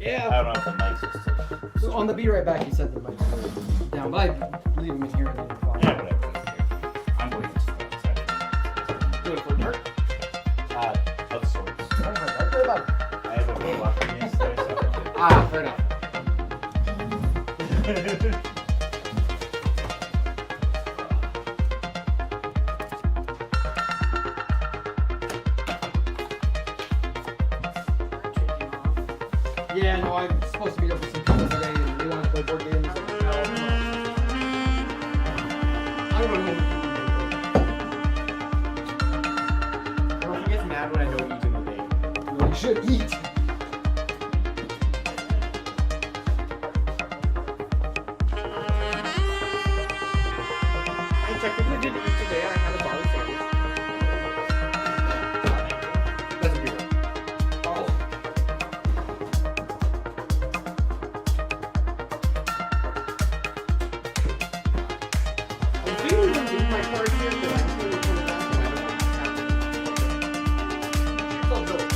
Yeah. I don't know if the mics are still. So on the Be Right Back, he said the mics were down, but I leave them in here and then follow. Yeah, whatever. I'm waiting to start. Do it for dark. Of sorts. Dark or about? I have a robot yesterday, so. Ah, fair enough. Yeah, no, I'm supposed to meet up with some people today, and they want to play board games. I'm going home. He gets mad when I don't eat him a day. No, you should eat. I technically didn't eat today. I had a barley sandwich. That's beer. Oh. I'm feeling to leave my card here, but I'm feeling to put it back, and I don't want to have it. Still do it.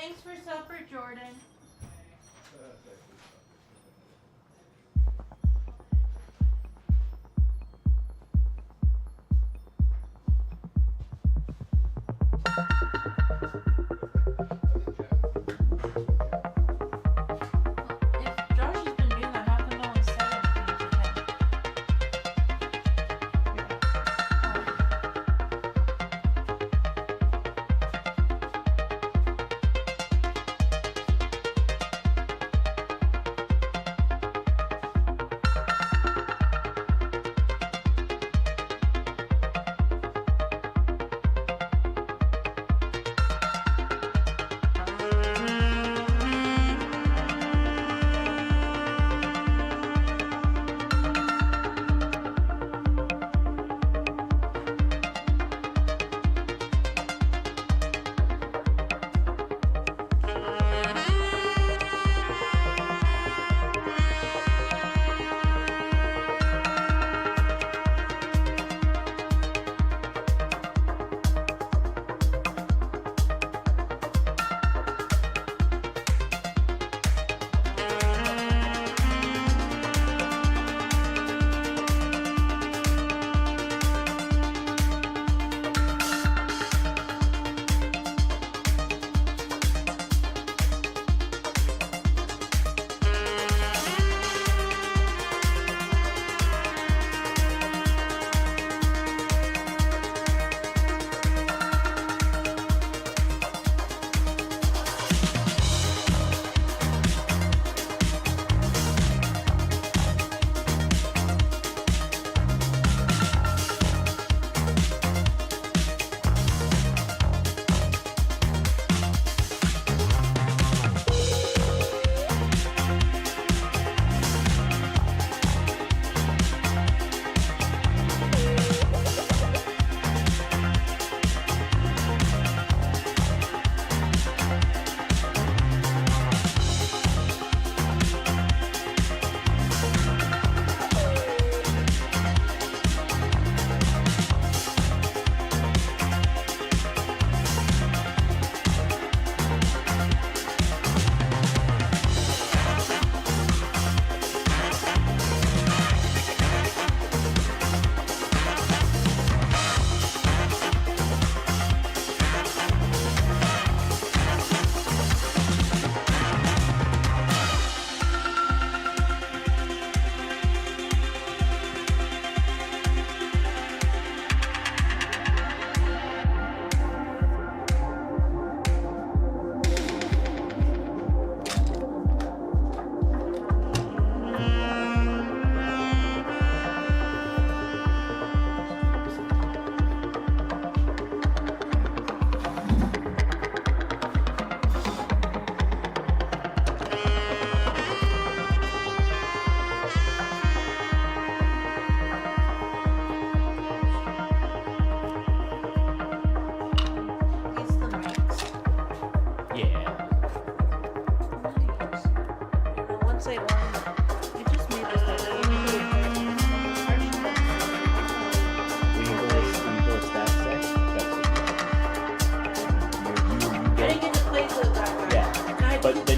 Thanks for supper, Jordan. If Josh has been doing that, how come no one said anything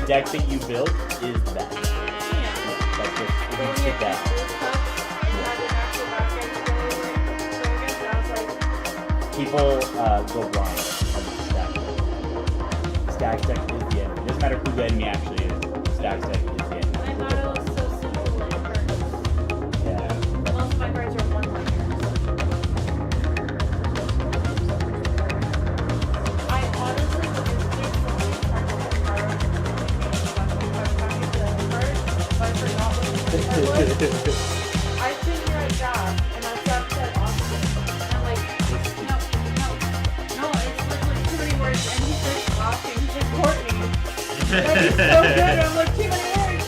deck that you built is that. That's just the deck. People go blind on the stack deck. Stack deck is the enemy. It doesn't matter who the enemy actually is. Stack deck is the enemy. I thought it was so simple when it hurts. Yeah. Most of my cards are one-liners. I honestly would just take so many cards of the card but I forgot what the was. I sit here at job and I sat said Austin. And I'm like, no, it's literally too many words and he starts laughing to Courtney. And he's so good, I'm like, too many words.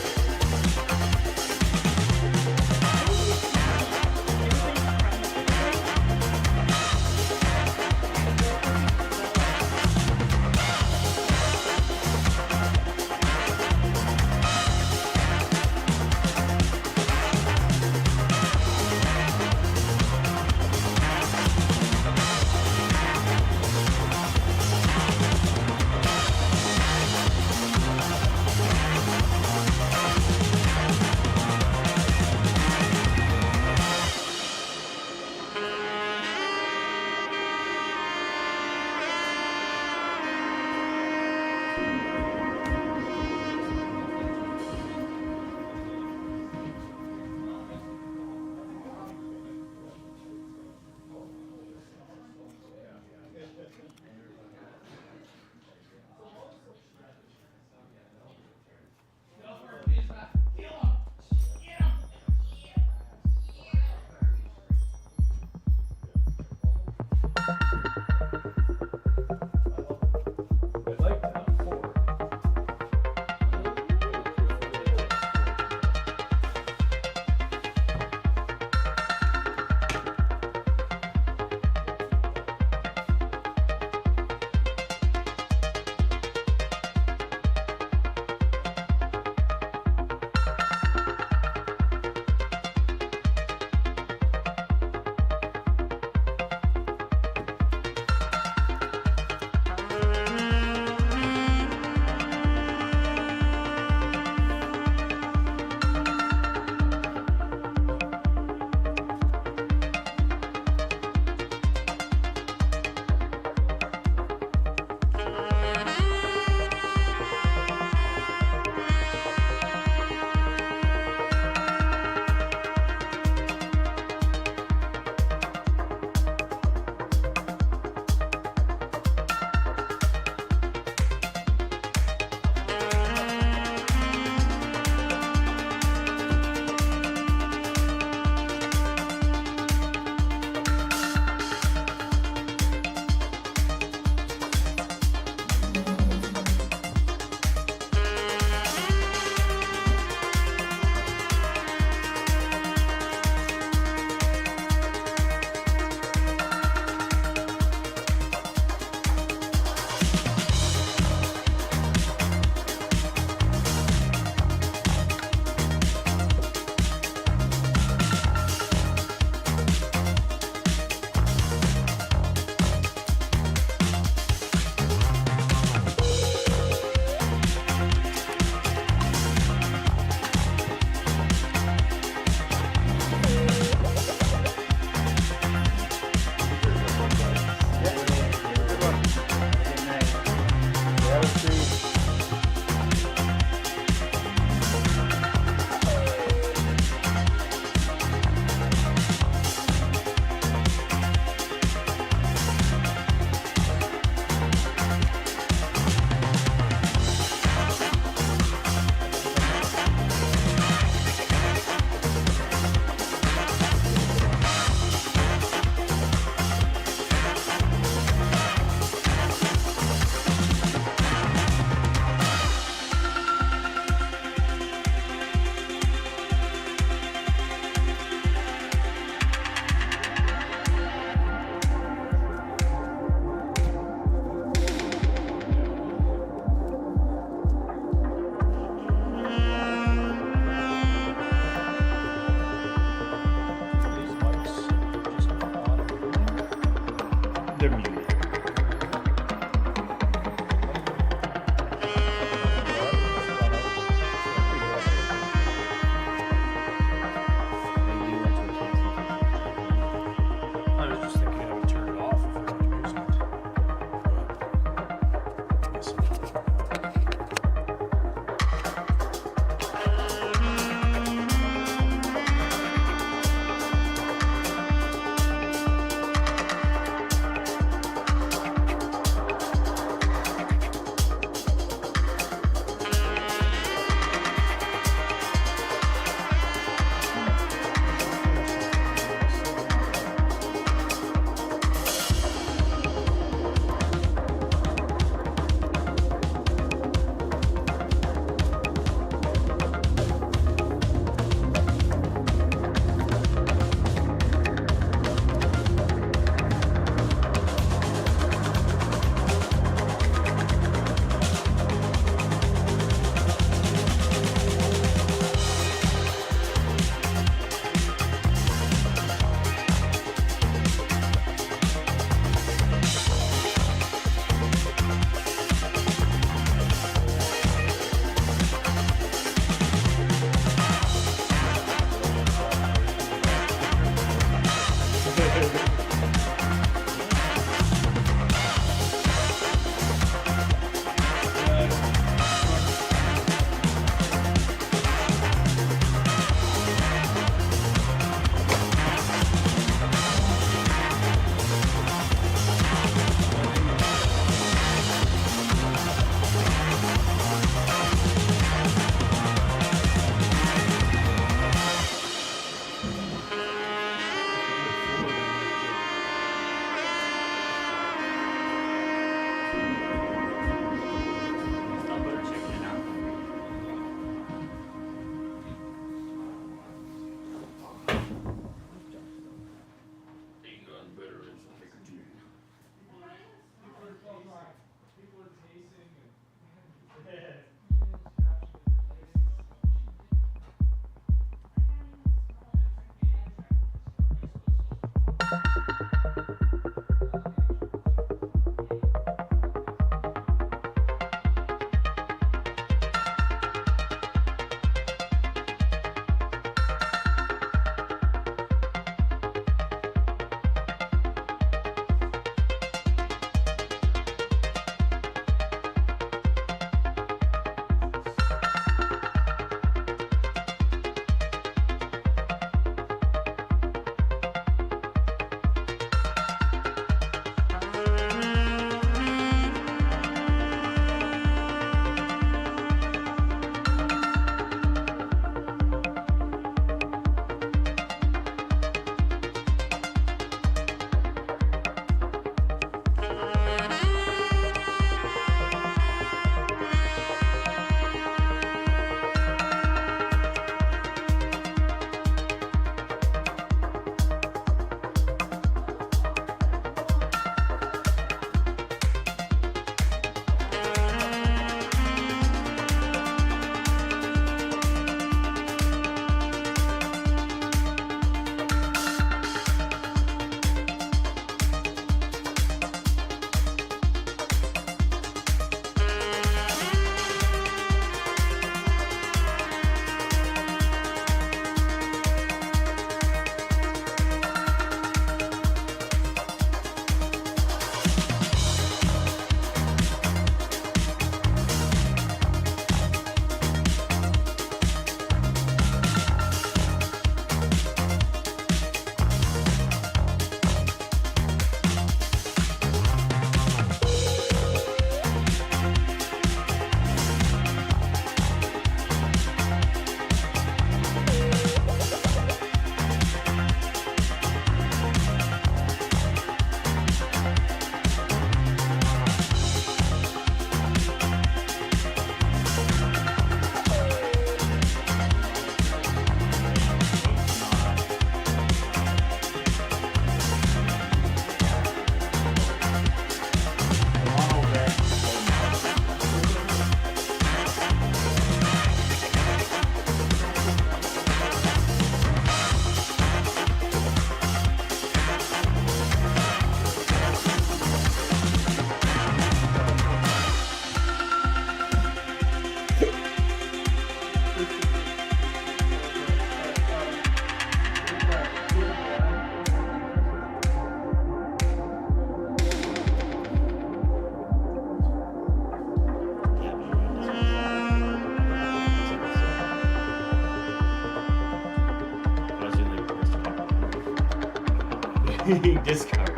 Discard.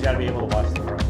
You gotta be able to watch the front.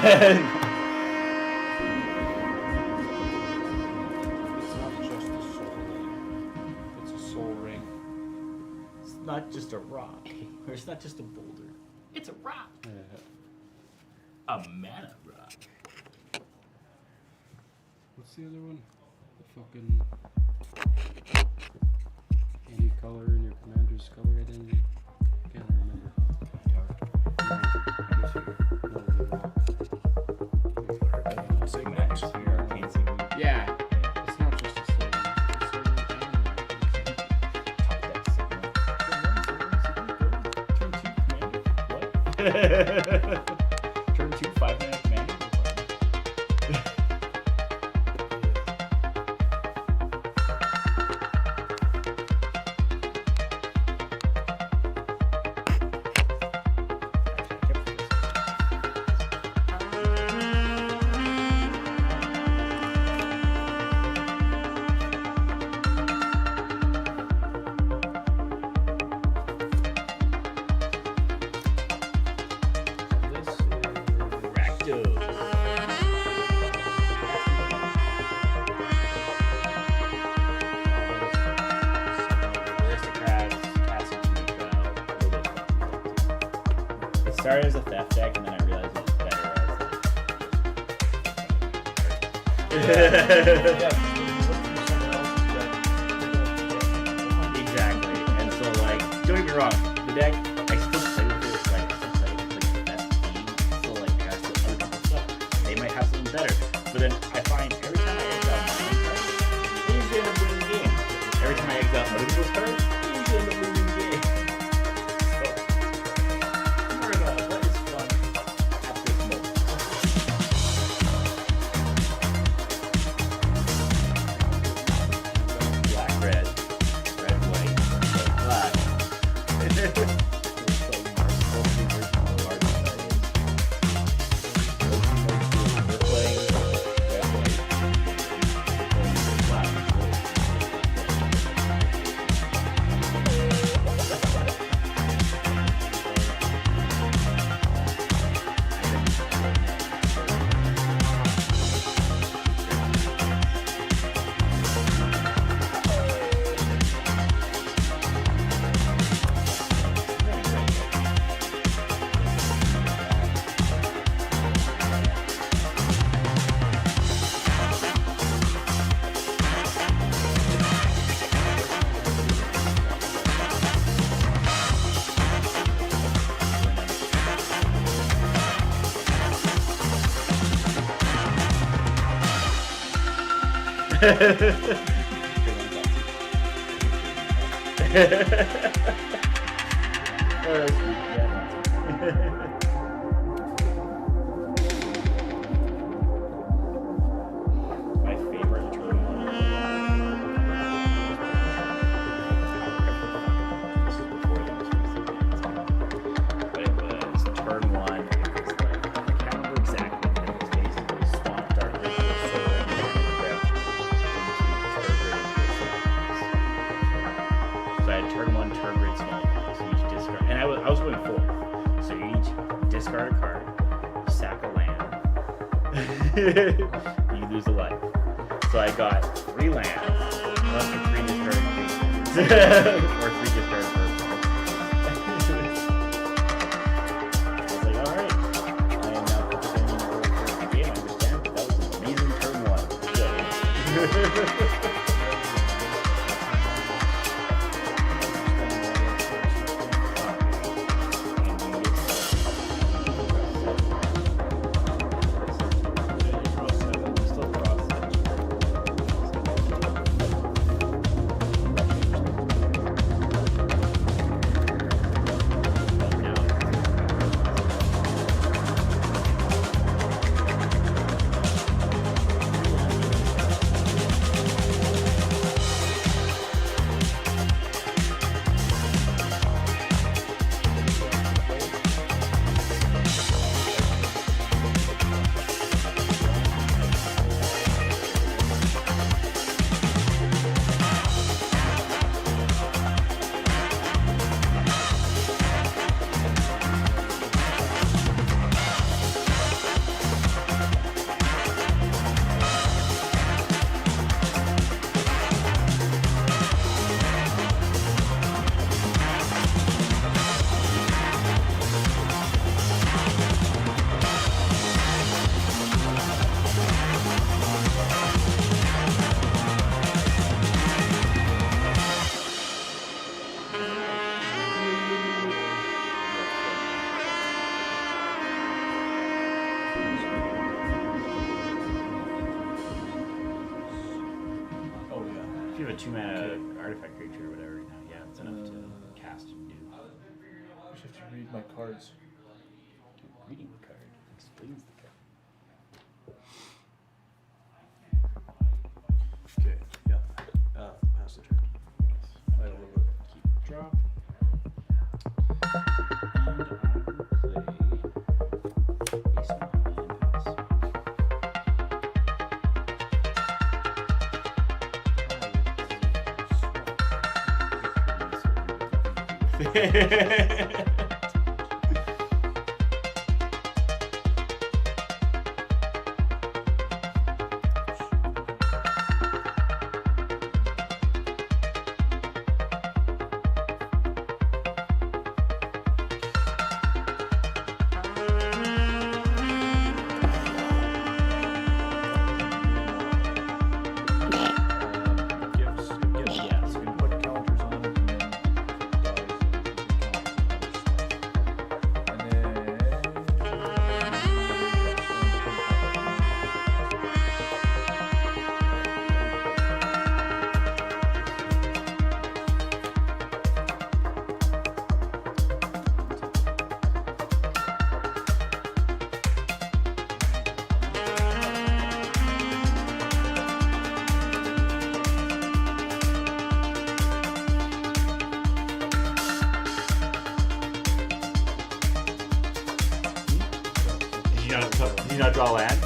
It's a soul ring. It's not just a rock. Or it's not just a boulder. It's a rock. A mana rock. What's the other one? The fucking any color in your commander's color identity. Can't remember. Yeah. It's not just a soul Turn 2, 5-mana commander? It started as a theft deck, and then I realized it was better Exactly. And so, like, don't get me wrong, the deck, I still play with it, like, I still play with it, like, the best team. So, like, I got still other people's stuff. They might have something better. But then I find every time I exile my own cards, they usually end up winning the game. Every time I exile other people's cards, they usually end up losing the game. What is fun at this moment? Black, red, red, white, black. We're playing red, white, black. My favorite turn one. This is before the but it was turn one. It was like, I can't remember exactly, but it was basically Swamp Dark Ritual Soul and Grip So I had turn one, turn grid, small box. So each discard, and I was going 4. So you each discard a card, sack a land. You lose a life. So I got 3 lands, plus the 3 discard creatures. Or 3 discard purples. I was like, alright. I am now participating in the game. I understand. That was an amazing turn 1. Good. 2-mana artifact creature or whatever. Yeah, it's enough to cast and do. I just have to read my cards. Reading the card explains the card. Okay, yeah. Pass the turn. I will keep Drop. And I will play Ace of Wands. gifts. Yeah. So you can put counters on it and then dice and Did you not draw land?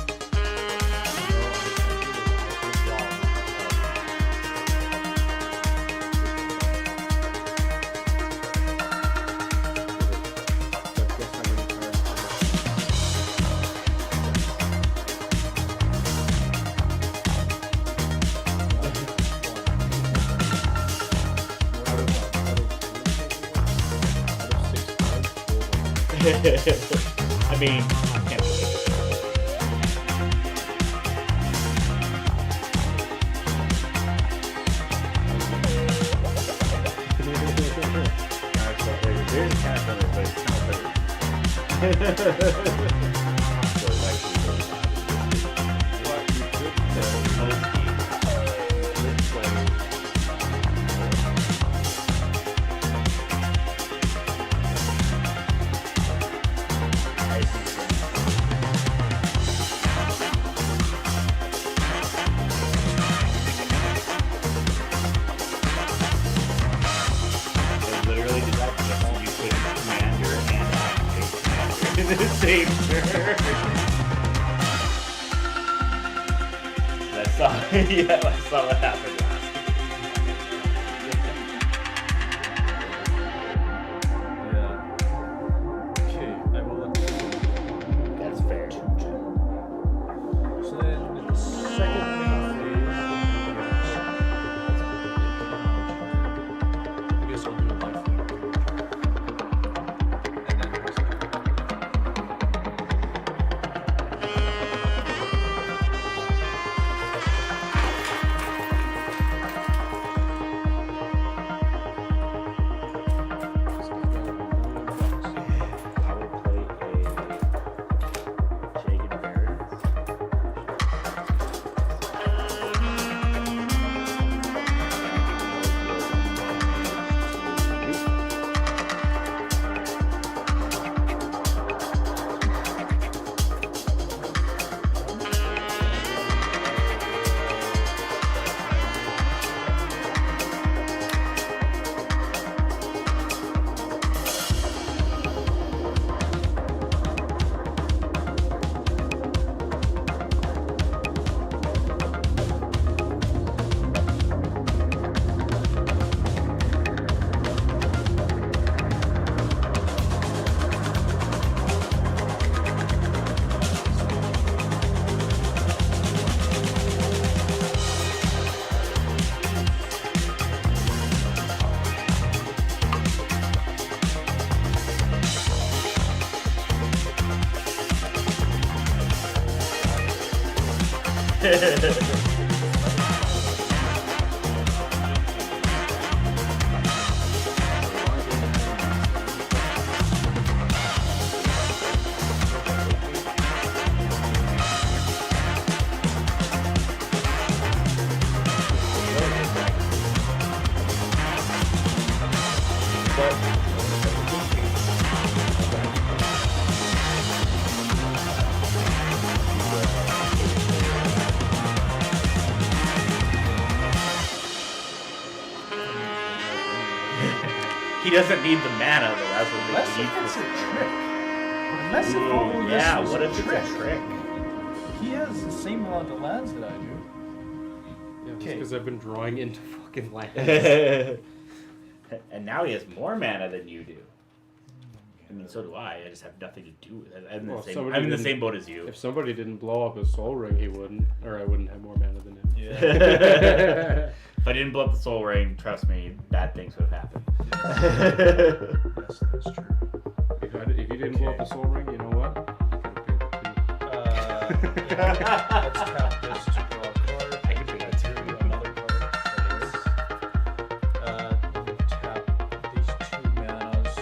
I mean, I can't believe it. There's a caterpillar, but it's not a so it's actually really what you could literally did that just so you could commander and activate commander in the same turn. That's all. Yeah, I saw what happened last. Yeah. Okay, I will let That's fair. So then the second main phase, I guess I'll do a life. And then the second. I will play a Jagged Barrens. He doesn't need the mana, though. That's what Unless they if need. it's a trick. Unless if all of this Yeah, was what a if trick. it's a trick? He has the same amount of lands that I do. Yeah, Okay. because I've been drawing into fucking land. And now he has more mana than you do. I mean, so do I. I just have nothing to do with it. I'm, Well, the somebody I'm in the didn't- same boat as you. If somebody didn't blow up his soul ring, he wouldn't, or I wouldn't have more mana than him. Yeah. If I didn't blow up the Soul Ring, trust me, bad things would have happened. Yes, that's true. If you didn't blow up the soul ring, you know what? You could have paid the fee. Let's tap this to draw a card. I can figure it To another card. Tap these 2 manas,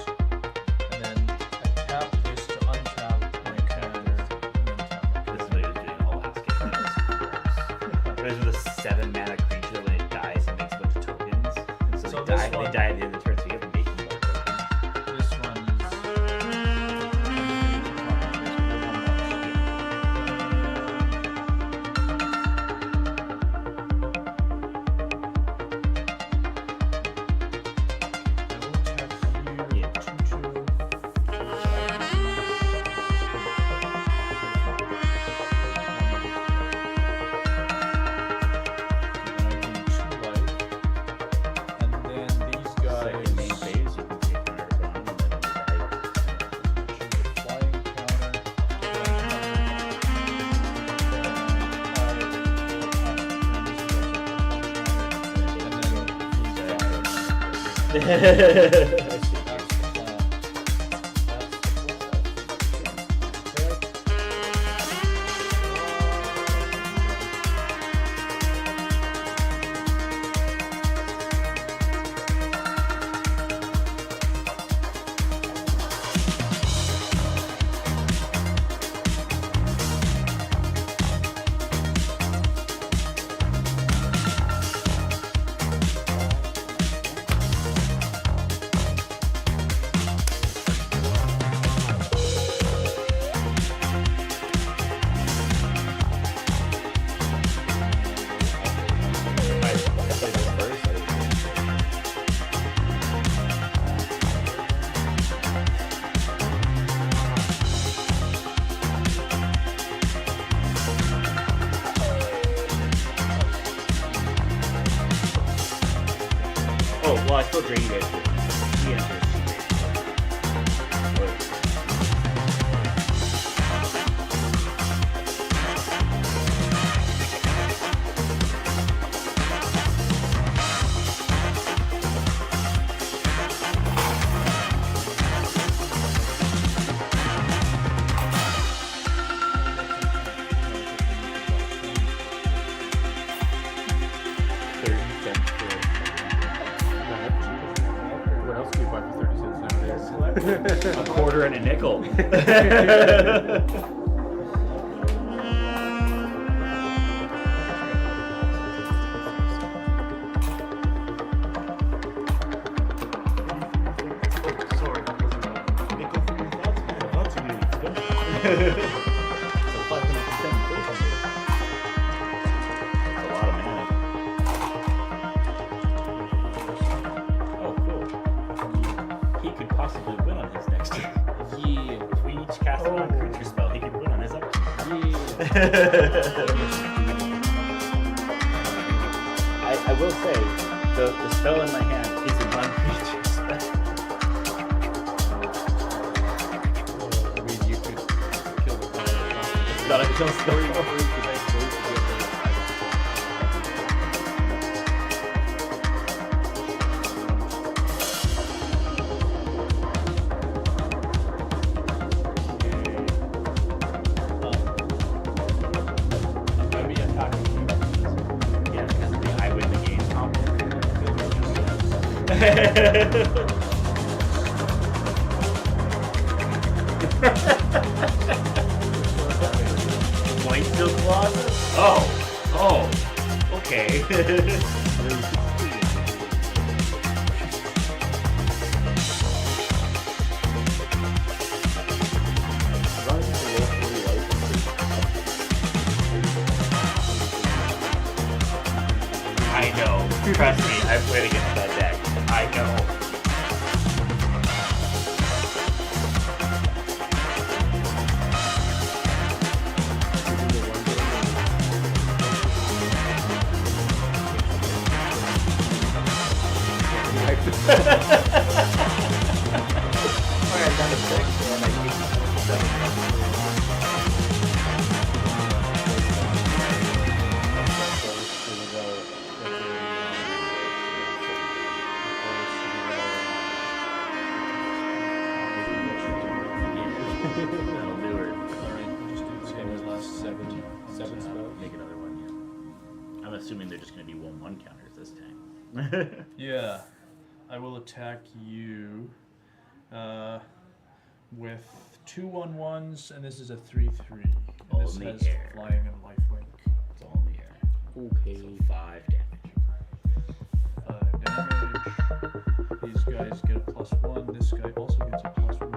and then I tap this to untap my commander, and then tap my This is what he was doing all last game. There's the 7 mana creature when it dies, it makes a bunch of tokens. And so, So they, this die, one- they die at the end of the turn, so you have to make more tokens. This one is. And then these It's like in main guys. phase, you can take one at a time, and then they die. Choose a flying counter. And then That's that's the plan. That's the plan. Oh, well, I still drain you guys. He enters. What else can you buy for 30 cents nowadays? A quarter and a nickel. Sorry, that wasn't a nickel for your thoughts. My thoughts are really expensive. So 500% inflation. That's a lot of mana. Oh, cool. He could possibly win on his next turn. Yeah. If we each cast a non-creature spell, he could win on his upkeep. I will say, the spell in my hand is a non-creature spell. I mean, you could kill the player. It's not a kill spell. I'd be attacking you. Yeah, because I win the game. Point still closet? Oh, okay. Trust me, I played against that deck. I know. Okay, down to 6, and I keep 7. That'll do it. Alright, we'll just do the same as last 7. 7 spells. Make another one, yeah. I'm assuming they're just going to be 1/1 counters this time. Yeah. I will attack you with 2 1/1s, and this is a 3/3. All And this in the has air. flying and lifelink. It's all in the air. Okay. So 5 damage. 5 damage. These guys get a +1. This guy also gets a +1.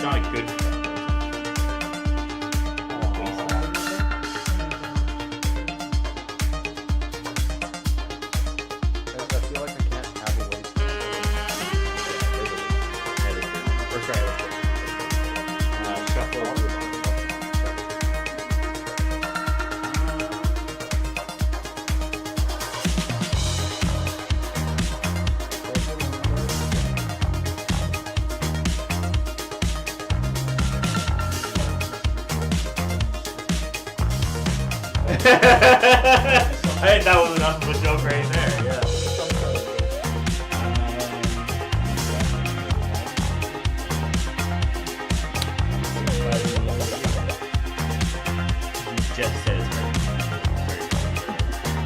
Not a good spell. I feel like I can't have a waste. Or sorry, let's go. Shuffle. I think that was enough of a joke right there. Yeah. You just said it's right.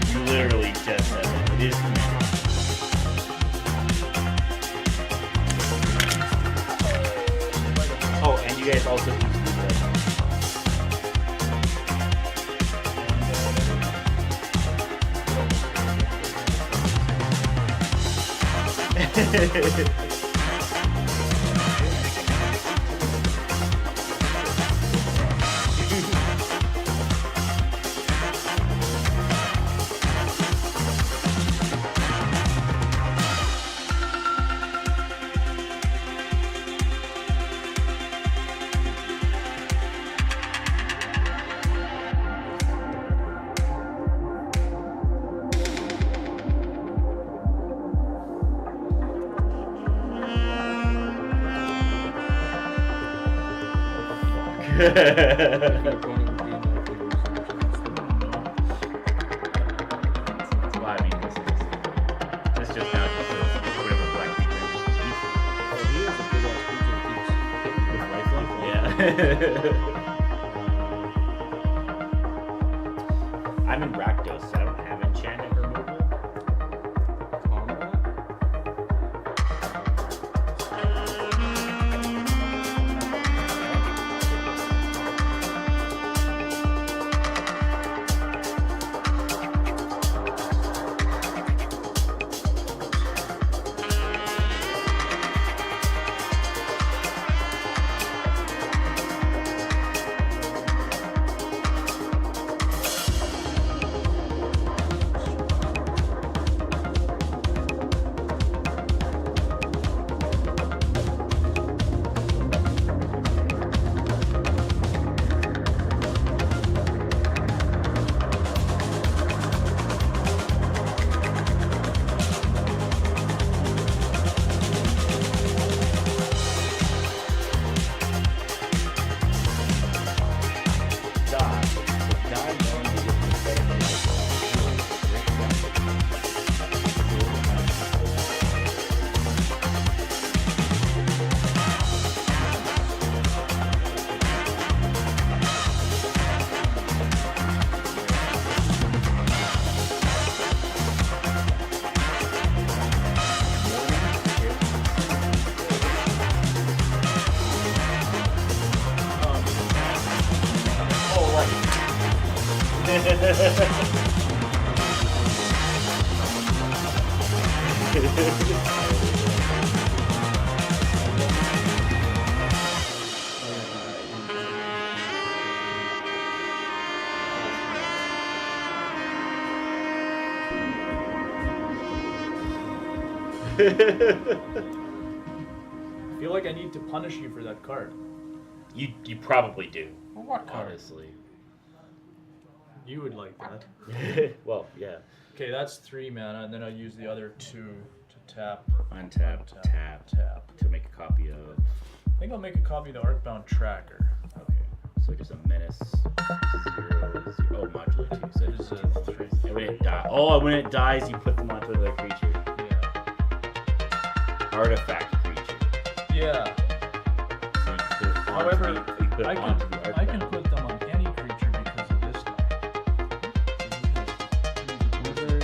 You literally just said it. It is command. Oh, and you guys also need to do that. Your opponent would gain that if they lose so much against them. Well, I mean, this just now just says whatever black creature is useful. Oh, he is a big ass creature that keeps hitting with lifelink. Yeah. I'm in Rakdos, so I don't have enchantment removal. Combat? I feel like I need to punish you for that card. You probably do. Well, what card? Honestly. You would like that. Well, yeah. Okay, that's 3 mana, and then I'll use the other 2 to tap. Untap, tap, tap. to make a copy of. I think I'll make a copy of the Arcbound Tracker. Okay. So just a menace. 0, 0. Oh, modulate 2. So This is it's a 3. And when it dies. Oh, when it dies, you put them onto another creature. Yeah. Artifact creature. Yeah. So you put it onto However, you put it I onto the can Arcbound. put them on any creature because of this guy. Even better.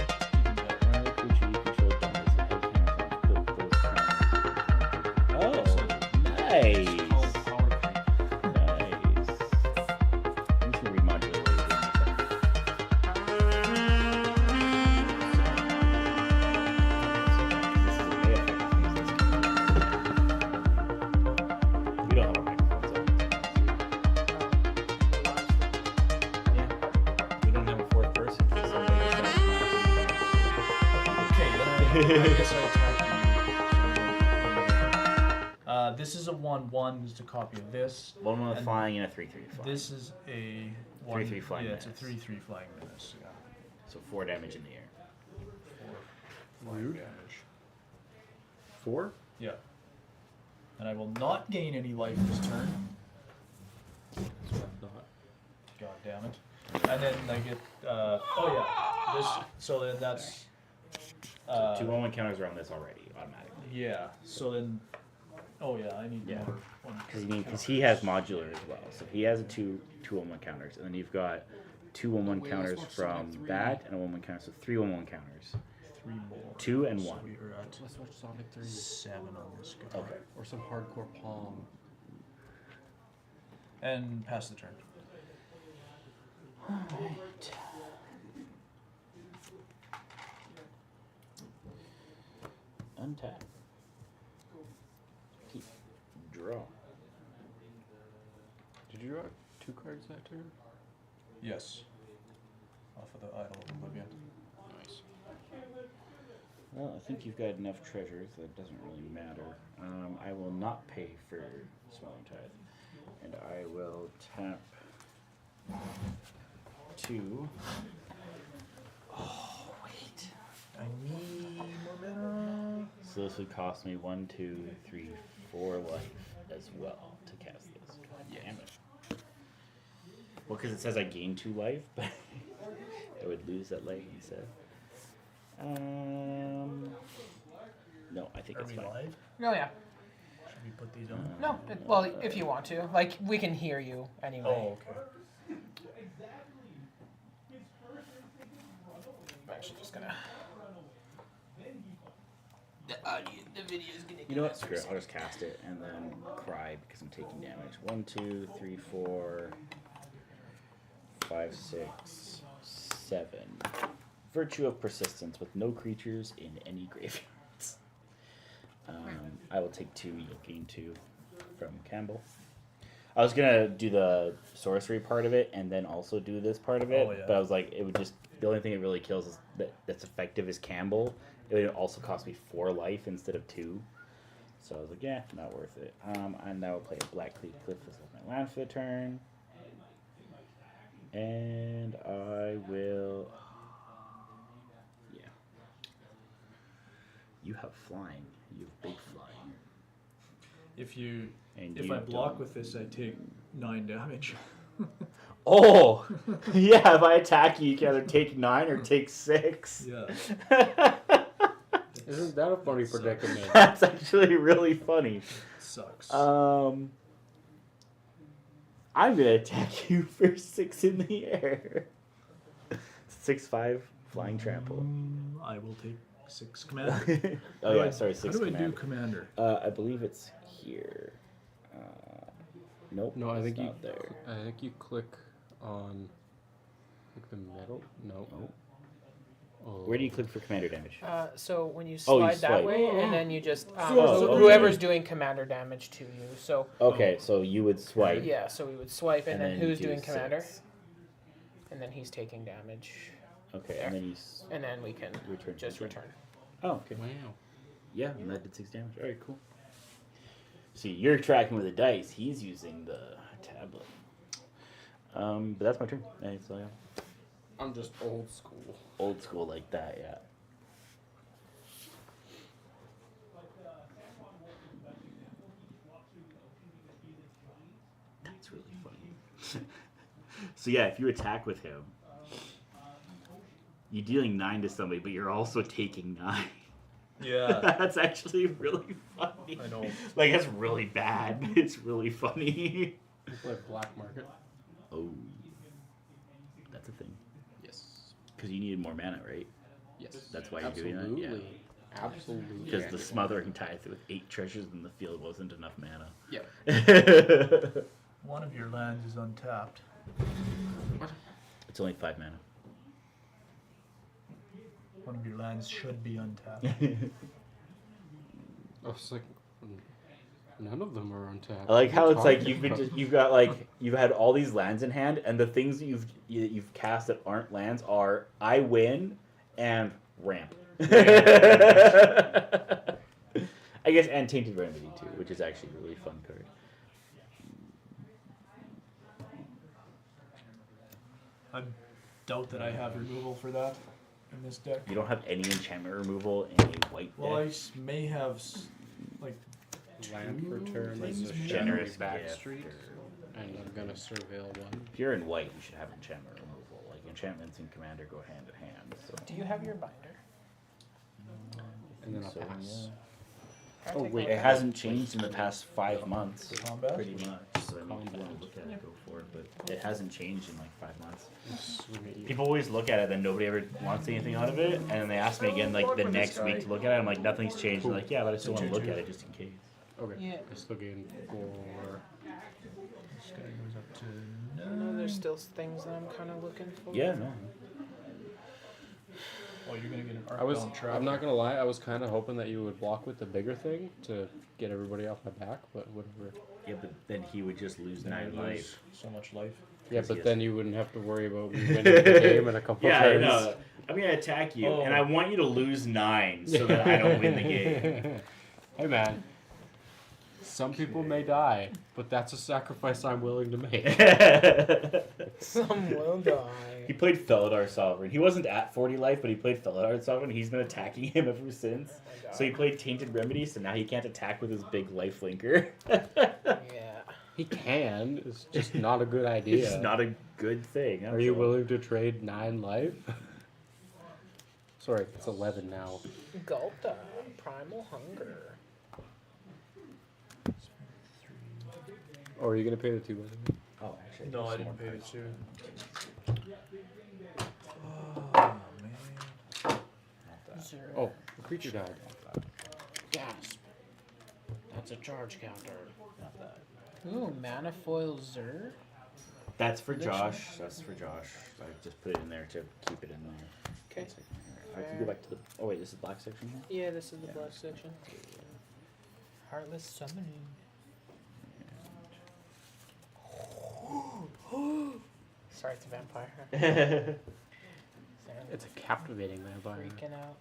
Another creature you control dies. And you can put those counters. Oh, nice. Called Power Creep. Nice. I'm just gonna remodulate it in a second. This is a May effect. We don't have a microphone, so. Yeah. We don't have a fourth person. So somebody just has Okay, then I guess I attack you. This is a 1/1. Just a copy of this. one with And flying and a 3/3 flying. This is a 1. 3/3 flying Yeah, it's a menace. 3/3 flying menace. Yeah. So 4 damage in the air. 4 flying damage. 4? Yeah. And I will not gain any life this turn. God damn it. And then I get, oh yeah, this, so then that's, So 2 1 counters are on this already, automatically. yeah, so then, oh yeah, I need Yeah. more. one Because he has modular as well. So he has a 2 1 counters, and then you've got 2 1 wait, counters let's watch from Sonic 3. that, and a 1 1 counter. So 3 1 counters. 3 more. 2 and So 1. we are at Let's watch Sonic 3. 7 on this guy. Okay. Or some hardcore Pong. And pass the turn. Untap. Keep. Draw. Did you draw 2 cards that turn? Yes. Off of the Idol of Oblivion. Nice. Well, I think you've got enough treasures that it doesn't really matter. I will not pay for Smelling Tithe. And I will tap 2. Oh, wait. I need more mana. So this would cost me 1, 2, 3, 4 life as well to cast this. God damn it. Well, because it says I gain 2 life, but I would lose that life instead. No, I think Are it's we fine. live? Oh yeah. Should we put these on? No. Well, if you want to, like, we can hear you anyway. Oh, okay. I'm actually just gonna. The video is gonna. You know what? Screw it. I'll just cast it and then cry because I'm taking damage. 1, 2, 3, 4, 5, 6, 7. Virtue of Persistence with no creatures in any graveyards. I will take 2. You'll gain 2 from Campbell. I was gonna do the sorcery part of it and then also do this part of it, Oh, yeah. but I was like, it would just the only thing it really kills is that's effective is Campbell. It would also cost me 4 life instead of 2. So I was like, yeah, not worth it. And now I'll play a Black Cliff as my land for the turn. And I will. Yeah. You have flying. You have big flying. If you, And if you I block don't. with this, I take 9 damage. Oh! Yeah, if I attack you, you can either take 9 or take 6. Yeah. Isn't that a funny predicament? That's actually really funny. Sucks. I'm gonna attack you for 6 in the air. 6/5 flying trample. I will take 6 commander. Oh How do yeah, I- sorry, 6 How do I do commander. commander? I believe it's here. Nope. No, I it's think you. not there. I think you click on like the middle. No. Nope. Where do you click for commander damage? So when you Oh, you slide that swipe. way, and then you just okay. whoever's doing commander damage to you. So Okay, so you would swipe. yeah, so we would swipe, and, then you who's do doing commander, 6. and then he's taking damage, Okay, There. and then you and then we can return. just return. Oh, okay. Wow. Yeah, and that did 6 damage. All right, cool. See, you're tracking with the dice. He's using the tablet. But that's my turn. So yeah, I'm just old school. old school like that. Yeah. That's really funny. So yeah, if you attack with him, you're dealing 9 to somebody, but you're also taking 9. Yeah. That's actually really funny. I know. Like, that's really bad. It's really funny. You play black market. Oh. That's a thing. Yes. Because you needed more mana, right? Yes. That's why you're Absolutely. doing that? Yeah. Absolutely. Because the smothering tithe with 8 treasures in the field wasn't enough mana. Yeah. One of your lands is untapped. It's only 5 mana. One of your lands should be untapped. I was like, none of them are untapped. I like how What are it's you like talking about? you've got like you've had all these lands in hand, and the things that you've cast that aren't lands are I win and ramp. I guess and Tainted Remedy too, which is actually a really fun card. I doubt that I have removal for that in this deck. You don't have any enchantment removal in a white Well, I deck. may have like Land for turn Things is a more. Generous generous back gift street, or- and I'm gonna surveil one. If you're in white, you should have enchantment removal. Like enchantments and commander go hand in hand. So. Do you have your binder? And then I'll So, pass. I'll Oh, take wait, my It hasn't changed in the past 5 months. Combat? Pretty much. So I mean, if you want Combat. to look at it, go for it. But it hasn't changed in like 5 months. Sweet. People always look at it, then nobody ever wants anything out of it, and then they ask me again like the next week to look at it. I'm like, nothing's changed. They're like, yeah, but I still want to look at it just in case. Okay. Yeah. I still gain 4. This guy goes up to No, there's still things that I'm kind of looking for. Yeah, no. Oh, you're gonna get an I was. Arcbound Tracker. I'm not gonna lie. I was kind of hoping that you would block with the bigger thing to get everybody off my back, but whatever. Yeah, but then he would just lose Then 9 you life. lose so much life. Yeah, Yes, but yes. then you wouldn't have to worry about me winning the game in a couple Yeah, I turns. know. I'm gonna attack you, Oh. and I want you to lose 9 so that I don't win the game. Hey man, some people may die, but that's a sacrifice I'm willing to make. Some will die. He played Felidar Sovereign. He wasn't at 40 life, but he played Felidar Sovereign. He's been attacking him ever since. So he played Tainted Remedy, so now he can't attack with his big life linker. Yeah. He can. It's just not a good idea. It's not a good thing. Are you willing to trade 9 life? Sorry, it's 11 now. Gulta, Primal Hunger. Or are you gonna pay the 2 by the way? Oh, actually. No, I there's didn't more pay cards. it too. Oh man. Zero. Oh, the creature died. Gasp. That's a charge counter. Not that. Ooh, Manifoil Zur. That's for Josh. That's for Josh. I just put it in there to keep it in there. Okay. One second here. I can go back to the. Oh wait, this is black section here. Yeah, this is the Yeah. black section. Heartless Summoning. Sorry, it's a vampire. It's a captivating vampire. Freaking out.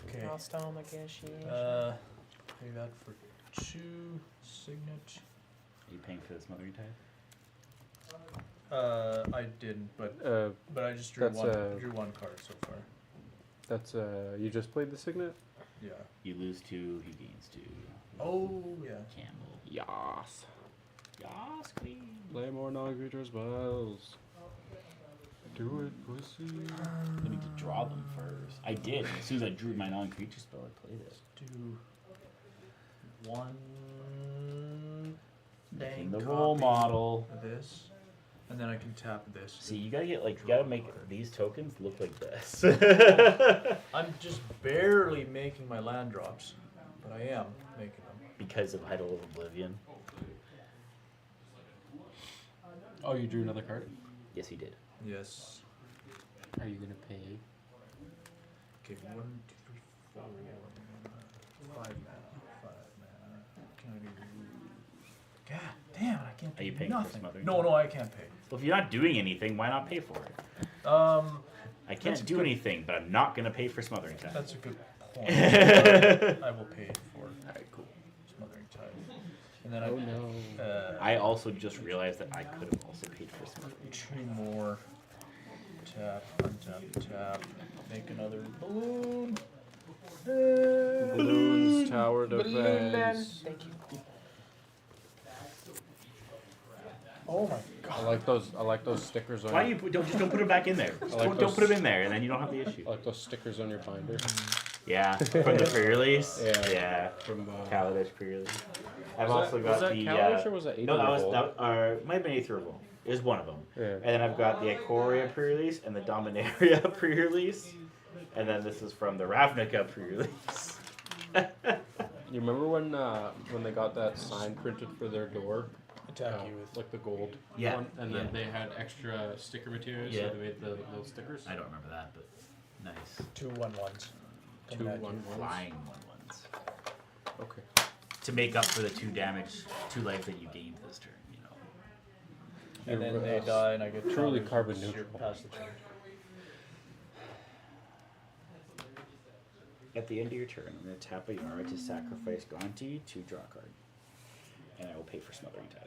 Okay. Milestone negotiation. Pay that for 2 signet. Are you paying for the smothering tithe? I didn't, but I just That's, drew one card so far. That's you just played the signet? Yeah. You lose 2, he gains 2. Oh yeah. Campbell. Yas. Yas, queen. Play more non-creature spells. Do it, pussy. I need to draw them first. I did. As soon as I drew my non-creature spell, I played it. Do one Making dang the copy role model. of this, and then I can tap this. See, you gotta get like you gotta make these tokens look like this. I'm just barely making my land drops, but I am making them. Because of Idol of Oblivion. Oh, you drew another card? Yes, he did. Yes. Are you gonna pay? Okay, 1, 2, 3, 4 mana. 5 mana. Can I do? God damn it! I can't Are do you paying for nothing. smothering? No, I can't pay. Well, if you're not doing anything, why not pay for it? Um, I That's can't a do good- anything, but I'm not gonna pay for smothering tithe. that's a good point. I will pay for Alright, cool. smothering tithe. And then Oh no. I also just realized that I could have also paid for smothering. 2 more. Tap, untap, tap. Make another balloon. Balloons, tower Balloon man. defense. Thank you. Oh my I like those stickers on. Why do your, you just don't put them back in there? like Don't those- put them in there, and then you don't have the issue. I like those stickers on your binder Yeah, from the pre-release. Yeah. Yeah. from. Kaladesh pre-release. I've Was also that- got was that the. Kaladesh or was that no, that was Aether that. Might have been Aether Revolt. It was one of them. Yeah. And then I've got the Ikoria pre-release and the Dominaria pre-release, and then this is from the Ravnica pre-release. You remember when they got that sign printed for their door? Attack you with. Like the gold Yeah, one, and then yeah. they had extra sticker materials, Yeah. so they made the little stickers. I don't remember that, but nice. 2 1/1s. Two Coming at you. 1/1s. Flying 1/1s. Okay. To make up for the 2 damage, 2 life that you gained this turn, you know. And then You're, they die, and I get truly challenged. carbon You're neutral. past the turn. At the end of your turn, I'm going to tap a Yara to sacrifice Gonti to draw a card. And I will pay for Smothering Tithe.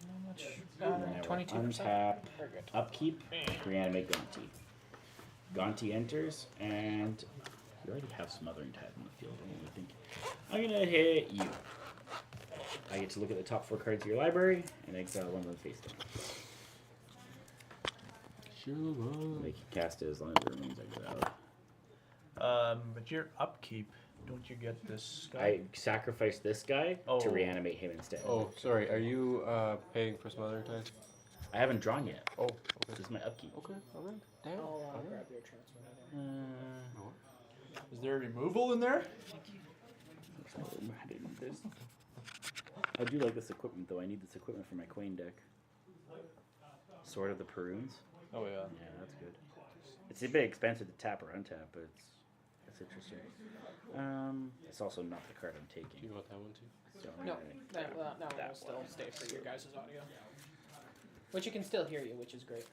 How much? And then I will 22%. untap, Very good. upkeep, reanimate Gonti. Gonti enters, and you already have Smothering Tithe in the field. I don't really think. I'm going to hit you. I get to look at the top 4 cards of your library and exile one of them face down. Sure. They can cast it as long as it remains exiled. But your upkeep, don't you get this guy? I sacrifice this guy Oh. to reanimate him instead. Oh, sorry. Are you paying for Smothering Tithe? I haven't drawn yet. Oh, This is my upkeep. okay. All right. Damn. I'll all right. grab your transfer. Is there removal in there? I do like this equipment though. I need this equipment for my Queen deck. Sword of the Perunes. Oh yeah. Yeah, that's good. It's a bit expensive to tap or untap, but it's interesting. It's also not the card I'm Do taking. you want that one too? So I'm No, gonna that grab one that will still one. stay for your guys' audio. Which you can still hear you, which is great.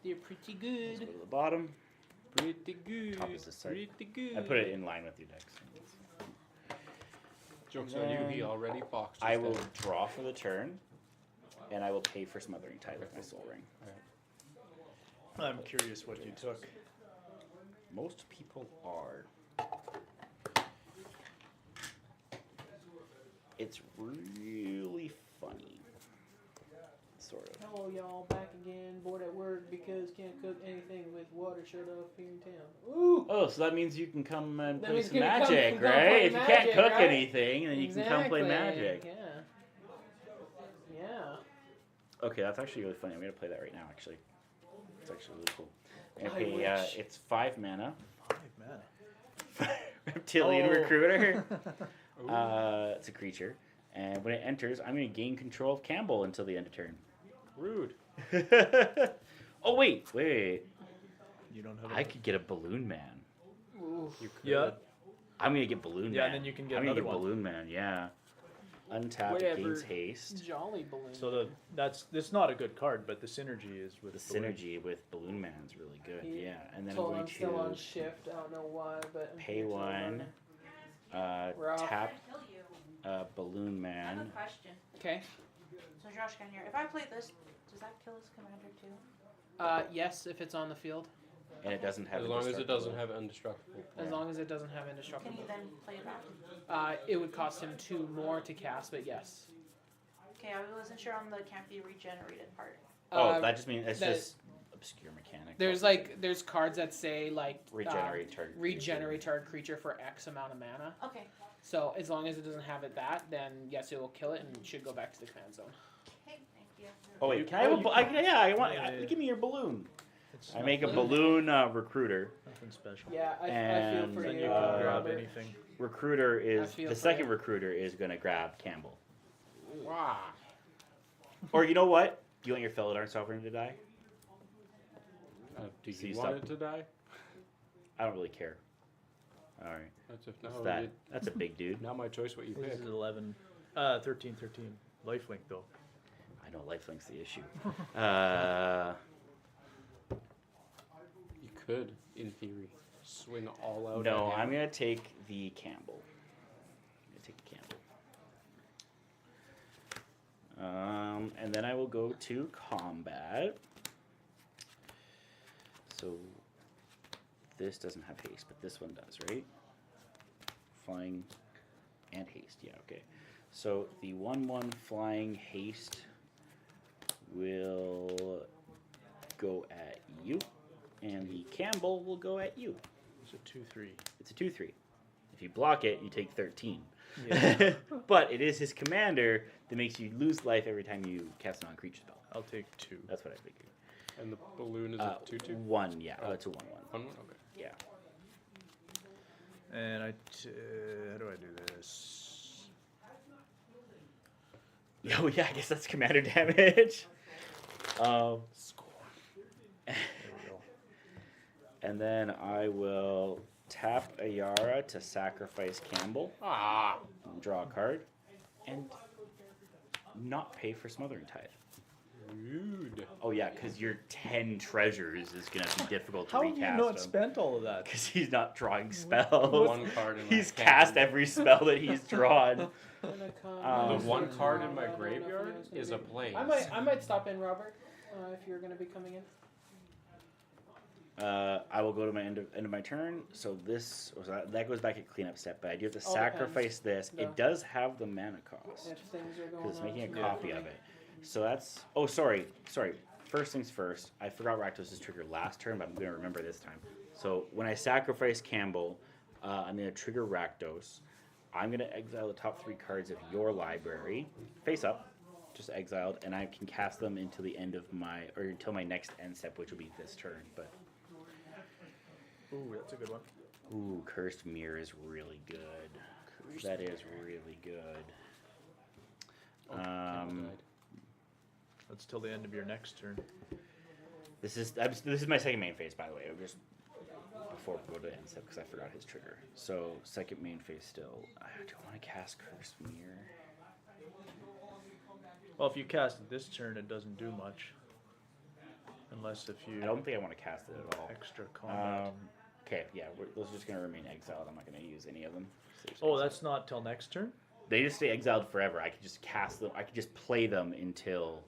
They're pretty Let's good. go to the bottom. Pretty good. Top is the side. Pretty good. I put it in line with your decks. Joke's on you. He already boxed. I us will down. draw for the turn, and I will pay for Smothering Tithe with my Soul Ring. I'm curious what you took. Most people are. It's really funny. Sort of. Hello, y'all. Back again. Bored at work because can't cook anything with water shut off here in town. Ooh! Oh, so that means you can come and That play means some you can come- magic, come right? play If you can't magic, cook right? anything, then you can come play magic. Yeah. Yeah. Okay, that's actually really funny. I'm gonna play that right now. Actually, it's actually really cool. I'm gonna I pay. wish. It's 5 mana. 5 mana. Reptilian Oh. Recruiter. It's a creature, and when it enters, I'm gonna gain control of Campbell until the end of turn. Rude. Oh wait. You don't have. I could get a Balloon Man. Ooh. You could. Yeah. I'm gonna get Balloon Man. Yeah, and then you can get I'm gonna another get one. Balloon Man. Yeah. Untap Whatever. gains haste. Jolly balloon. So that's not a good card, but the synergy is with The synergy with Balloon Man is really good. Yeah. Yeah, and then So I'm I'm going still on to shift. I don't know why, but I'm pay here till 1, 11. We're off. tap Kill you. Balloon I have a Man. question. Okay. So Josh can hear. If I play this, does that kill his commander too? Yes, if it's on the field. And it doesn't have As long as it indestructible. doesn't have indestructible. As long as it doesn't have Can indestructible. he then play it back? It would cost him 2 more to cast, but yes. Okay, I wasn't sure on the can't be regenerated part. Oh, that just means it's that- just obscure mechanic. There's cards that say like Regenerate target. regenerate target creature for X amount of mana. Okay. So as long as it doesn't have it then yes, it will kill it and it should go back to the command zone. Hey, thank you. Oh wait, You- can I have oh, a you ba- can- yeah, I want. Yeah. Give me your balloon. It's I make a Balloon. balloon recruiter. nothing special. Yeah, I feel And for Then you, you Uh, can grab Robert. anything. Recruiter is feel the for second you. recruiter is gonna grab Campbell. Wow. Or you know what? Do you want your Felidar Sovereign to die? Do So you you want stop- it to die? I don't really care. All right. That's a, What's no, that? it- That's a big dude. Not my choice. What you This pick? is 11. 13. Lifelink though. I know lifelink's the issue. You could, in theory, swing all out. No, at him. I'm gonna take the Campbell. I'm gonna take the Campbell. And then I will go to combat. So this doesn't have haste, but this one does, right? Flying and haste, yeah, okay. So the 1/1 flying haste will go at you, and the Campbell will go at you. It's a 2/3. It's a 2/3. If you block it, you take 13. Yeah. But it is his commander that makes you lose life every time you cast a non-creature spell. I'll take 2. That's what I figured. And the balloon is a 2/2. 1, yeah. Oh. It's a 1/1. 1/1. Okay. Yeah. And how do I do this? Oh yeah, I guess that's commander damage. Score. There we go. And then I will tap a Yara to sacrifice Campbell, Ah. draw a card, and not pay for Smothering Tide. Rude. Oh yeah, because your 10 treasures is gonna be difficult to How have you recast not him. spent all of that? Because he's not drawing spells. One card in my He's hand. cast every spell that he's drawn. The one card in my graveyard is a plains. I might stop in, Robert, if you're going to be coming in. I will go to my end of my turn. So this that goes back at cleanup step, but I do have to All sacrifice this. No. It does have the mana cost If things are going because it's on. making a Yeah. copy of it. So that's sorry. First things first. I forgot Rakdos' trigger last turn, but I'm gonna remember this time. So when I sacrifice Campbell, I'm gonna trigger Rakdos. I'm gonna exile the top 3 cards of your library, face up, just exiled, and I can cast them until the end of until my next end step, which will be this turn. But Ooh, that's a good one. ooh, Cursed Mirror is really good. That is really good. Oh, Campbell died. That's till the end of your next turn. This is my second main phase, by the way. Just before we go to the end step, because I forgot his trigger. So second main phase still. I don't want to cast Cursed Mirror. Well, if you cast it this turn, it doesn't do much. Unless if you I don't think I want to cast it at all. extra combat. Okay, yeah, those are just gonna remain exiled. I'm not gonna use any of them. So just Oh, exile. that's not till next turn? They just stay exiled forever. I could just cast them. I could just play them until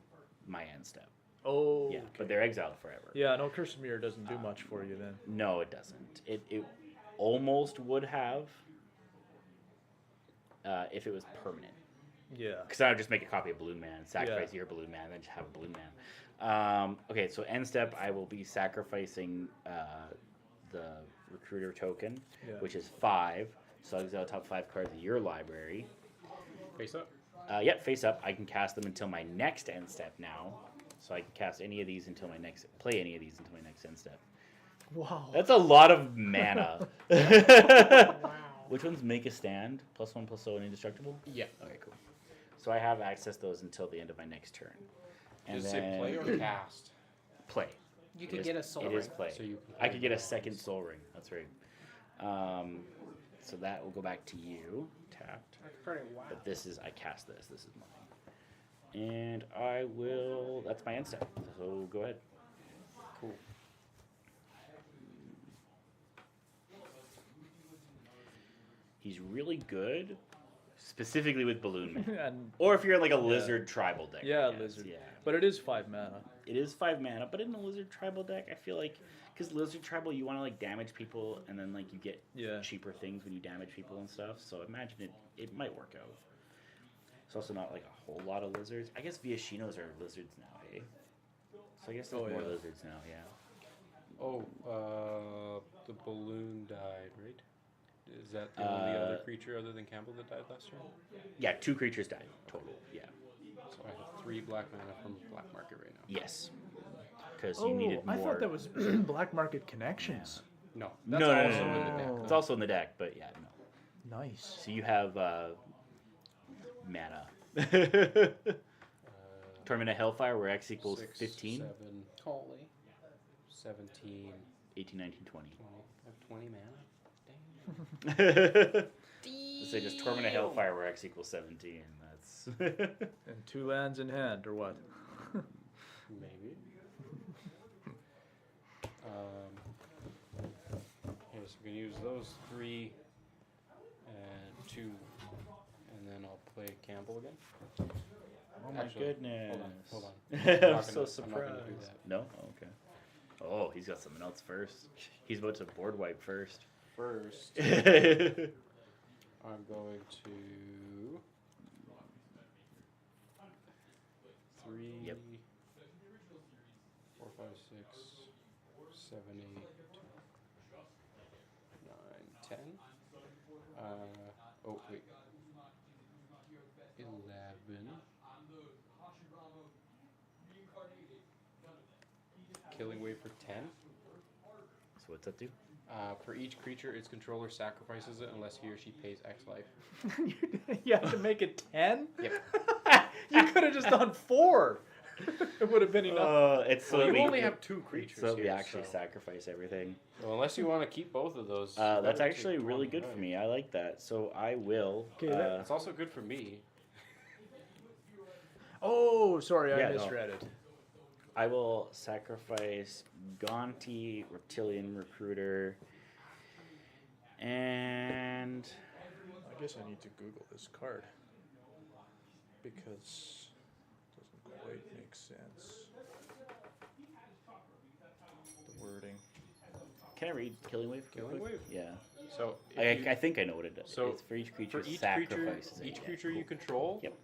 my end step. Oh, Yeah, okay. but they're exiled forever. Yeah, no, Curse of Mirror doesn't do much for you then. No, it doesn't. It almost would have if it was permanent. Yeah. Because I would just make a copy of Balloon Man, sacrifice your Balloon Man, then just have a Balloon Man. Okay, so end step, I will be sacrificing the Recruiter token, Yeah. which is 5. So I'll exile top 5 cards of your library. Face up. Yep, face up. I can cast them until my next end step now. So I can cast any of these until play any of these until my next end step. Wow. That's a lot of mana. Wow. Which ones make a stand? +1/+0 and indestructible? Yeah. Okay, cool. So I have access to those until the end of my next turn. And Does it say play or cast? play? You It could is- get a soul It is ring. play. So you can I could get a play second those. soul ring. That's right. So that will go back to you, tapped. That's pretty wow. But this is I cast this. This is mine. And I will. That's my end step. So go ahead. Cool. He's really good, specifically with Balloon Man. And, Or if you're in like a lizard tribal deck. I yeah, guess, lizard. Yeah. But it is 5 mana. It is 5 mana, but in a lizard tribal deck, I feel like because lizard tribal, you want to like damage people, and then like you get Yeah. cheaper things when you damage people and stuff. So imagine it might work out. It's also not like a whole lot of lizards. I guess Viashinos are lizards now, hey. So I guess there's Oh, more yeah. lizards now, yeah. Oh, the balloon died, right? Is that the only other creature other than Campbell that died last turn? Yeah, 2 creatures died total. Yeah. So I have 3 black mana from Black Market right now. Yes. Because you needed more. I thought that was Black Market Connections. No, No, that's no, no, also no, in no, the deck. no. It's also in the deck, but yeah, no. Nice. So you have mana. Torment of Hellfire, where X equals 6, 15. 7, Holy. 17, 18, 19, 20. 20. I have 20 mana. Dang. So just Torment of Hellfire where X equals 17. That's And 2 lands in hand, or what? Maybe. Okay, so we can use those 3 and 2, and then I'll play Campbell again. oh my Actually, goodness. Hold on. I'm not so gonna- I'm not surprised. gonna do that. No? Oh, okay. Oh, he's got something else first. He's about to board wipe first. First, Yep. I'm going to 3, Yep. 4, 5, 6, 7, 8, 9, 10. Oh wait, 11. Killing Wave for 10. So what's that do? For each creature, its controller sacrifices it unless he or she pays X life. You have to make it 10? Yep. You could have just done 4. It would have been enough. It's so Well, you we, only have 2 creatures. so we here, actually so- sacrifice everything. Well, unless you want to keep both of those. That's better to actually take really one, good for right. me. I like that. So I will. Okay, that- It's also good for me. Oh, sorry, Yeah, I no. misread it. I will sacrifice Gonti, Reptilian Recruiter, and I guess I need to Google this card. Because it doesn't quite make sense. The wording. can I read Killing Wave? real Killing quick? Wave? Yeah. So if I think I know what it does. so it's for each creature for each creature, sacrifices it. each Yeah, creature you cool. control, Yep.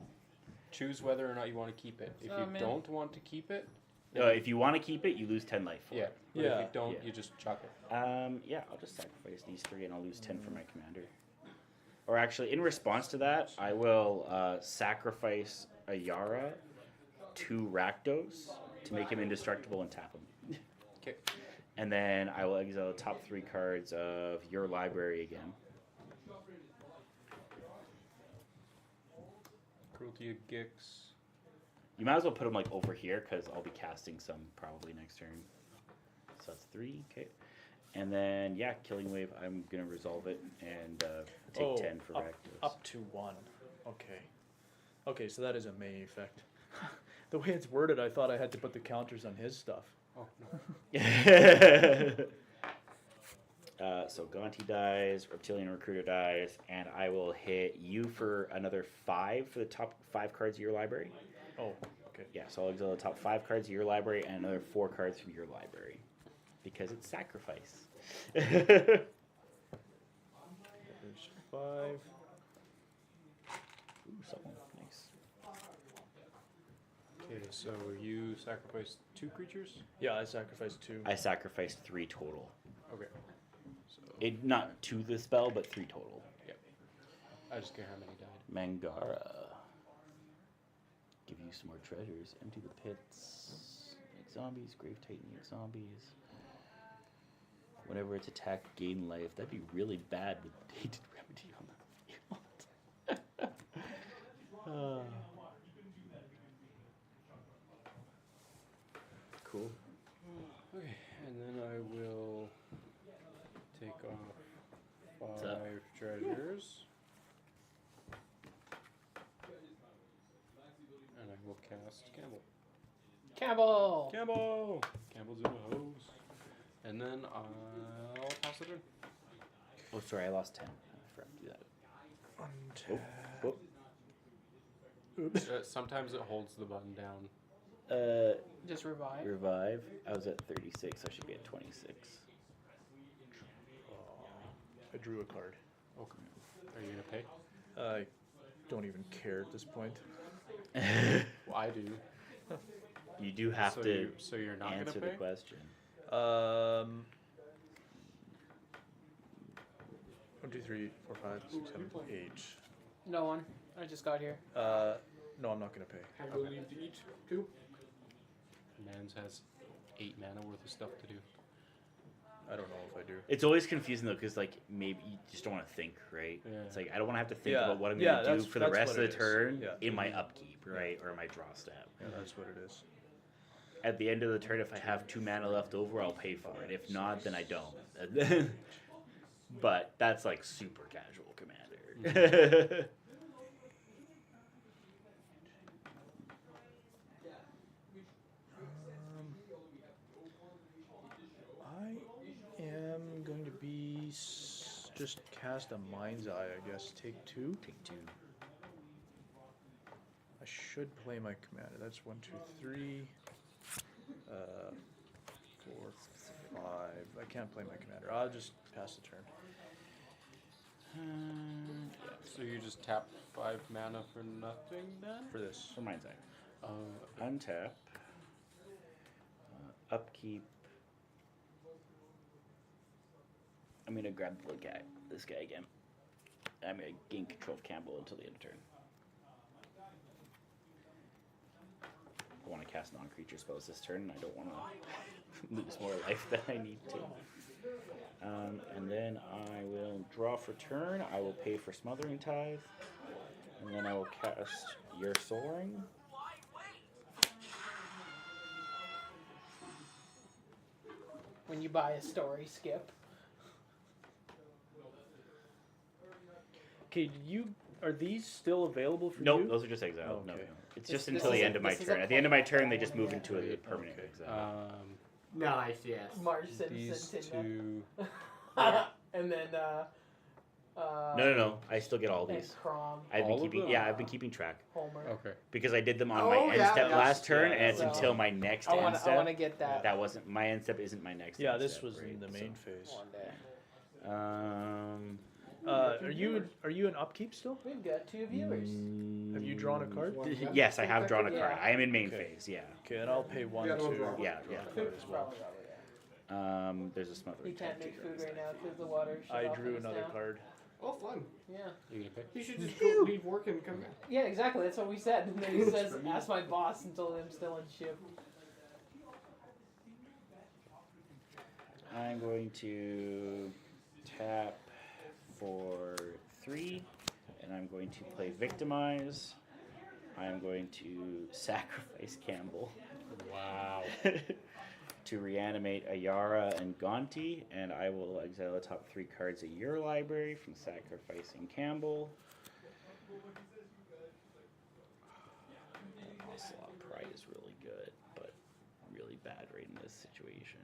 choose whether or not you want to keep it. If Oh, you man. don't want to keep it, If you want to keep it, you lose 10 life for yeah. it. But Yeah. if you don't, Yeah. you just chuck it. Yeah, I'll just sacrifice these 3 and I'll lose 10 for my commander. Or actually, in response to that, I will sacrifice a Yara, 2 Rakdos to make him indestructible and tap him. Okay. And then I will exile the top 3 cards of your library again. Cruelty of Gix. You might as well put them like over here because I'll be casting some probably next turn. So that's 3, okay. And then yeah, Killing Wave. I'm gonna resolve it and take 10 for Rakdos. Up to 1. Okay. Okay, so that is a May effect. The way it's worded, I thought I had to put the counters on his stuff. Oh no. So Gonti dies, Reptilian Recruiter dies, and I will hit you for another 5 for the top 5 cards of your library. Oh, okay. Yeah, so I'll exile the top 5 cards of your library and another 4 cards from your library. Because it's sacrifice. There's 5. Ooh, someone. Nice. Okay, so you sacrifice 2 creatures. Yeah, I sacrificed 2. I sacrificed 3 total. Okay. So Not to the spell, but 3 total. I just care how many died. Mangara. Give you some more treasures. Empty the pits. Make zombies. Grave Titan, make zombies. Whenever it's attacked, gain life. That'd be really bad with Tainted Remedy on the field. Cool. Okay, and then I will take off What's up? 5 treasures. And I will cast Campbell. Campbell! Campbell! Campbell's in the hose. And then I'll pass it in. Oh, sorry, I lost 10. I forgot to do that. Untap. Whoop. Oops. Sometimes it holds the button down. Just revive. Revive. I was at 36. I should be at 26. I drew a card. Okay. Are you going to pay? I don't even care at this point. Well, I do. You do have so to so you're not going to answer pay? the question. 1, 2, 3, 4, 5, 6, 7, 8. No one. I just got here. No, I'm not gonna pay. I believe to each 2. Mans has 8 mana worth of stuff to do. I don't know if I do. It's always confusing though, because like maybe you just don't want to think, right? Yeah. It's like I don't want to have to think Yeah. about what I'm Yeah, going to do that's- for the that's rest what of it the is. turn Yeah. in my upkeep, right, or my draw step. Yeah, that's what it is. at the end of the turn, if I have 2 mana left over, I'll pay for it. If not, then I don't. But that's like super casual commander. I am going to be just cast a Mind's Eye, I guess. Take 2. Take 2. I should play my commander. That's 1, 2, 3, 4, 5. I can't play my commander. I'll just pass the turn. So you just tap 5 mana for nothing then? For this. For Mind's Eye. Uh, Untap. Upkeep. I'm gonna grab the guy, this guy again. I'm gonna gain control of Campbell until the end of turn. I want to cast non-creature spells this turn, and I don't want to lose more life than I need to. And then I will draw for turn. I will pay for Smothering Tithe, and then I will cast Your Soaring. When you buy a story, Skip. Okay, are these still available for Nope, you? those are just exiled. No, Okay. it's This- just this until is the a- end of my this is a turn. At the end of my turn, they planeswalker. just move into a Okay. permanent exile. Nice, yes. Marge these Simpson. two. And then, No. I still get all and these. Crom, I've been All of keeping. them? Yeah, I've been keeping track Homer. Okay. because I did them on Oh, my end yeah, step yeah. last turn, Yeah, and it's so- until my next I end want step. to get that That wasn't my end step. Isn't my next. Yeah, end this step, was right? in the main phase. one day. Are you in upkeep still? We've got 2 viewers. Have you drawn a card? Yes, I have drawn a card. Yeah. I am in main Okay. phase. Yeah. Okay, and I'll pay 1 Yeah, no to problem. Yeah. draw a card Food, as well. probably. There's a Smothering He can't Tithe make too, food right? right now because the water shut I off drew in his another town. card. Oh, fun. Yeah. You gonna pick? You should just go leave work and come back. Yeah, exactly. That's what we said. And then he says, ask my boss and told him still in shift. I'm going to tap for 3, and I'm going to play Victimize. I'm going to sacrifice Campbell Wow. to reanimate Ayara and Gonti, and I will exile the top 3 cards of your library from sacrificing Campbell. Ocelot Pride is really good, but really bad right in this situation.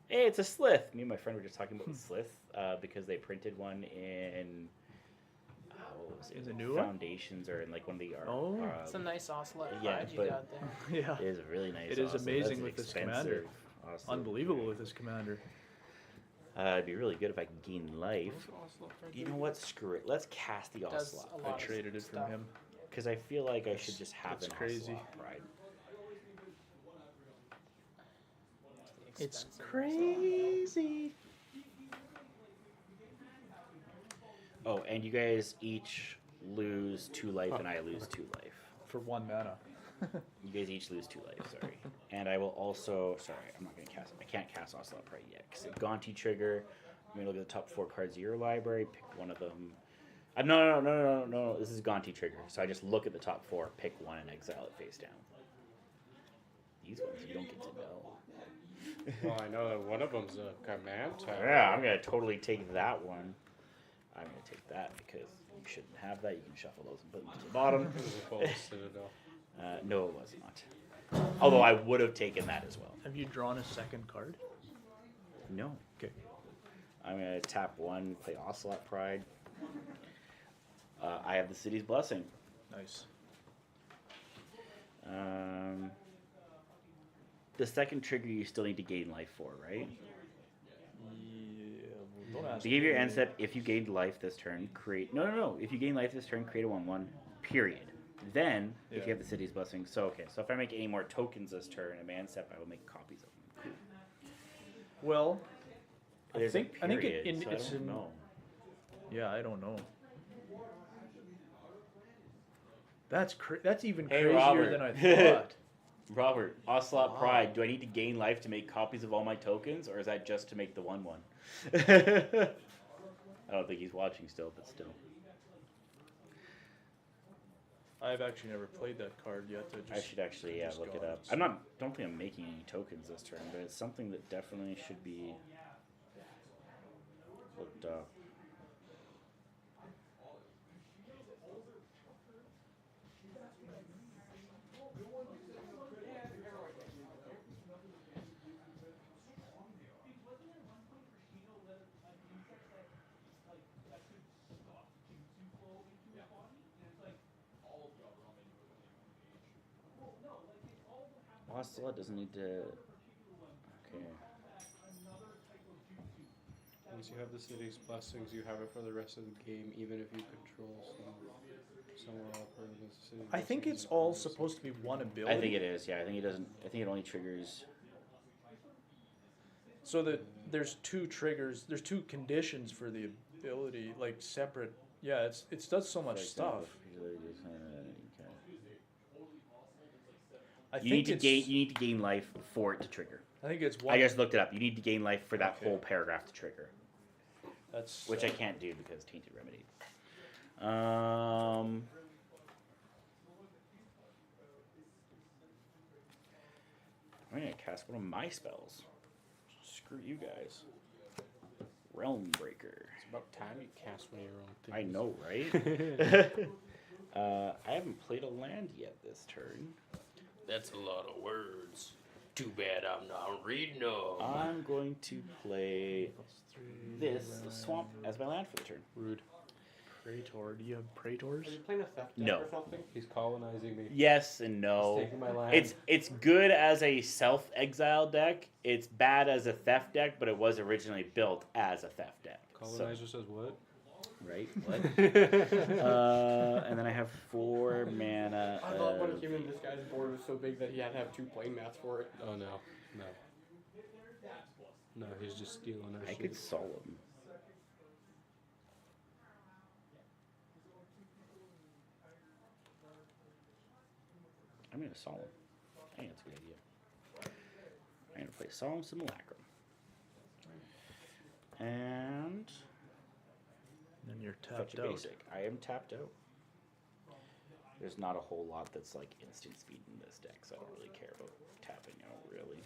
Hey, it's a Slith! Me and my friend were just talking about the Slith because they printed one in what was it? In the new one? Foundations or in like one of the art. Oh. It's a nice ocelot yeah, pride you but- got there. Yeah. It is a really nice. It is Ocelot. amazing That's an with this expensive commander. Ocelot. Unbelievable with this commander. It'd be really good if I could gain life. You know what? Screw it. Let's cast the Does Ocelot. a I lot of traded it from stuff. him. Because I feel like I should just have It's an crazy. Ocelot Pride. It's Expensive. crazy. Oh, and you guys each lose 2 life, and I lose 2 life. For 1 mana. You guys each lose 2 life. Sorry. And I will also. Sorry, I'm not gonna cast. I can't cast Ocelot Pride yet because Gonti trigger. I'm gonna look at the top 4 cards of your library. Pick one of them. No. This is Gonti trigger. So I just look at the top 4, pick one, and exile it face down. These ones you don't get to know. Well, I know that one of them's a command type. Yeah, I'm gonna totally take that one. I'm gonna take that because you shouldn't have that. You can shuffle those and put them to the bottom. It was a full Citadel. No, it was not. Although I would have taken that as well. Have you drawn a second card? No. Okay. I'm gonna tap 1, play Ocelot Pride. I have the City's Blessing. Nice. The second trigger you still need to gain life for, right? Yeah, well, don't ask To give your me. end step, if you gained life this turn, create... No. If you gain life this turn, create a 1/1, period. Then, if Yeah. you have the City's Blessing... So if I make any more tokens this turn, a man step, I will make copies of them. Cool. Well, I There's a think it, period, so it's I don't in. know. Yeah, I don't know. That's even Hey, crazier Robert. than I thought. Robert, Ocelot Pride, do I need to gain life to make copies of all my tokens, or is that just to make the 1/1? I don't think he's watching still, but still. I've actually never played that card yet. I should actually just look it got up. it. Don't think I'm making any tokens this turn, but it's something that definitely should be looked up. Ocelot doesn't need to. Okay. Once you have the city's blessings, you have it for the rest of the game, even if you control somewhere else part of the city. I think it's all supposed to be one ability. I think it is. Yeah, I think it doesn't. I think it only triggers. So that there's two triggers. There's two conditions for the ability, like separate. Yeah, it does so much stuff. I You think need to it's, gain. You need to gain life for it to trigger. I think it's one. I just looked it up. You need to gain life for that Okay. whole paragraph to trigger, That's which I can't do because Tainted Remedy. I'm gonna cast one of my spells. Screw you guys. Realm Breaker. It's about time you cast one of your own things. I know, right? I haven't played a land yet this turn. That's a lot of words. Too bad I'm not reading them. I'm going to play this swamp as my land for the turn. Rude. Praetor. Do you have Praetors? Are you playing a theft deck No. or something? He's colonizing me. Yes and no. He's taking my land. It's good as a self-exile deck. It's bad as a theft deck, but it was originally built as a theft deck. Colonizer says what? Right? What? And then I have 4 mana. I thought when of- it came in, this guy's board was so big that he had to have 2 playing mats for it. Oh no. No. No, he's just stealing our I shit. could solemn. I'm gonna solemn. I think that's a good idea. I'm gonna play Solemn Simulacrum. And Then you're such tapped a out. basic. I am tapped out. There's not a whole lot that's like instant speed in this deck, so I don't really care about tapping out really.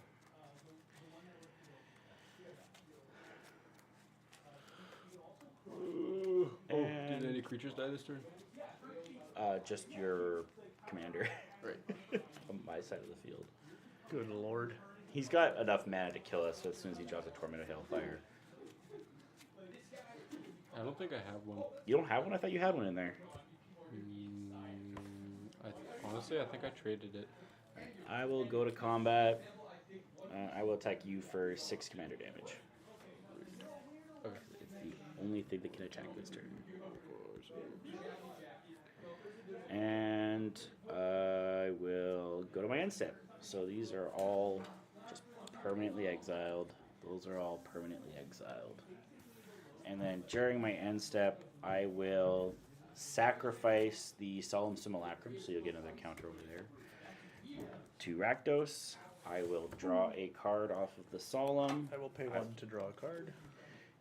Oh, And- did any creatures die this turn? Just your commander Right. on my side of the field. Good lord. He's got enough mana to kill us as soon as he drops a Torment of Hailfire. I don't think I have one. You don't have one? I thought you had one in there. Honestly, I think I traded it. I will go to combat. I will attack you for 6 commander damage. Okay. It's the only thing that can attack this turn. And I will go to my end step. So these are all just permanently exiled. Those are all permanently exiled. And then during my end step, I will sacrifice the Solemn Simulacrum, so you'll get another counter over there. To Rakdos, I will draw a card off of the Solemn. I will pay 1 to draw a card.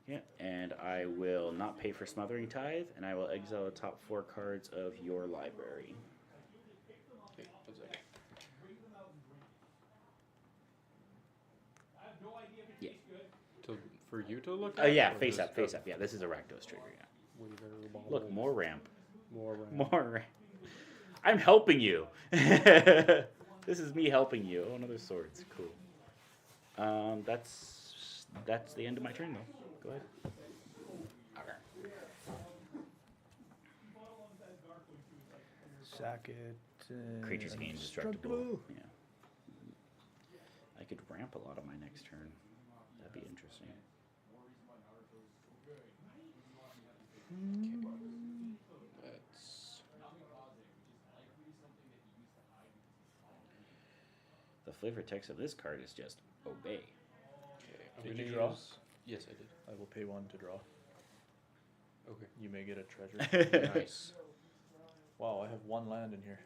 Yeah, and I will not pay for Smothering Tithe, and I will exile the top 4 cards of your library. Okay, one second. Yeah. For you to look at? Yeah, or face just- up, face up. Yeah, this is a Rakdos trigger. Yeah. Weaver, Look, more ramp. More ramp. More ramp. I'm helping you. This is me helping you. Oh, another swords. Cool. That's the end of my turn, though. Go ahead. Okay. Sack it. Creatures gain destructible. Yeah. I could ramp a lot on my next turn. That'd be interesting. That's The flavor text of this card is just obey. okay. I'm Did gonna you draw? use- Yes, I did. I will pay 1 to draw. Okay. You may get a treasure. Nice. Wow, I have 1 land in here.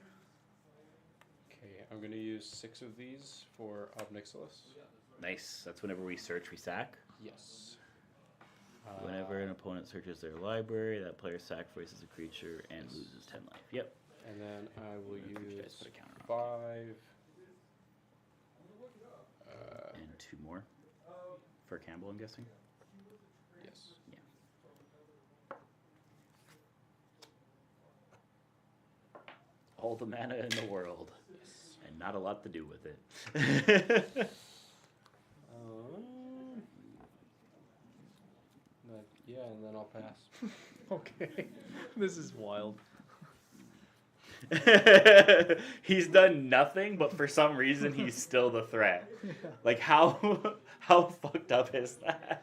Okay, I'm gonna use 6 of these for Obnixilis. Nice. That's whenever we search, we sack. Yes. Whenever an opponent searches their library, that player sacrifices a creature and loses 10 life. Yep. And then I will Could you guys use put a counter on? 5. And 2 more for Campbell, I'm guessing. Yes. Yeah. All the mana in the world, and not a lot to do with it. Yeah, and then I'll pass. Okay. This is wild. He's done nothing, but for some reason he's still the threat. Like how fucked up is that?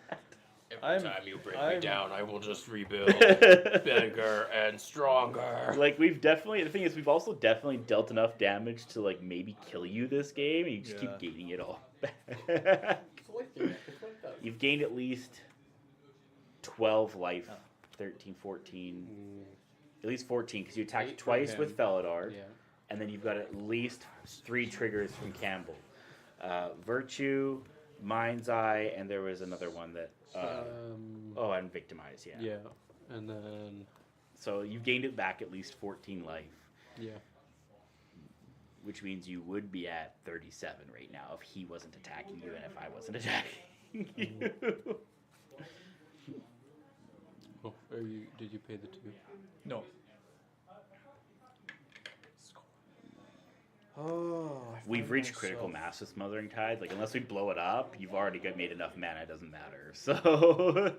Every time you break me I'm- down, I will just rebuild bigger and stronger. Like we've definitely, the thing is, we've also definitely dealt enough damage to like maybe kill you this game, and you just Yeah. keep gaining it all back. It's like your neck is fucked up. You've gained at least 12 life, 13, 14, at least 14, because you attacked 8 for twice him. with Felidar, Yeah. and then you've got at least 3 triggers from Campbell. Virtue, Mind's Eye, and there was another one that, and Victimize, yeah. Yeah. And then, So you've gained it back at least 14 life, yeah. which means you would be at 37 right now if he wasn't attacking you and if I wasn't attacking you. Oh, did you pay the 2? No. Oh, We've reached critical mass with Smothering Tide. Like, unless we blow it up, you've already made enough mana, it doesn't matter. So,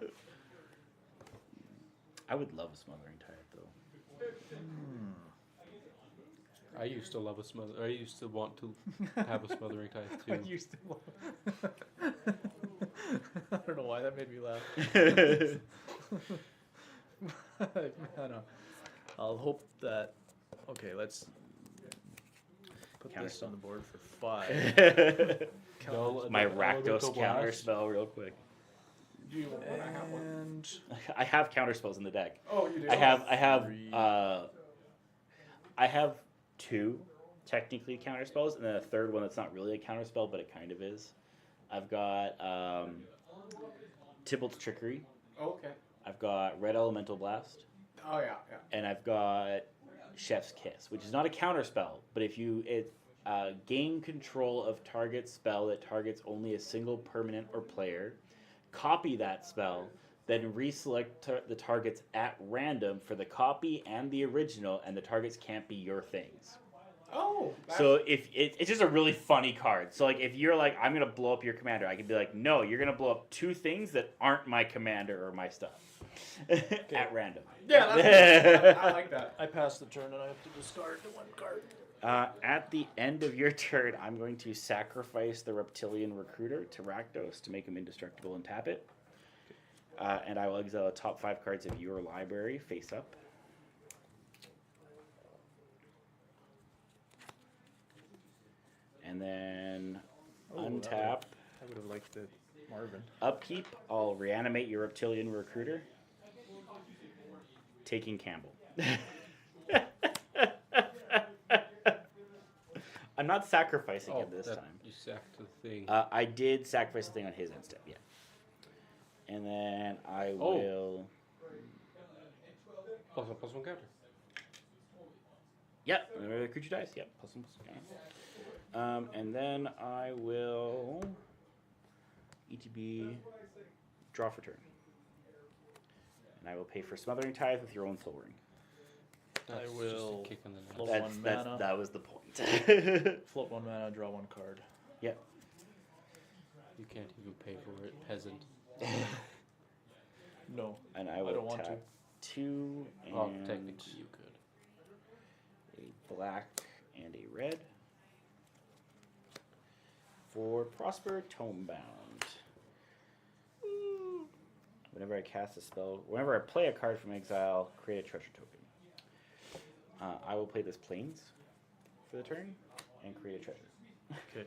I would love a Smothering Tide, though. I used to love a smother. I used to want to have a smothering tide too. You still. I don't know why that made me laugh. I know. I'll hope that. Okay, let's put Counter this spell. on the board for 5. No, My no, Rakdos elemental counter blast. spell, real quick. You want to have one? And I have counter spells in the deck. Oh, you do. I have, Three. I have 2 technically counter spells, and then a third one that's not really a counter spell, but it kind of is. I've got Tybalt's Trickery. Oh, okay. I've got Red Elemental Blast, Oh yeah, yeah. and I've got Chef's Kiss, which is not a counter spell, but if you gain control of target spell that targets only a single permanent or player, copy that spell, then reselect the targets at random for the copy and the original, and the targets can't be your things. Oh. So if it's just a really funny card. So like if you're like, I'm gonna blow up your commander, I could be like, no, you're gonna blow up 2 things that aren't my commander or my stuff at random. Yeah, that's I like that. I pass the turn and I have to discard the 1 card. At the end of your turn, I'm going to sacrifice the Reptilian Recruiter to Rakdos to make him indestructible and tap it. And I will exile the top 5 cards of your library face up. And then untap. I would have liked the Marvin. Upkeep, I'll reanimate your Reptilian Recruiter, taking Campbell. I'm not sacrificing him this time. You sacked the thing. I did sacrifice the thing on his end step, yeah. And then I will... +1/+1 counter. Yep, whenever the creature dies, yep, +1/+1 counter. And then I will... ETB, draw for turn. And I will pay for Smothering Tithe with your own Soul Ring. That's just a will kick in the nuts. float one mana. That was the point. Float 1 mana, draw 1 card. Yep. You can't even pay for it, peasant. No. And I I will don't want tap 2 and Oh, technically you could. a black and a red for Prosper Tomebound. Whenever I cast a spell, whenever I play a card from exile, create a treasure token. I will play this Plains for the turn and create a treasure. Okay.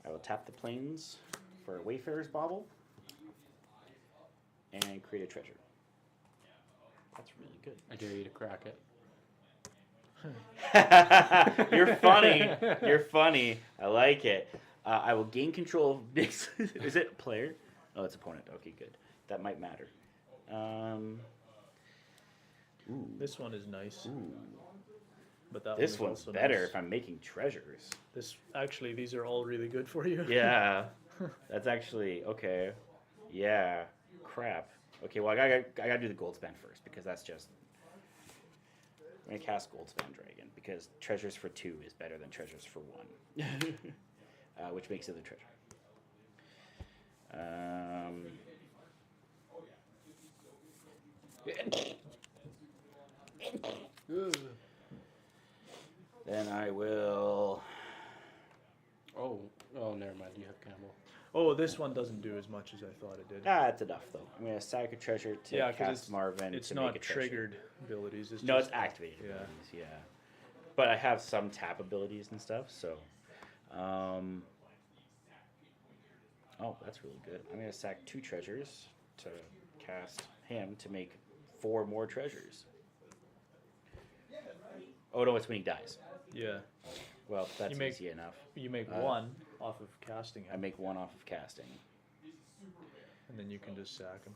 I will tap the Plains for a Wayfarer's Bauble and create a treasure. That's really good. I dare you to crack it. You're funny. You're funny. I like it. I will gain control of Nick's. Is it player? Oh, it's opponent. Okay, good. That might matter. Ooh. This one is nice, Ooh. but that This one one's is also better nice. if I'm making treasures. This actually, these are all really good for you. Yeah. That's actually okay. Yeah. Crap. Okay, well I gotta do the gold span first because that's just I'm gonna cast Gold Span Dragon because treasures for 2 is better than treasures for 1. Which makes it a treasure. Then I will. Oh, never mind. You have Campbell. Oh, this one doesn't do as much as I thought it did. It's enough though. I'm gonna sack a treasure to Yeah, 'cause cast it's- Marvin. It's to not make a treasure. triggered abilities. It's No, just, it's activated yeah. abilities, yeah. But I have some tap abilities and stuff, so. Oh, that's really good. I'm gonna sack 2 treasures to cast him to make 4 more treasures. Oh no, it's when he dies. Yeah, Well, that's You make- easy enough. you make Uh, one off of casting him, I make 1 off of casting. and then you can just sack him.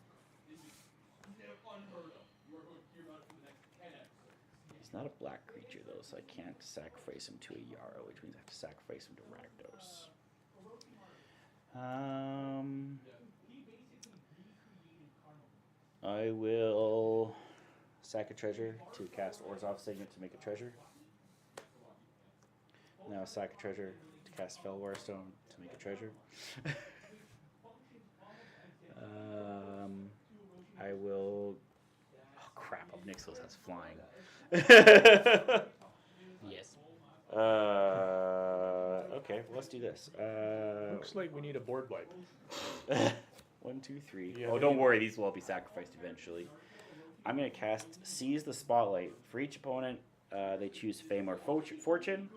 He's not a black creature though, so I can't sacrifice him to a Yarrow, which means I have to sacrifice him to Rakdos. I will sack a treasure to cast Orzhov Signet to make a treasure. Now sack a treasure to cast Felwar Stone to make a treasure. I will. Oh crap! Obnixilos has flying. Yes. Okay, well, let's do this. Looks like we need a board wipe. 1, 2, 3. Yeah, Oh, don't worry, these will all be sacrificed eventually. I'm gonna cast Seize the Spotlight. For each opponent, they choose Fame or Fortune.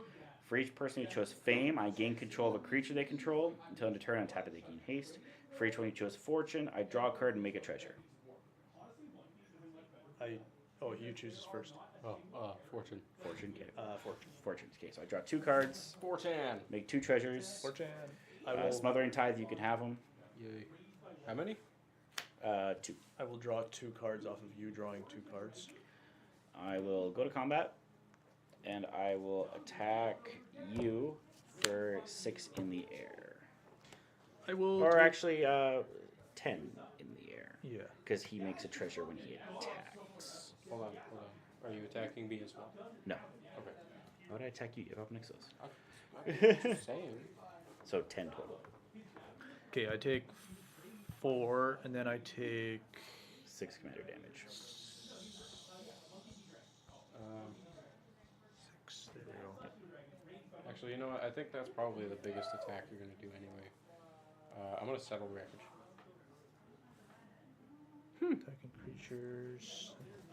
For each person who chose Fame, I gain control of a creature they control. Until end of turn, on tap it, they gain haste. For each one who chose Fortune, I draw a card and make a treasure. You chooses first. Oh, Fortune. Fortune, okay. Fortune. Fortune, okay. So I draw 2 cards, Fortune. make 2 treasures. Fortune. I will. Smothering Tithe, you can have them. Yay. How many? 2. I will draw 2 cards off of you drawing 2 cards. I will go to combat, and I will attack you for 6 in the air. I will. Or actually, 10 in the air. Yeah. Because he makes a treasure when he attacks. Hold on. Are you attacking me as well? No. Okay. How would I attack you? You have Nixos. I'm just saying. So 10 total. Okay, I take 4, and then I take 6 commander damage. 6. There we go. Actually, you know what? I think that's probably the biggest attack you're gonna do anyway. I'm gonna settle wreckage. Attacking creatures.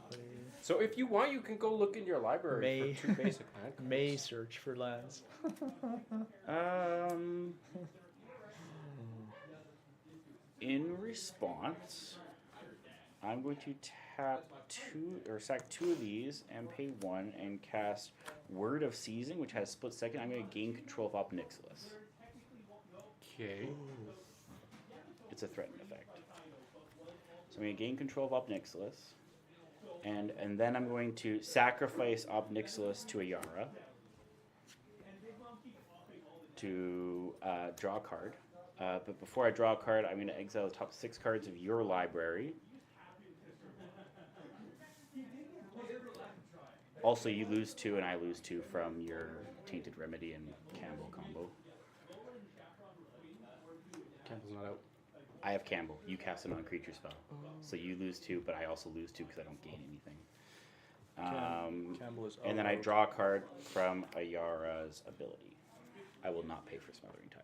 Player. So if you want, you can go look in your library May. for 2 basic land cards. May search for lands. In response, I'm going to tap 2 or sack 2 of these and pay 1 and cast Word of Seizing, which has split second. I'm going to gain control of Obnixilos. Okay. It's a threatened effect. So I'm going to gain control of Obnixilos, and then I'm going to sacrifice Obnixilos to a Yara to draw a card. But before I draw a card, I'm going to exile the top 6 cards of your library. Also, you lose 2 and I lose 2 from your Tainted Remedy and Campbell combo. Campbell's not out. I have Campbell. You cast a non-creature spell. So you lose 2, but I also lose 2 because I don't gain anything. Campbell is And then I out. draw a card from a Yara's ability. I will not pay for Smothering Tithe.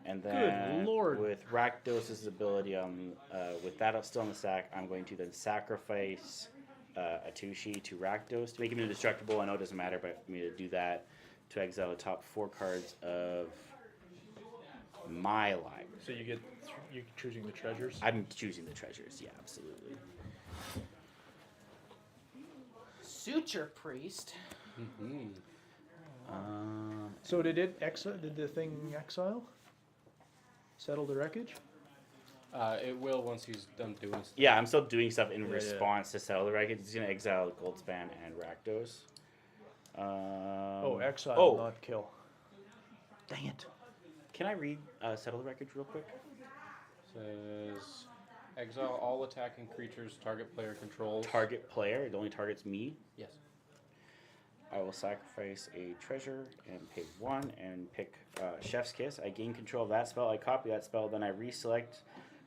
And then Lord. with Rakdos' ability, with that still on the stack, I'm going to then sacrifice Atushi to Rakdos to make him indestructible. I know it doesn't matter, but I'm going to do that to exile the top 4 cards of my library. So you get you're choosing the treasures. I'm choosing the treasures, yeah, absolutely. Suture priest. Mm-hmm. So did it exile? Did the thing exile? Settle the wreckage? It will once he's done doing stuff. Yeah, I'm still doing stuff in Yeah, response to Settle the Record. He's gonna exile Goldspan and Rakdos. Exile, oh. not kill. Dang it. Can I read Settle the Record real quick? Says exile all attacking creatures target player controls. Target player. It only targets me. Yes. I will sacrifice a treasure and pay 1 and pick Chef's Kiss. I gain control of that spell. I copy that spell. Then I reselect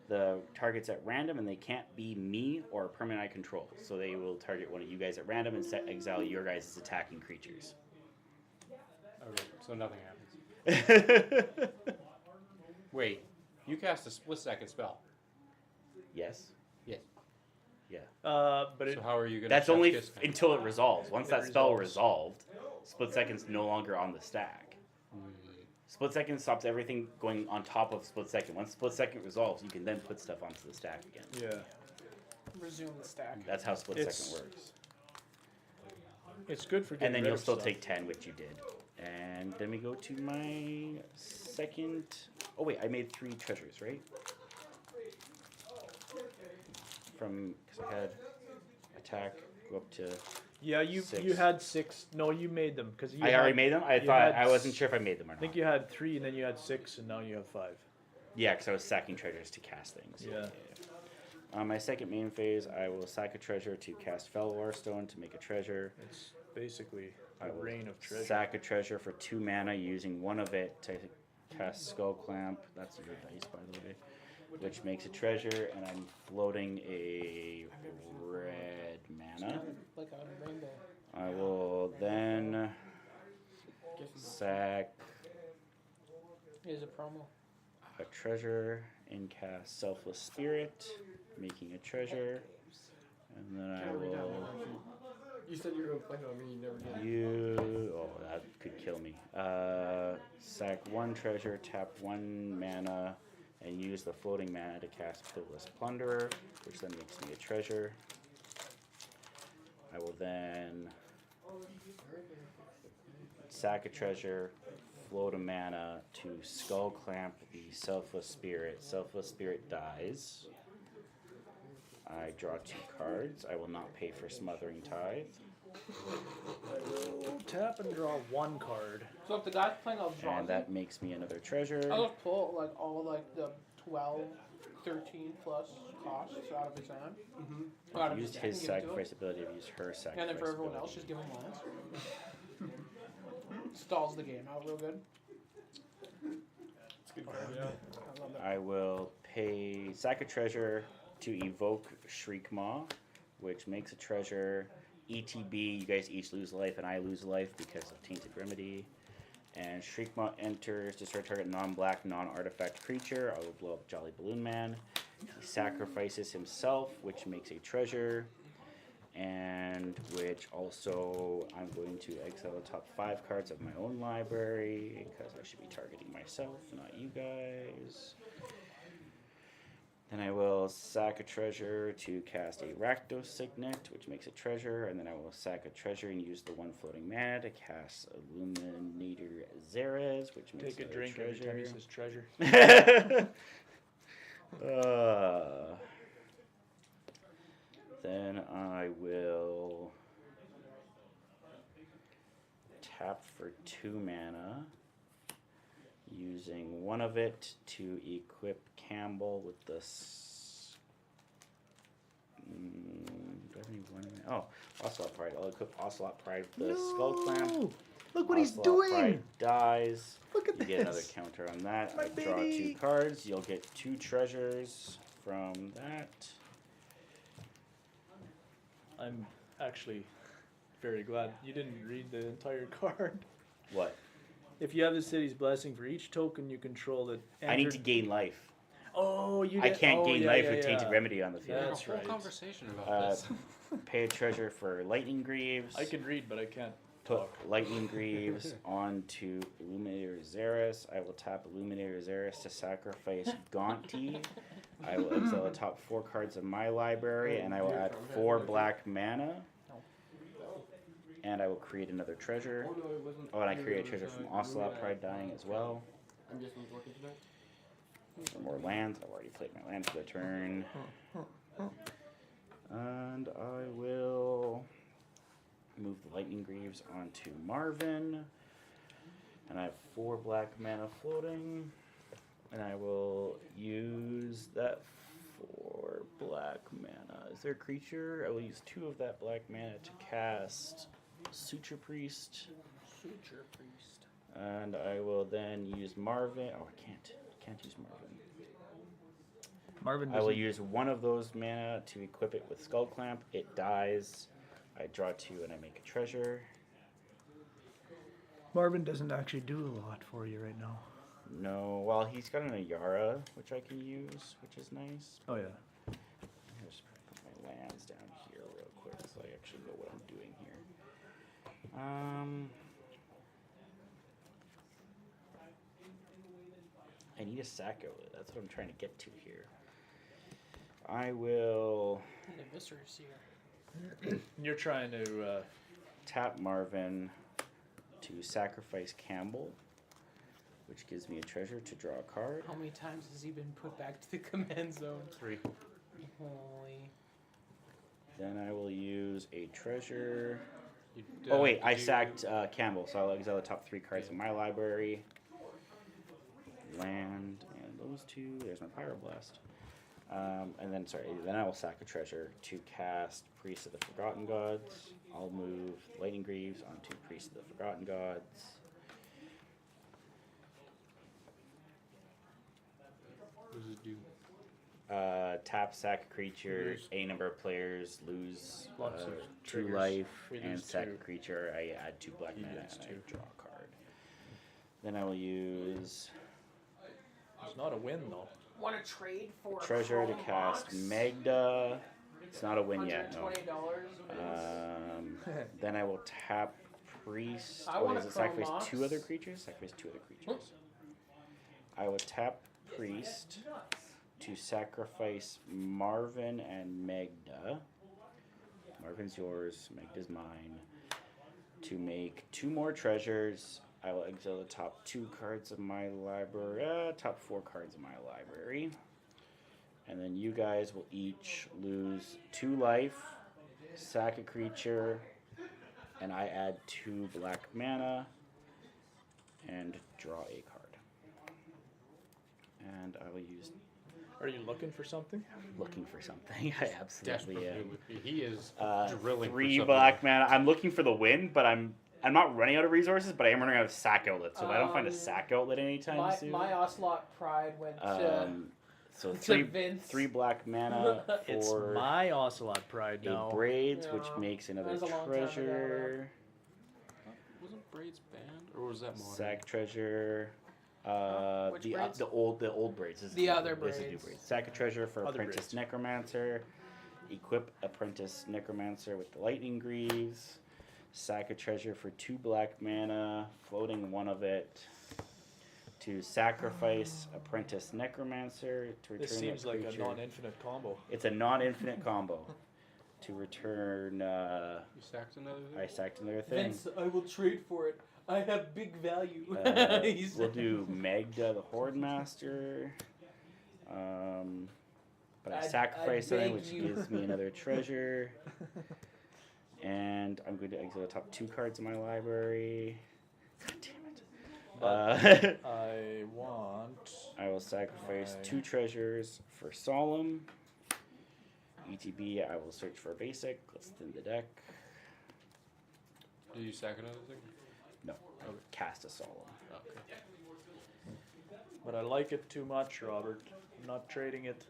the targets at random, and they can't be me or a permanent I control. So they will target one of you guys at random and exile your guys' attacking creatures. Okay, so nothing happens. Wait, you cast a split second spell. Yes. Yes. Yeah. But it, So how are you gonna? That's chef only kiss him? until it resolves. Once It that spell resolves. resolved, split second's no longer on the stack. Hmm. Split second stops everything going on top of split second. Once split second resolves, you can then put stuff onto the stack again. yeah, Resume the stack. That's how split It's- second works. it's good for getting And then rid you'll of still stuff. take 10, which you did. And then we go to my second. Oh wait, I made 3 treasures, right? From because I had attack go up to. Yeah, you 6. had 6. No, you made them because I already made them. I you thought had I wasn't sure if I made them or I not. think you had 3, and then you had 6, and now you have 5. Yeah, because I was sacking treasures to cast things. Yeah. My second main phase, I will sack a treasure to cast Felwar Stone to make a treasure. It's basically I a will rain of treasure. sack a treasure for 2 mana, using 1 of it to cast Skull Clamp. That's your dice, by the way. Which makes a treasure, and I'm floating a red mana. Like a rainbow. I will then sack Here's a promo. a treasure and cast Selfless Spirit, making a treasure. And then I will. You said you were going to play on me, you never did. You. Oh, that could kill me. Sack 1 treasure, tap 1 mana, and use the floating mana to cast Pitiless Plunderer, which then makes me a treasure. I will then sack a treasure, float a mana to Skull Clamp the Selfless Spirit. Selfless Spirit dies. I draw 2 cards. I will not pay for Smothering Tithe. Tap and draw 1 card. So if the guy's playing Eldrazi, And that makes me another treasure. I'll just pull like all like the 12, 13 plus costs out of his hand. Mm-hmm. Out of his Used deck his and give it to him. sacrifice ability. I've used her sacrifice And then for everyone ability. else, just give him lands. Stalls the game out real good. It's good card, yeah. I love that. I will pay sack a treasure to evoke Shriekmaw, which makes a treasure. ETB, you guys each lose life, and I lose life because of Tainted Remedy. And Shriekmaw enters, destroy target non-black, non-artifact creature. I will blow up Jolly Balloon Man. He sacrifices himself, which makes a treasure. And which also, I'm going to exile the top 5 cards of my own library, because I should be targeting myself, not you guys. Then I will sack a treasure to cast a Rakdos Signet, which makes a treasure, and then I will sack a treasure and use the 1 floating mana to cast Illuminator Xerez, which makes Take a another drink every time he says treasure. Then I will tap for 2 mana, using 1 of it to equip Campbell with the. Do I have any 1 mana? Oh, Ocelot Pride. I'll equip Ocelot Pride with the Skull Clamp. Look what he's Ocelot doing! Pride dies. Look at You this! get another counter on that. My I draw 2 baby. cards. You'll get 2 treasures from that. I'm actually very glad you didn't read the entire card. What? If you have the city's blessing for each token you control that I need to gain life. Oh, you I did- can't oh, gain yeah, life yeah, with Tainted yeah. Remedy on the field. We had a That's whole right. conversation about this. Pay a treasure for Lightning Greaves. I can read, but I can't put talk. Lightning Greaves onto Illuminator Xerez. I will tap Illuminator Xerez to sacrifice Gaunty. I will exile the top 4 cards of my library, and I will add 4 black mana. And I will create another treasure. Oh, no, it wasn't. Oh, and I you create a were, treasure from you were Ocelot at, Pride dying as well. I'm just working tonight. For more lands, I've already played my land for the turn. And I will move the Lightning Greaves onto Marvin. And I have 4 black mana floating. And I will use that 4 black mana. Is there a creature? I will use 2 of that black mana to cast Suture Priest. Suture Priest. And I will then use Marvin. Oh, I can't use Marvin. Marvin I will doesn't- use 1 of those mana to equip it with Skull Clamp. It dies. I draw 2 and I make a treasure. Marvin doesn't actually do a lot for you right now. No, well, he's got an Ayara, which I can use, which is nice. Oh yeah. I'll just put my lands down here real quick so I actually know what I'm doing here. I need a sack outlet. That's what I'm trying to get to here. I will And the Viscer's here. You're trying to. tap Marvin to sacrifice Campbell, which gives me a treasure to draw a card. How many times has he been put back to the command zone? 3. Holy. Then I will use a treasure. You, Oh wait, did I you- sacked Campbell, so I'll exile the top 3 cards in my library. Land and those 2. There's my Pyroblast. And then then I will sack a treasure to cast Priest of the Forgotten Gods. I'll move Lightning Greaves onto Priest of the Forgotten Gods. What does it do? Tap, sack a creature. Lose. A number of players lose Lots of 2 triggers. life, We and lose sack 2. a creature. I add 2 black He mana gets and 2. I draw a card. Then I will use It's not a win though. Want to trade for a treasure to Chrome cast box? Magda. It's not a win yet, no. $120. Then I will tap Priest. I Oh, want does a it sacrifice Chrome 2 other creatures? Sacrifice 2 other creatures. I will tap Priest to sacrifice Marvin and Magda. Marvin's yours, Magda's mine. To make 2 more treasures, I will exile the top 2 cards of my library, top 4 cards of my library. And then you guys will each lose 2 life, sack a creature, and I add 2 black mana and draw a card. And I will use Are you looking for something? looking for something. I absolutely am. Desperately. He is drilling for 3 something. black mana. I'm looking for the win, but I'm not running out of resources, but I am running out of sack outlet. So if I don't find a sack outlet anytime soon. My Ocelot Pride went to so to 3 Vince. black mana It's for my Ocelot Pride a now. braids, which Yeah. makes another That was a long time ago, treasure. Wasn't Braids banned? Or was that modern? Sack treasure. Which The braids? the old braids. This is The other this is new braids. braids. Sack a treasure for Other Apprentice braids. Necromancer. Equip Apprentice Necromancer with the Lightning Greaves. Sack a treasure for 2 black mana, floating 1 of it. To sacrifice Apprentice Necromancer to return This seems that like a creature. non-infinite combo. It's a non-infinite combo. To return, You sacked another thing? I sacked another thing. Vince, I will trade for it. I have big value. He We'll said. do Magda the Horde Master. But I I'd sacrifice something, beg which you. gives me another treasure. And I'm going to exile the top 2 cards in my library. God damn it. I want. I will sacrifice My- 2 treasures for Solemn. ETB, I will search for a basic. Let's thin the deck. Did you sack another thing? No, cast a Solemn. Okay. But I like it too much, Robert. I'm not trading it.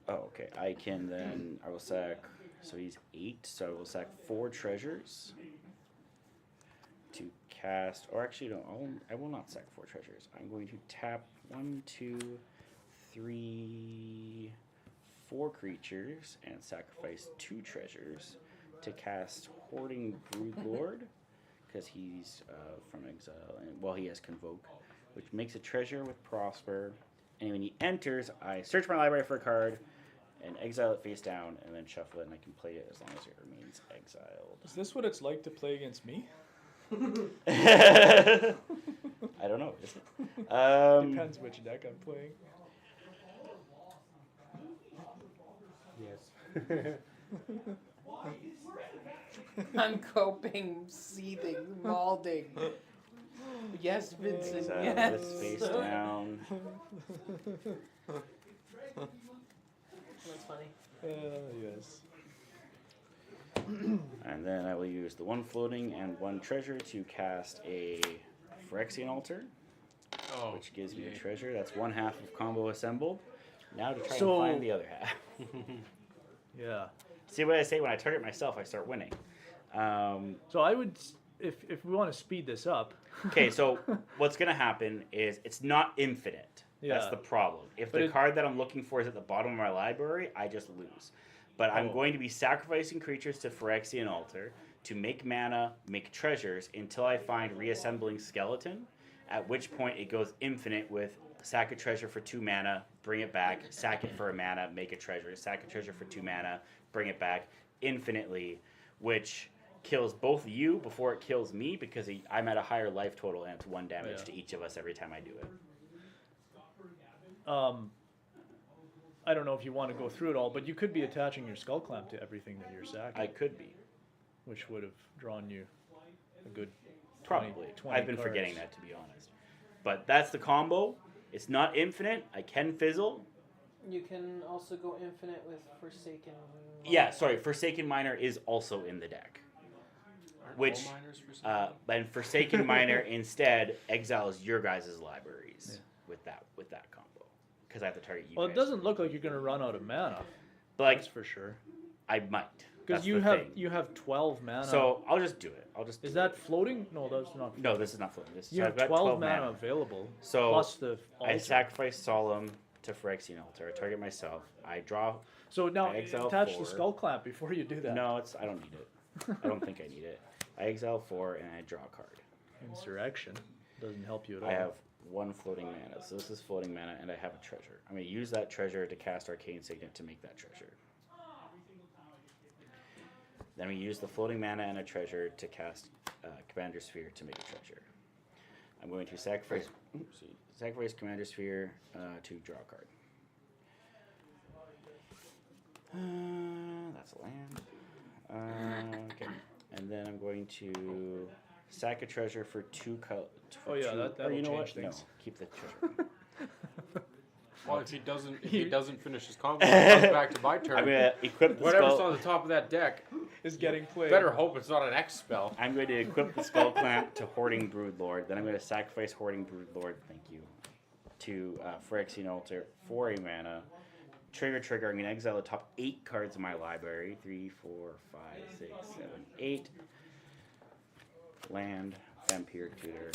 Oh, okay. I can then, I will sack, so he's 8, so I will sack 4 treasures to cast, or actually no, I will not sack 4 treasures. I'm going to tap 1, 2, 3, 4 creatures and sacrifice 2 treasures to cast Hoarding Broodlord, because he's from exile, and well, he has Convoke, which makes a treasure with Prosper. And when he enters, I search my library for a card and exile it face down, and then shuffle it, and I can play it as long as it remains exiled. Is this what it's like to play against me? I don't know. Is it? Depends which deck I'm playing. Yes. I'm coping, seething, malding. Yes, Vincent, So yes. this face down. That's funny. Yes. And then I will use the one floating and one treasure to cast a Phyrexian Altar, Oh, which gives me yay. a treasure. That's one half of combo assembled. Now to try So- and find the other half. Yeah. See what I say? When I target myself, I start winning. So I would, if we want to speed this up. Okay, so what's going to happen is it's not infinite. That's Yeah. the problem. If But the it- card that I'm looking for is at the bottom of my library, I just lose. But I'm Oh. going to be sacrificing creatures to Phyrexian Altar to make mana, make treasures, until I find Reassembling Skeleton, at which point it goes infinite with sack a treasure for 2 mana, bring it back, sack it for a mana, make a treasure, sack a treasure for 2 mana, bring it back, infinitely, which kills both of you before it kills me because I'm at a higher life total and it's 1 damage Yeah. to each of us every time I do it. I don't know if you want to go through it all, but you could be attaching your skull clamp to everything that you're sacking, I could be. which would have drawn you a good 20, Probably. 20 I've been cards. forgetting that, to be honest. But that's the combo. It's not infinite. I can fizzle. You can also go infinite with Forsaken. Yeah, sorry. Forsaken Miner is also in the deck. Aren't Which, coal miners for some and Forsaken Miner instead exiles your guys' libraries with that combo. Because I have to target you Well, guys. it doesn't look like you're going to run out of mana. But, like, That's for sure. I might. Because That's you the have thing. you have 12 mana. So I'll just do it. Is that floating? No, that's not. No, this is not floating. This You so have I've got 12 mana available. So plus the I altar. sacrifice Solemn to Phyrexian Altar. I target myself. I draw. So now I exile attach 4. the skull clamp before you do that. No, I don't need it. I don't think I need it. I exile 4 and I draw a card. Insurrection doesn't help you at all. I have 1 floating mana, so this is floating mana, and I have a treasure. I'm going to use that treasure to cast Arcane Signet to make that treasure. Then we use the floating mana and a treasure to cast Commander Sphere to make a treasure. I'm going to sacrifice Commander Sphere to draw a card. That's a land. Okay. And then I'm going to sack a treasure for 2 color. Oh, yeah, that'll you know change what? things. No, keep the treasure. Well, if he doesn't finish his combo, it comes back to my I'm turn. gonna equip the Whatever's skull. on the top of that deck, Is getting played. better hope it's not an X spell. I'm going to equip the skull clamp to Hoarding Broodlord. Then I'm going to sacrifice Hoarding Broodlord. Thank you. To Phyrexian Altar for a mana. Trigger. I'm going to exile the top 8 cards of my library. 3, 4, 5, 6, 7, 8. Land, Vampiric Tutor,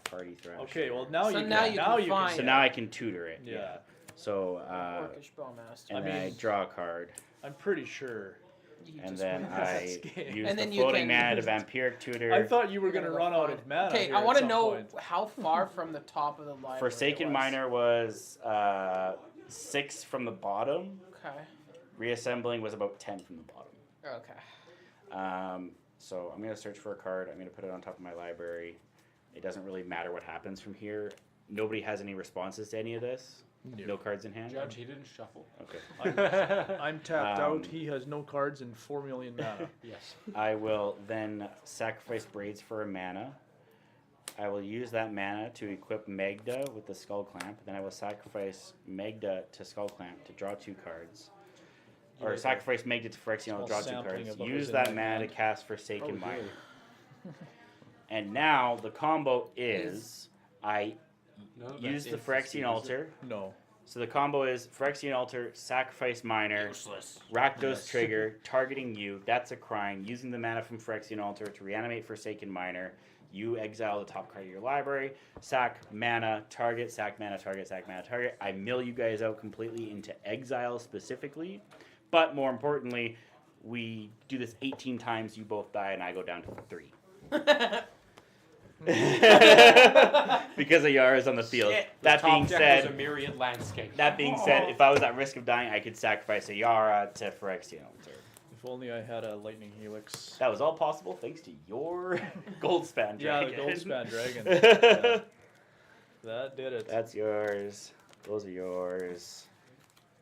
Party Thrash. Okay, well now So you now can, you now can you find- So now I can tutor it. Yeah. So Orcish Bowmaster. and then I draw a card, I'm pretty sure. You and just then win. I game. use And the then you floating can- mana to Vampiric Tutor. I thought you were You're going to gonna run go out find- of mana. Okay, here I at want to some know point. how far from the top of the library. Forsaken it was. Miner was 6 from the bottom. Okay. Reassembling was about 10 from the bottom. Okay. So I'm going to search for a card. I'm going to put it on top of my library. It doesn't really matter what happens from here. Nobody has any responses to any of this. No cards in hand. Judge, he didn't shuffle. Okay. I'm tapped Um, out. He has no cards and 4 million mana. Yes. I will then sacrifice Braids for a mana. I will use that mana to equip Magda with the Skull Clamp. Then I will sacrifice Magda to Skull Clamp to draw 2 cards. Or sacrifice Magda to Phyrexian Altar, draw 2 sampling cards. of what Use was in that my mana to hand. cast Forsaken Oh, Miner. really? And now the combo is I None of use that's the instant, Phyrexian is it? Altar. No. So the combo is Phyrexian Altar, Sacrifice Miner, Useless. Rakdos Yes. Trigger, targeting you. That's a crime. Using the mana from Phyrexian Altar to reanimate Forsaken Miner. You exile the top card of your library. Sack mana, target, sack mana, target, sack mana, target. I mill you guys out completely into exile specifically. But more importantly, we do this 18 times. You both die, and I go down to 3. Because of Yara's on the field. Shit. That being Top deck was a said, myriad landscape. that being said, if I was at risk of dying, I could sacrifice a Yara to Phyrexian Altar. If only I had a lightning helix. That was all possible thanks to your Goldspan Yeah, Dragon. the Goldspan Dragon. Yeah. That did it. That's yours. Those are yours.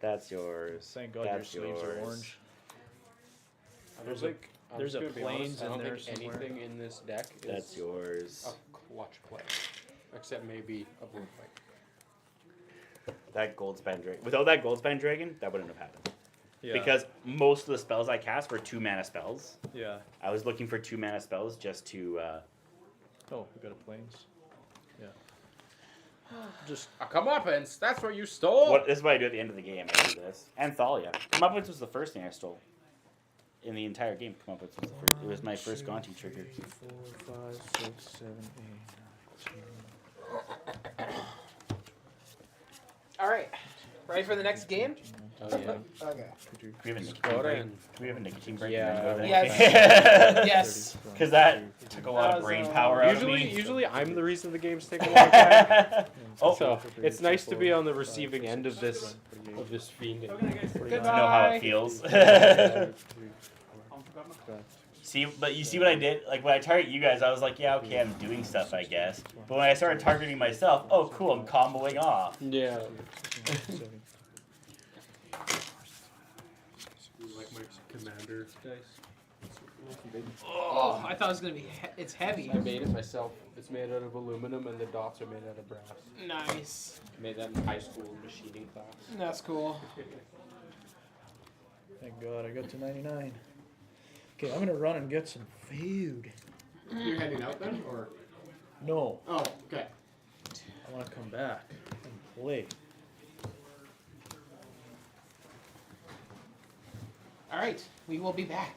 That's yours. Thank God That's your sleeves are yours. orange. There's like, I'm there's just a gonna be honest, planes I don't in there think somewhere. anything in this deck is That's yours. a clutch play, except maybe a blue fight. That Goldspan Dragon. Without that Goldspan Dragon, that wouldn't have happened. Yeah. Because most of the spells I cast were 2-mana spells. Yeah. I was looking for 2-mana spells just to. Oh, we got a planes. Yeah. Just A comeuppance. That's what you stole. This is what I do at the end of the game. I do this. Anthalia. Comeuppance was the first thing I stole. In the entire game, Comeuppance was the first. It was my first Gonti trigger. 4, 5, 6, 7, 8, 9, 10. All right. Ready for the next game? Oh yeah. Okay. Do we have a nicotine Got break? it. Do we have a nicotine break? Yeah. Yes. Yes. Because that took a lot of That brain was, power out of Usually, me. usually I'm the reason the games take a long time. Oh, So it's nice to be on the receiving end of this fiending. to know how it feels. See, but you see what I did? Like when I target you guys, I was like, yeah, okay, I'm doing stuff, I guess. But when I started targeting myself, oh, cool, I'm comboing off. Yeah. Like my commander dice. Oh, I thought it was gonna be. It's heavy. I made it myself. It's made out of aluminum and the dots are made out of brass. Nice. Made that in high school machining class. That's cool. Thank God I got to 99. Okay, I'm gonna run and get some food. You're heading out then, or? No, Oh, okay. I want to come back and play. All right, we will be back.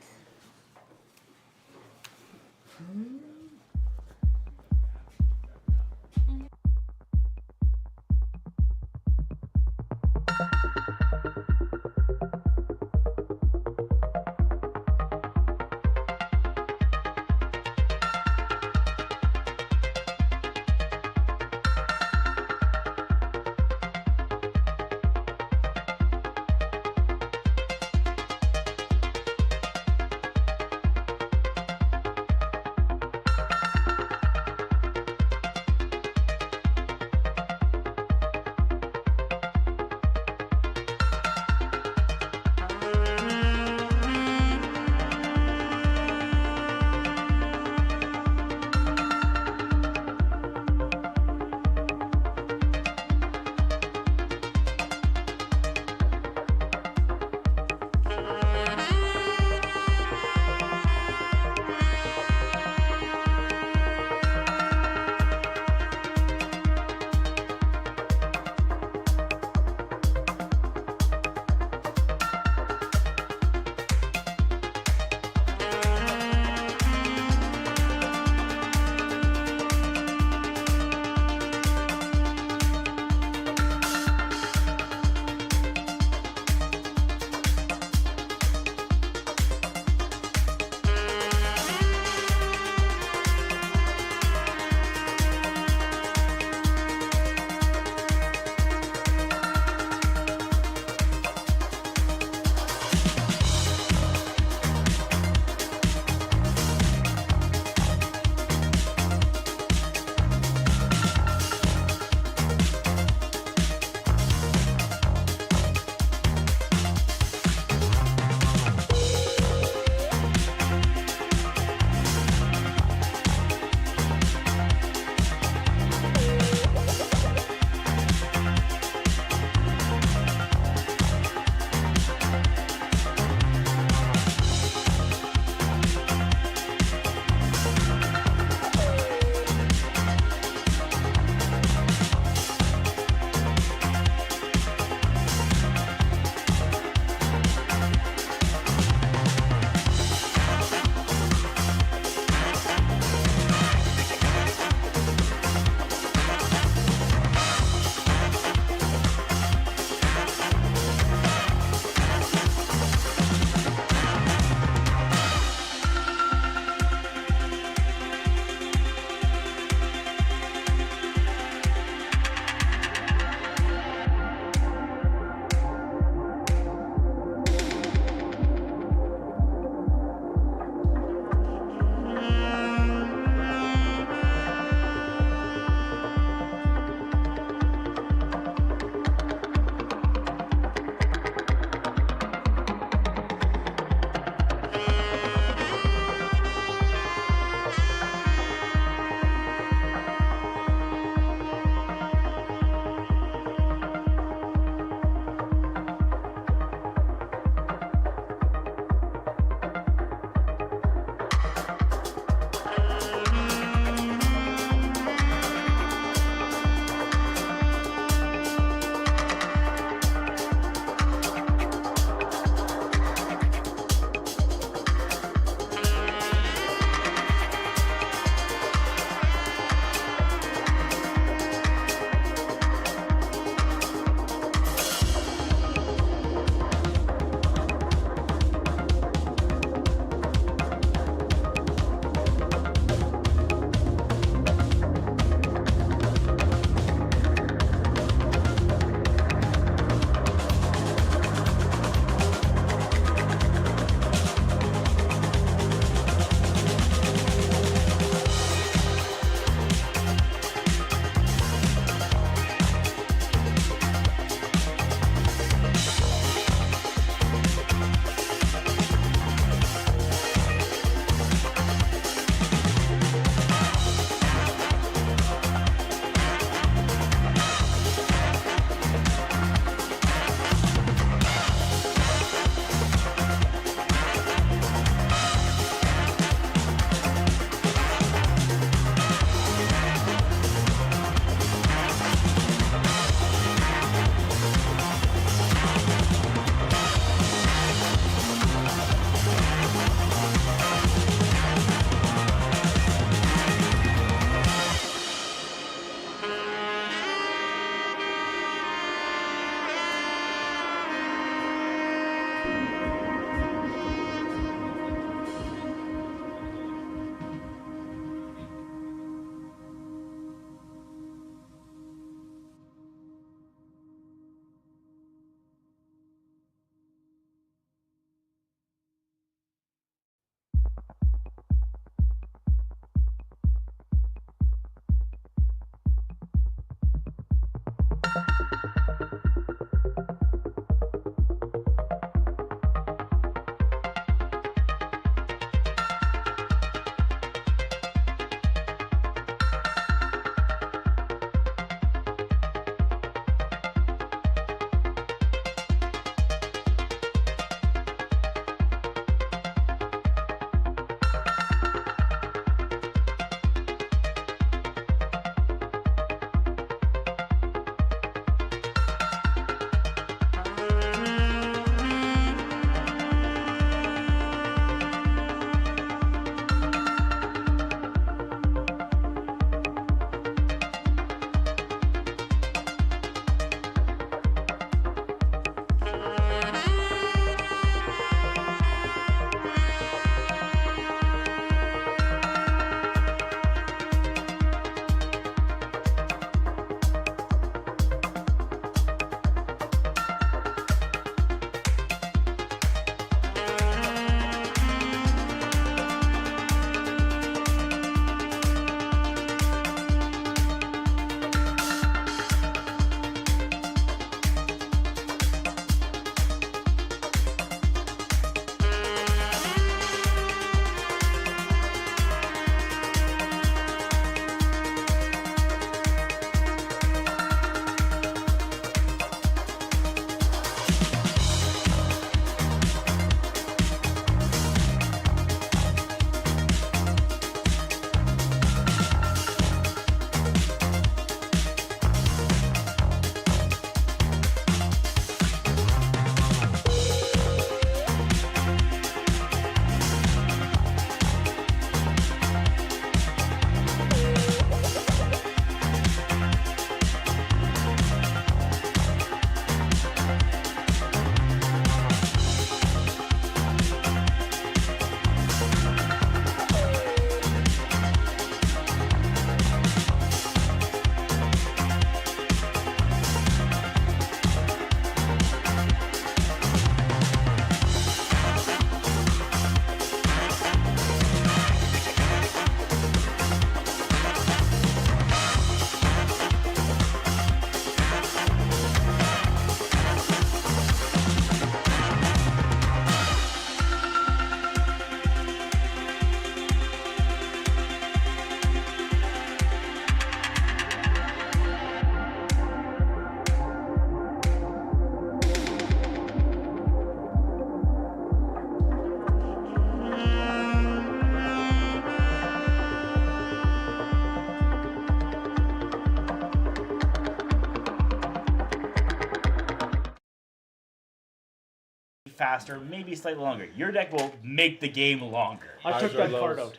faster, maybe slightly longer. Your deck will make the game longer. I took Highs or that card lows? out.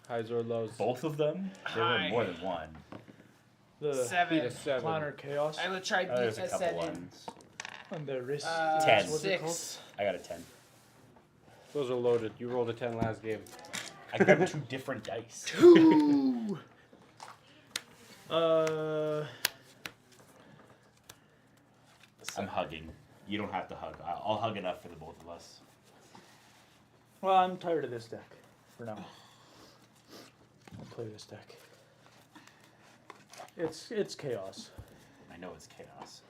Highs or lows? Both of them? There were High. more than one. The Beat a 7. 7. Planar Chaos I will try Oh, there's beat a a couple 7. ones. and the wrist. 10. What's it called? 6. I got a 10. Those are loaded. You rolled a 10 last game. I grabbed 2 different dice. 2. I'm hugging. You don't have to hug. I'll hug enough for the both of us. Well, I'm tired of this deck for now. I'll play this deck. It's chaos. I know it's chaos.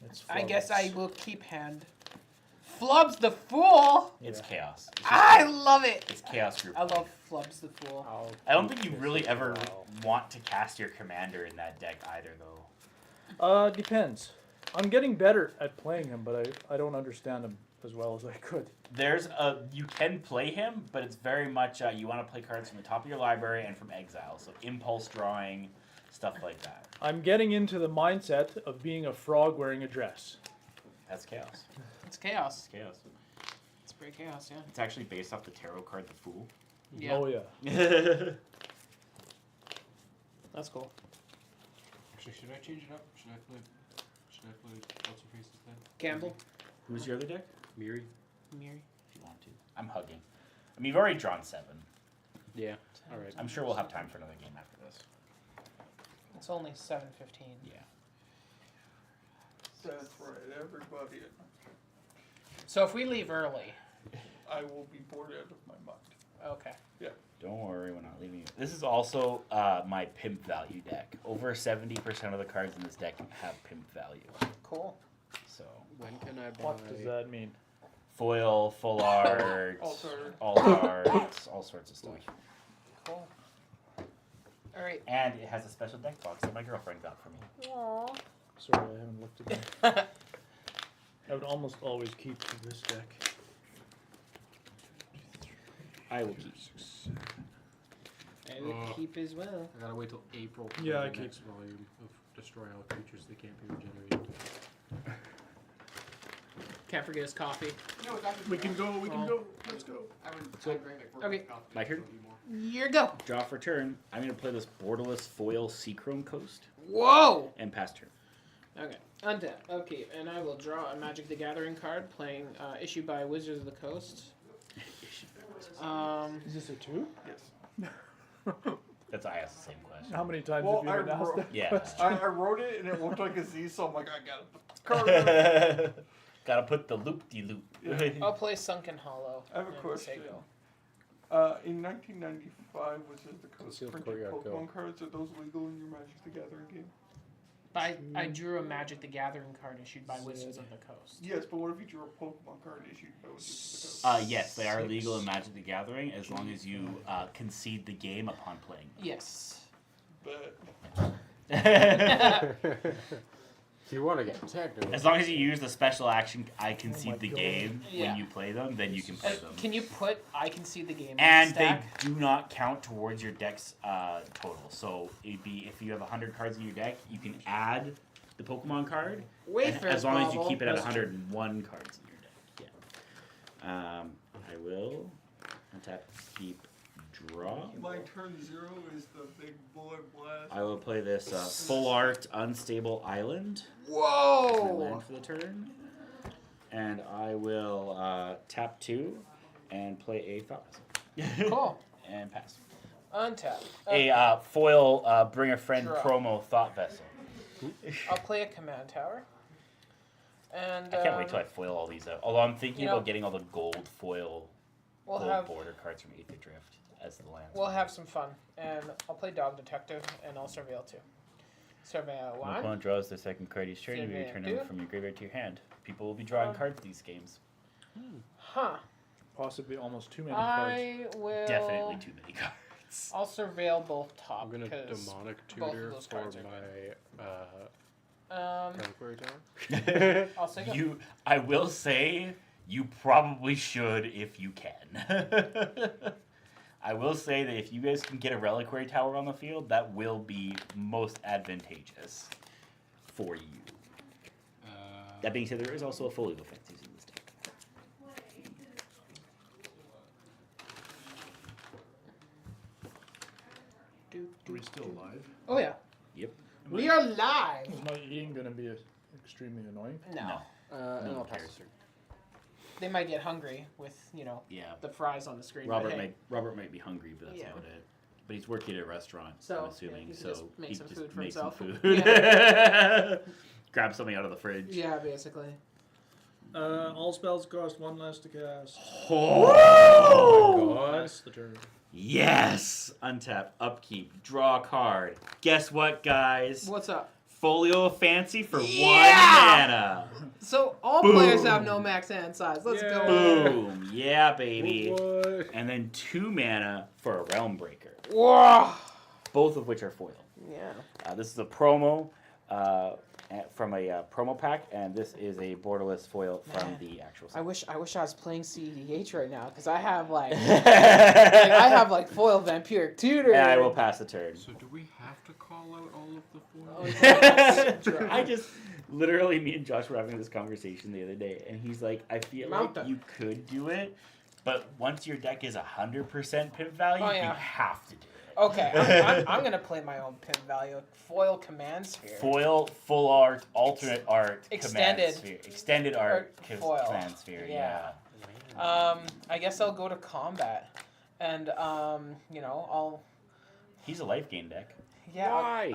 It's I guess flubs. I will keep hand. Flubs the Fool! It's Yeah. chaos. I love it! It's chaos group. I love Flubs the Fool. I don't think you really ever want to cast your commander in that deck either, though. Depends. I'm getting better at playing him, but I don't understand him as well as I could. You can play him, but it's very much you want to play cards from the top of your library and from exile, so impulse drawing, stuff like that. I'm getting into the mindset of being a frog wearing a dress. That's chaos. It's chaos. It's chaos. It's pretty chaos, yeah. It's actually based off the tarot card, the Fool. Yeah. Oh yeah. That's cool. Actually, should I change it up? Should I play what's her face instead? Campbell? Who's your other deck? Miri? Miri? If you want to. I'm hugging. I mean, you've already drawn 7. Yeah. Alright. I'm sure we'll have time for another game after this. It's only 7:15. Yeah. That's right, everybody. So if we leave early, I will be bored out of my mind. okay. Don't worry, we're not leaving you. This is also my pimp value deck. Over 70% of the cards in this deck have pimp value. Cool. So When can I buy? What does that mean? foil, full art, Alt art. alt art, all sorts of stuff. Cool. Alright. And it has a special deck box that my girlfriend got for me. Aww. Sorry, I haven't looked again. I would almost always keep this deck. I will keep. I would keep as well. I gotta wait till April for Yeah, I the keep- next volume of Destroy All Creatures That Can't Be Regenerated. Can't forget his coffee. We can go, let's go. Okay. My turn. Here go. Draw for turn. I'm gonna play this borderless foil Seachrome Coast Whoa! and pass turn. Okay. Untap. Okay, and I will draw a Magic the Gathering card playing issued by Wizards of the Coast. Is this a 2? That's I asked the same question. How many times Well, have you been asked that? Yeah. I wrote it and it looked like a Z, so I'm like, I gotta put the card in. Gotta put the loop-de-loop. I'll play Sunken Hollow. I have a and question. Sego. In 1995, Wizards of the Coast Concealed printed Courtyard, go. Pokemon cards. Are those legal in your Magic the Gathering game? I drew a Magic the Gathering card issued by Wizards of the Coast. Yes, but what if you drew a Pokemon card issued by Wizards of the Coast? Yes, they are 6. legal in Magic the Gathering as long as you concede the game upon playing them. Yes. But If you want to get technical. As long as you use the special action, I concede my the God. game Yeah. when you play them, then you can play them. Can you put I can see the game And in the they stack? do not count towards your deck's total. So it'd be if you have 100 cards in your deck, you can add the Pokemon card, and Wayfarer's as long as you Bauble. keep it at That's 101 cards in your deck. Yeah. I will untap, keep, draw. my turn 0 is the big bullet blast. I will play this full art unstable island. My Whoa! land for the turn. And I will tap 2 and play a thought vessel. Cool. And pass. Untap. A foil bring a friend Draw. promo thought vessel. I'll play a command tower. And I can't wait till I foil all these out. Although I'm thinking you know- about getting all the gold foil, we'll gold have border cards from Aether Drift as the lands. we'll have some fun. And I'll play Dog Detective and I'll surveil 2. Surveil When 1. opponent draws their second card each turn, you may Surveil return 2. them from your graveyard to your hand. People will be drawing Um, cards these games. Huh. Possibly almost too many cards. I will Definitely too many cards. I'll surveil both top I'm gonna because demonic both of tutor those for cards are my Reliquary Tower. I'll say go. I will say you probably should if you can. I will say that if you guys can get a Reliquary Tower on the field, that will be most advantageous for you. That being said, there is also a full legal effect using this Are we still alive? Oh yeah. Yep. We are live. Is my eating gonna be extremely annoying? No. No I'll one pass cares. it. They might get hungry with Yeah. the fries on the screen. but hey. Robert might be hungry, but that's Yeah. about it. But he's working at a restaurant, So, I'm yeah, assuming. he can So just make he some just food for makes some himself. food. Grab something out of the fridge. Yeah, basically. All spells cost 1 less to cast. Oh! God. That's the turn. Yes! Untap, upkeep, draw a card. Guess what, guys? What's up? Folio of Fancy for Yeah! 1 mana. So all Boom. players have no max hand size. Let's Yeah. go. Boom. Yeah, baby. What? And then 2 mana for a Realm Breaker. Whoa. Both of which are foil. Yeah. This is a promo from a promo pack, and this is a borderless foil from Man. the actual I set. wish I was playing CEDH right now because I have like I have like foil vampiric tutor. And I will pass the turn. So do we have to call out all of the Oh, foils? yeah. I just literally, me and Josh were having this conversation the other day, and he's like, I feel Mount like them. you could do it, but once your deck is 100% pimp value, Oh, yeah. you have to do it. Okay, I'm gonna play my own pin value. Foil command sphere. Foil, full art, alternate art, Extended. command sphere. Extended art, foil. command sphere, yeah. Yeah. I guess I'll go to combat, and I'll He's a life gain deck. Why?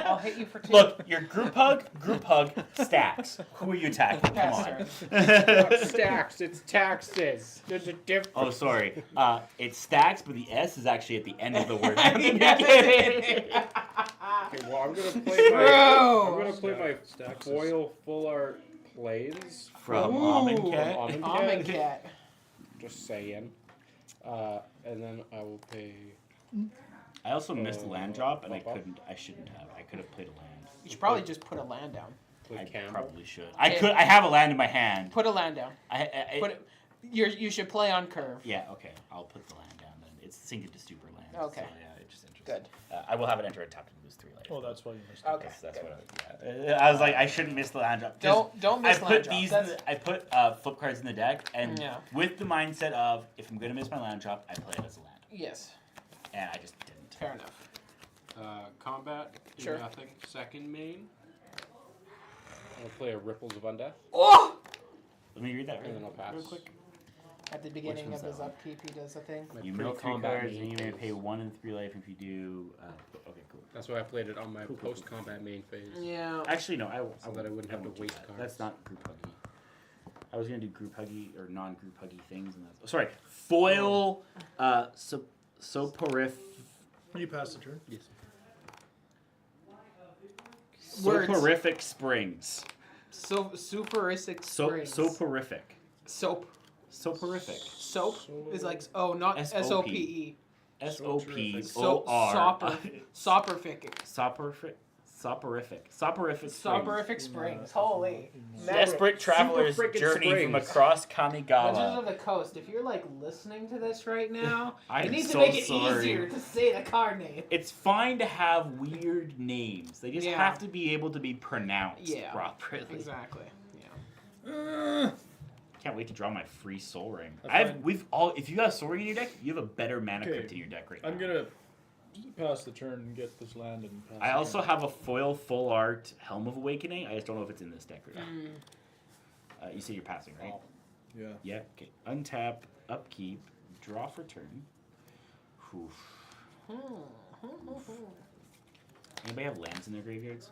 I'll hit you for 2. Look, your group hug, stacks. Who are you attacking? Come Pass on. turn. Stacks. It's taxes. There's a difference. Oh, sorry. It stacks, but the S is actually at the end of the word. Okay, well, I'm gonna play my. Bro. I'm gonna play my foil full art plays From Ooh. Amonkhet. Amonkhet. Just saying. And then I will pay. I also missed a land drop, and I shouldn't have. I could have played a land. You should probably just put a land down. Play I Campbell. probably should. I have a land in my hand. Put a land down. I You should play on curve. yeah, okay. I'll put the land down then. It's synced to super land. Okay. So, yeah, it's just interesting. Good. I will have it enter a tap and lose 3 life. Oh, that's why you missed it. Okay. That's good. what I was like, I shouldn't miss the land drop. 'Cause Don't I miss land put drop. these. That's- I put flip cards in the deck, and Yeah. with the mindset of if I'm gonna miss my land drop, I play it as a land, Yes. and I just didn't. Fair enough. Combat. Do Sure. Nothing. Second main. I'll play a Ripples of Undeath, Oh! Let me read that and then I'll pass. real quick. At the beginning of one's his that one? upkeep, he does a thing. My You mill 3 pre-combat cards, main and you may phase. pay 1 and 3 life if you do. Okay, cool. That's why I played it on my Cool, cool, post-combat main phase. Yeah. Actually, no. So that I wouldn't have to won't do waste that. cards. That's not group huggy. I was gonna do group huggy or non-group huggy things, and that's sorry. Foil. Soporific. When you pass the turn. Yes. Words. Soporific Springs. So superistic springs. Soporific. Soap. Soporific. Soap is like not S-O-P. SOPE. S-O-P-O-R. Soporific. Soporific. Soporific springs. Holy. Desperate travelers Super frickin' journey from springs. across Wizards Kamigawa. of the Coast, if you're like listening to this right now, I'm you need to so make it sorry. easier to say the card name. It's fine to have weird names. They just Yeah. have to be able to be pronounced Yeah. properly. Exactly. Yeah. Can't wait to draw my free Soul Ring. I find- If you have Soul Ring in your deck, you have a better mana Okay. crypt in your deck right now. I'm gonna pass the turn and get this land and pass I the also turn. have a foil full art Helm of Awakening. I just don't know if it's in this deck or not. You said you're passing, right? Yeah. Yeah. Okay. Untap, upkeep, draw for turn. Oof. Anybody have lands in their graveyards?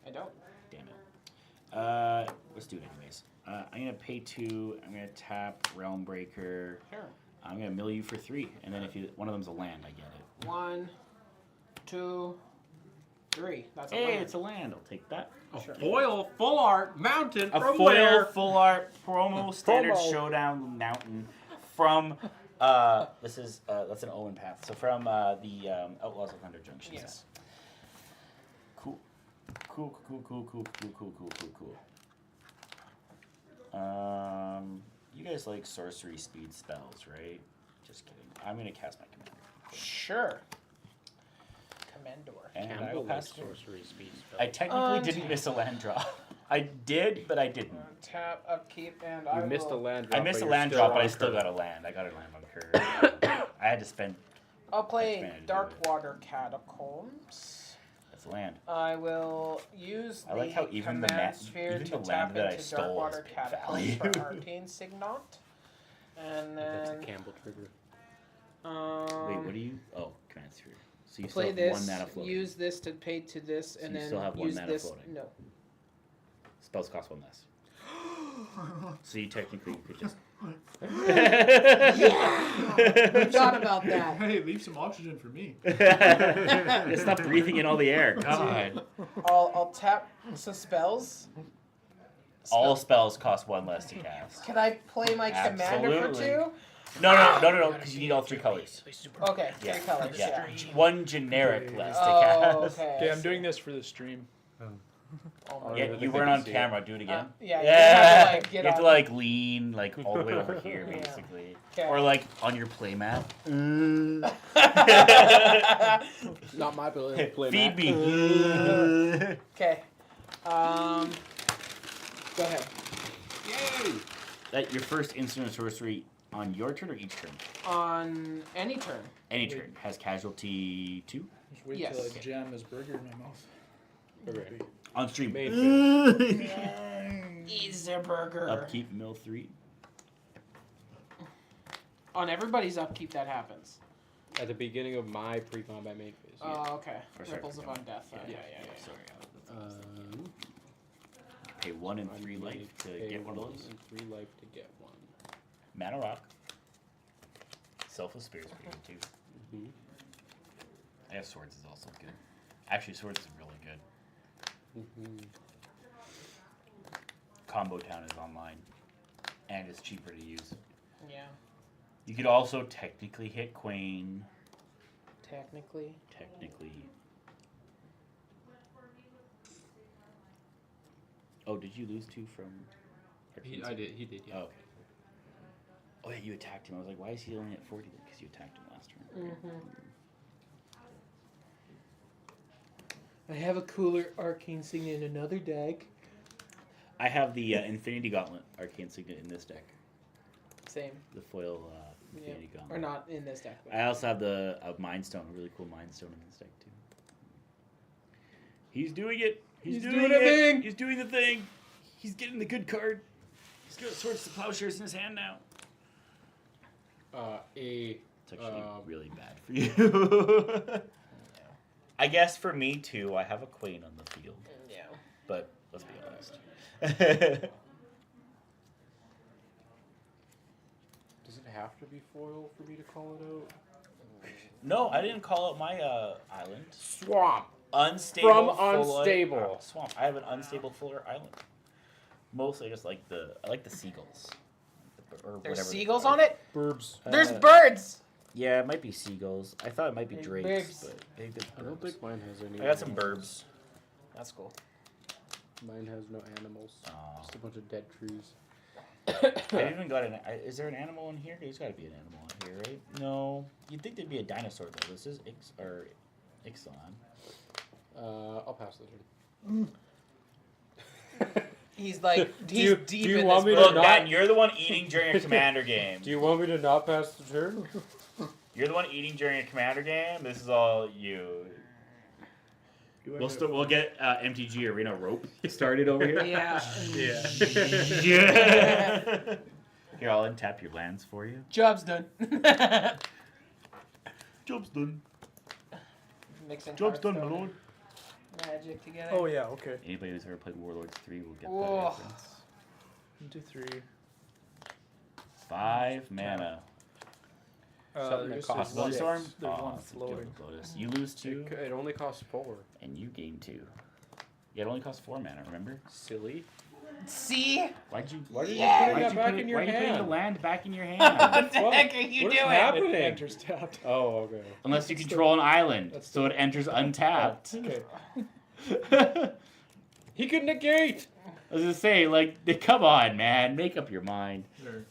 I don't. Damn it. Let's do it anyways. I'm gonna pay 2. I'm gonna tap Realm Breaker. Sure. I'm gonna mill you for 3, and then if one of them's a land, I get it. 1, 2, 3. That's a Hey, land. it's a land. I'll take that. A Sure. foil full art mountain A from foil where? full art promo standard Promo. showdown mountain from this is that's an Owen path. So from the Outlaws of Thunder Junction. Yes. Cool. Cool. You guys like sorcery speed spells, right? Just kidding. I'm gonna cast my command. Sure. Commandor. And I will Campbell pass likes turn. sorcery speed spell. I technically didn't miss a land draw. I did, but I didn't. Tap, upkeep, and You I missed a will... land drop. I missed but a you're land still drop, but on I still curve. got a land. I got a land on curve. I had to spend I'll play Manage it. Darkwater Catacombs. That's land. I will use I like the how even the command ma- sphere even to the land tap that I into stole is Darkwater big Catacombs for value. Arcane Signet. And That's a then Campbell trigger. Wait, what do you? Oh, command sphere. So you play still have this, one mana floating. use this to pay to this, So and you then still have one use mana this. floating. No. Spells cost one less. So you technically could just. Thought about that. Hey, leave some oxygen for me. Stop breathing in all the air. God. I'll tap some spells. All spells cost one less to cast. Can I play my commander for Absolutely. 2? No, because you need all 3 colors. Okay, 3 colors. Yeah. Yeah. One generic less to Oh, cast. okay. Okay, I'm doing this for the stream. Oh my Yeah, I you think weren't I on can see camera. Do it again. Yeah, you Yeah. have to, like, get you have to on. like lean like all the way over here, Yeah. basically, Okay. or like on your playmat. Not my play. Feed me. Okay. Go ahead. Yay! That your first instant or sorcery on your turn or each turn? On any turn. Any turn has casualty 2 Just wait Yes. till I jam this burger in my mouth. Okay. on stream. Main Easy burger. Upkeep mill 3. On everybody's upkeep that happens. At the beginning of my pre-combat main phase. Yeah. Oh, okay. Or sorry, Ripples of yeah. Undeath. Yeah. Sorry. Um, Pay 1 and 3 I'm life going to pay get one of those. And 3 life to get one. Mana rock. Selfless Spirit is pretty good too. Mm-hmm. I have swords is also good. Actually, swords is really good. Mm-hmm. Combo Town is online, and it's cheaper to use. Yeah. You could also technically hit Queen. Technically. Oh, did you lose 2 from? He did, yeah. Oh, okay. Oh yeah, you attacked him. I was like, why is he only at 40? Because you attacked him last turn. Mm-hmm. I have a cooler Arcane Signet in another deck. I have the Infinity Gauntlet Arcane Signet in this deck. Same. The foil Yeah. Infinity Gauntlet. Or not in this deck. But I also have the Mind Stone, a really cool Mind Stone in this deck too. He's doing it. He's doing a it. thing. He's doing the thing. He's getting the good card. He's got Swords to Plowshares in his hand now. It's It's actually really bad for you. I guess for me too. I have a Queen on the field, yeah. but let's be honest. Does it have to be foil for me to call it out? No, I didn't call out my island. Swamp! Unstable. From Fuller- unstable. swamp. I have an unstable Fuller Island. Mostly just like the seagulls. Or There's whatever seagulls they are. on it? Burbs. There's birds! Yeah, it might be seagulls. I thought it might be There's drakes, birbs. but they did I don't burbs. think mine has any. I got some animals. burbs. That's cool. Mine has no animals. Aw. Just a bunch of dead trees. I even got an. Is there an animal in here? There's got to be an animal in here, right? No. You'd think there'd be a dinosaur though. This is Ixalan. I'll pass the turn. He's like, Do he's you- deep do you in want this me to book. Look, not- Dan, you're the one eating during a commander game. Do you want me to not pass the turn? You're the one eating during a commander game. This is all you. We'll get MTG Arena rope started over here. Yeah. Yeah. Here, I'll untap your lands for you. Job's done. Job's done. Mixing Job's done, my Hearthstone lord. and Magic together. Oh yeah, okay. Anybody who's ever played Warlords 3 will get Whoa. that reference. 1, 2, 3. 5 mana. Something that there's costs one- Lotus Storm? There's Aw, one it's a floating. Gilded Lotus. You lose 2, It only costs 4. and you gain 2. Yeah, it only costs 4 mana, remember? Silly. See? Why'd you Why did Yeah. you put why'd that you back put in your why are you putting hand? the land back in your hand? What the What? heck are you What is doing? happening? It enters tapped. Oh, okay. Unless you control an island, That's so it enters untapped. Okay. He could negate! I was gonna say, like, come on, man, make up your mind. There.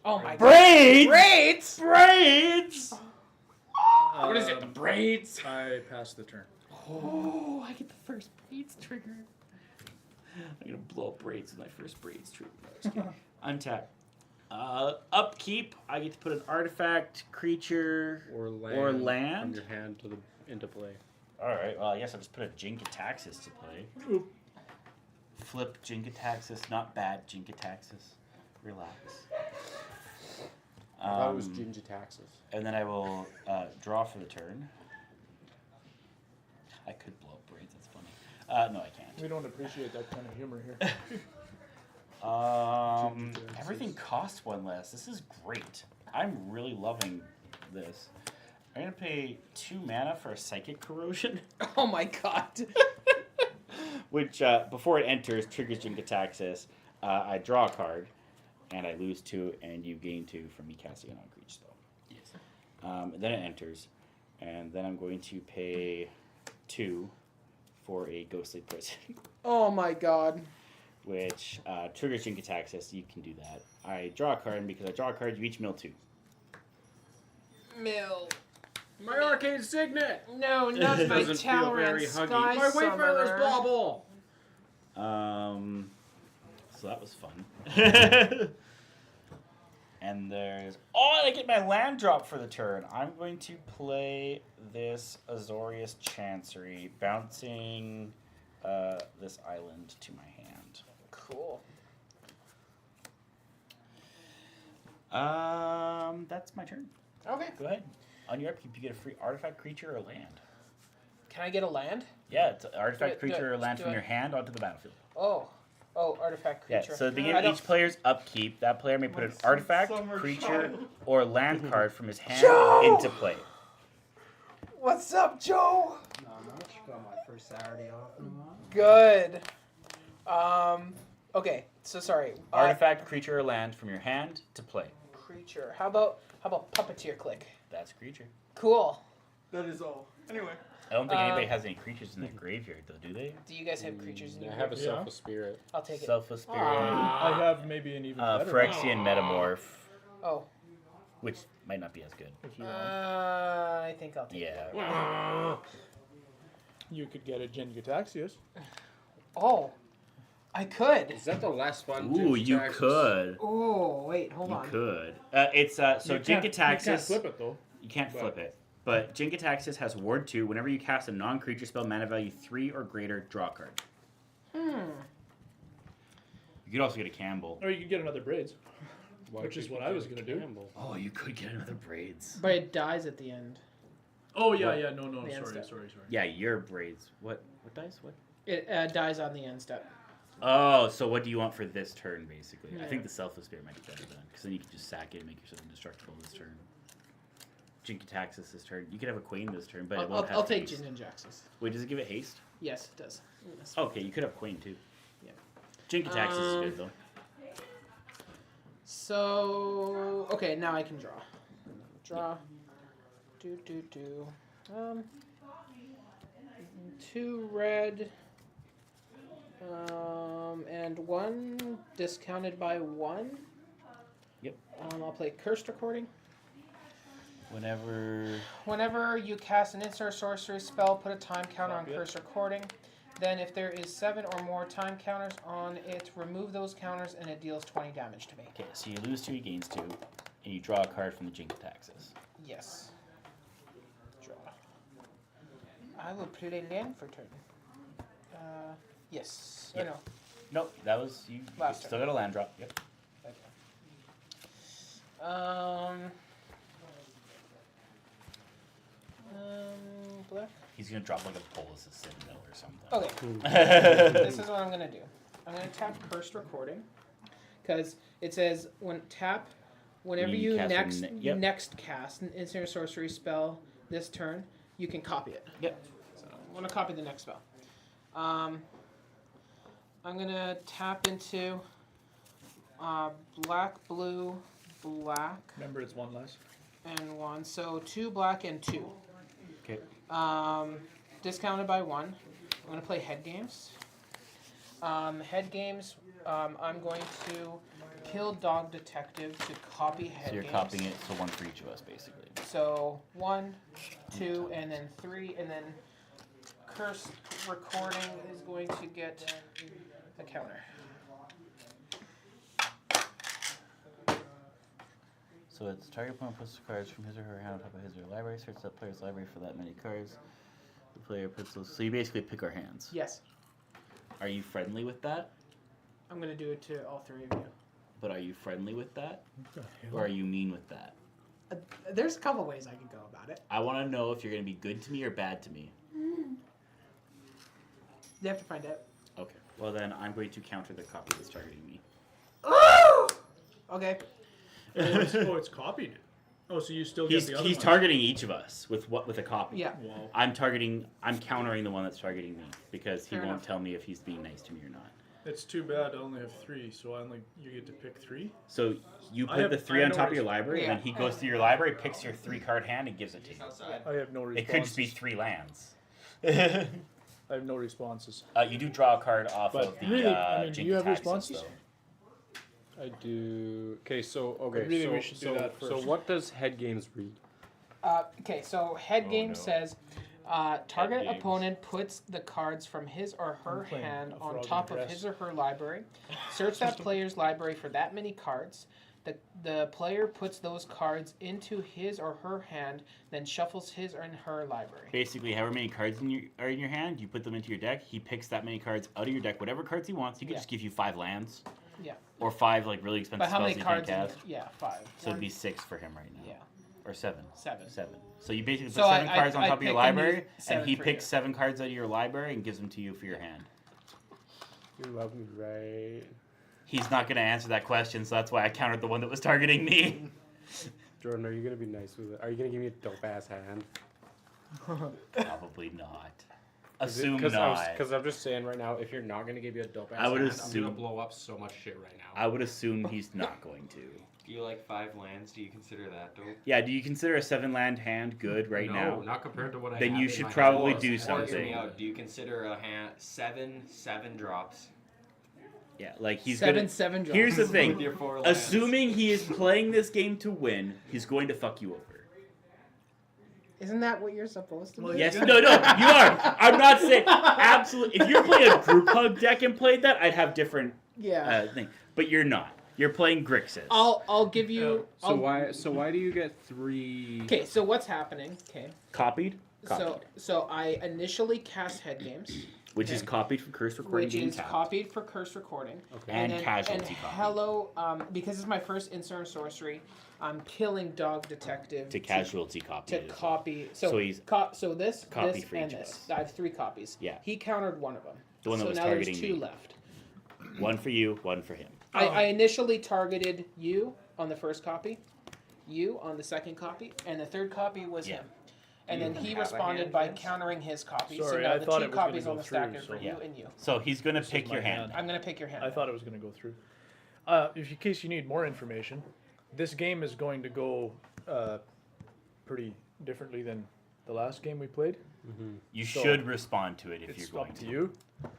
Oh my god. Braids! Braids! Braids! What is it, the braids? I passed the turn. Oh, I get the first braids trigger. I'm gonna blow up braids with my first braids trigger. No, just kidding. Untap. Upkeep. I get to put an artifact, creature, Or land. Or land? From your hand to the into play. All right. Well, I guess I'll just put a Jin-Gitaxias to play. Oop. Flip Jin-Gitaxias. Not bad Jin-Gitaxias. Relax. I thought it was Jin-Gitaxias. And then I will draw for the turn. I could blow up braids. That's funny. No, I can't. We don't appreciate that kind of humor here. Everything costs one less. This is great. I'm really loving this. I'm gonna pay 2 mana for a Psychic Corrosion, Oh my god. which before it enters triggers Jin-Gitaxias. I draw a card, and I lose 2, and you gain 2 from me casting it on a creature spell. Yes. Then it enters, and then I'm going to pay 2 for a Ghostly Prison. Oh my god. Which triggers Jin-Gitaxias. You can do that. I draw a card, and because I draw a card, you each mill 2. Mill. My Arcane Signet! No, not my Doesn't feel very Talrand huggy. Sky My Wayfarer's Summoner. Bauble! So that was fun. And there's... Oh, and I get my land drop for the turn. I'm going to play this Azorius Chancery, bouncing this island to my hand. Cool. That's my turn. Okay. Go ahead. On your upkeep, you get a free artifact, creature, or land. Can I get a land? Yeah, it's an artifact, Do it, creature, or land do from it. your hand onto the battlefield. Oh, artifact Yeah, creature. so at the I beginning of don't- each player's upkeep, that player may put an sweet artifact, summer creature, child. or land card from his hand Joe! into play. What's up, Joe? Not much. Got my first Saturday off in a while. Good. Okay. So sorry. Artifact, creature, or land from your hand to play. Creature. How about puppeteer click? That's creature. Cool. That is all. Anyway. I don't think anybody has any creatures in their graveyard, though, do they? Do you guys have creatures in your I have a graveyard? Selfless Spirit. I'll take it. Selfless Spirit, I have maybe an even better Phyrexian Metamorph, Oh. which might not be as good. if you want. I think I'll take it. Yeah. You could get a Jin-Gitaxias. Oh. I could. Is that the last one? Ooh, you could. Oh, wait, hold You on. could. It's so You can't Jin-Gitaxias. flip it though. You can't But- flip it. But Jin-Gitaxias has Ward 2. Whenever you cast a non-creature spell, mana value 3 or greater, draw a card. You could also get a Campbell. Or you could get another Braids. Why which is could what you I was get gonna do. Campbell? Oh, you could get another Braids. But it dies at the end. Oh yeah, What? yeah, no, The end sorry. step. Yeah, your Braids. What dice? What? It dies on the end step. Oh, so what do you want for this turn, basically? I Yeah. think the Selfless Spirit might be better then, because then you can just sack it and make yourself indestructible this turn. Jin-Gitaxias this turn. You could have a Queen this turn, but it won't have I'll take haste. Jin and Jaxus. Wait, does it give it haste? Yes, it does. Yes. Okay, you could have Queen too. Yeah. Jin-Gitaxias is good though. So okay, now I can draw. Draw. Do. 2 red. And 1 discounted by 1. Yep. I'll play Cursed Recording. Whenever you cast an instant sorcery spell, put a time counter on Cursed Recording. Then if there is 7 or more time counters on it, remove those counters and it deals 20 damage to me. Okay, so you lose 2, he gains 2, and you draw a card from the Jin-Gitaxias. Yes. Draw. I will play land for turn. Yes. Yep. Or no. Nope, that was you. Last Still got a land drop. Yep. Black. He's gonna drop like a Bolas' Citadel or something. Okay. This is what I'm gonna do. I'm gonna tap Cursed Recording, because it says whenever You you cast next a yep. next cast an instant or sorcery spell this turn, you can copy it. Yep. So I'm gonna copy the next spell. I'm gonna tap into black, blue, black, Remember, it's 1 less. and 1. So 2 black and 2. Okay. Discounted by 1. I'm going to play head games. Head games, I'm going to kill Dog Detective to copy head So you're games. copying it, so 1 for each of us, basically. So 1, 2, and then 3, and then Cursed Recording is going to get a counter. So it's target opponent puts the cards from his or her hand on top of his or her library, search that player's library for that many cards. The player puts those. So you basically pick our hands. Yes. Are you friendly with that? I'm gonna do it to all three of you. But are you friendly with that? What the Or hell? are you mean with that? There's a couple ways I could go about it. I want to know if you're going to be good to me or bad to me. You have to find out. Okay. Well, then I'm going to counter the copy that's targeting me. Okay. It's copied. Oh, so you still get the other He's ones. targeting each of us with a copy. Yeah. Wow. I'm countering the one that's targeting me because he Fair won't enough. tell me if he's being nice to me or not. It's too bad I only have 3, so you get to pick 3. So you I put have- the 3 I on have top no of your library, and then he goes through your library, picks your 3-card hand, and gives it to you. I have no responses. It could just be 3 lands. I have no responses. You do draw a card off But of the really, I mean, do Jink you have Taxes, responses? though. I do. Okay, so okay. Really, so, we should do that So first. what does head games read? Okay, so head game no. says target games. opponent puts the cards from his or her playing hand a on frog top in a of dress. his or her library. Search that player's library for that many cards. The player puts those cards into his or her hand, then shuffles his or her library. Basically, however many cards are in your hand, you put them into your deck. He picks that many cards out of your deck, whatever cards he wants. He could Yeah. just give you 5 lands. Yeah. Or 5 like really expensive But how spells many that you cards? can't In cast. yeah, 5. So it'd be 6 for him right now. Yeah. Or 7. 7. 7. So you basically put So 7 I- cards on I top of your pick and use library, 7 and he for picks you. 7 cards out of your library and gives them to you for your hand. You love me, right? He's not going to answer that question, so that's why I countered the one that was targeting me. Jordan, are you gonna be nice with it? Are you gonna give me a dope ass hand? Probably not. Assume Because not. I'm just saying right now, if you're not gonna give me a dope ass I would hand, assume- I'm gonna blow up so much shit right now. I would assume he's not going to. Do you like 5 lands? Do you consider that dope? Yeah, do you consider a 7-land hand good right no, now? not compared to what I Then have you in should my probably hand. do Or hear something. me out. Do you consider a hand 7 drops? Yeah, like he's 7 drops. Here's the thing. With your 4 lands. Assuming he is playing this game to win, he's going to fuck you over. Isn't that what you're supposed to do? Yes, no, you are. I'm not saying absolutely. If you're playing a group hug deck and played that, I'd have different Yeah. thing. But you're not. You're playing Grixis. I'll give you. So why do you get 3? Okay, so what's happening? Okay. Copied? So I initially cast head games, Which is copied from Curse Recording which Game is Tap. copied for curse recording, Okay. And then, casualty and copy. hello, because it's my first instant sorcery, I'm killing Dog Detective To casualty copy. to it as well. copy. So So he's so this, copy this, for and each of this. us. I have 3 copies. Yeah. He countered one of them. The one that so was now targeting there's 2 me. left. One for you, one for him. I initially targeted you on the first copy, you on the second copy, and the third copy was Yeah. him. And then he have a responded hand, by Vince? countering his copy. so Sorry, now I the thought 2 it was gonna copies go on the stack through, are for so- you Yeah. and you. So he's going to This is pick my your hand. hand. I'm gonna pick your hand. I thought it was going to go through. In case you need more information, this game is going to go pretty differently than the last game we played. You So, should respond to it if It's you're going up to you. You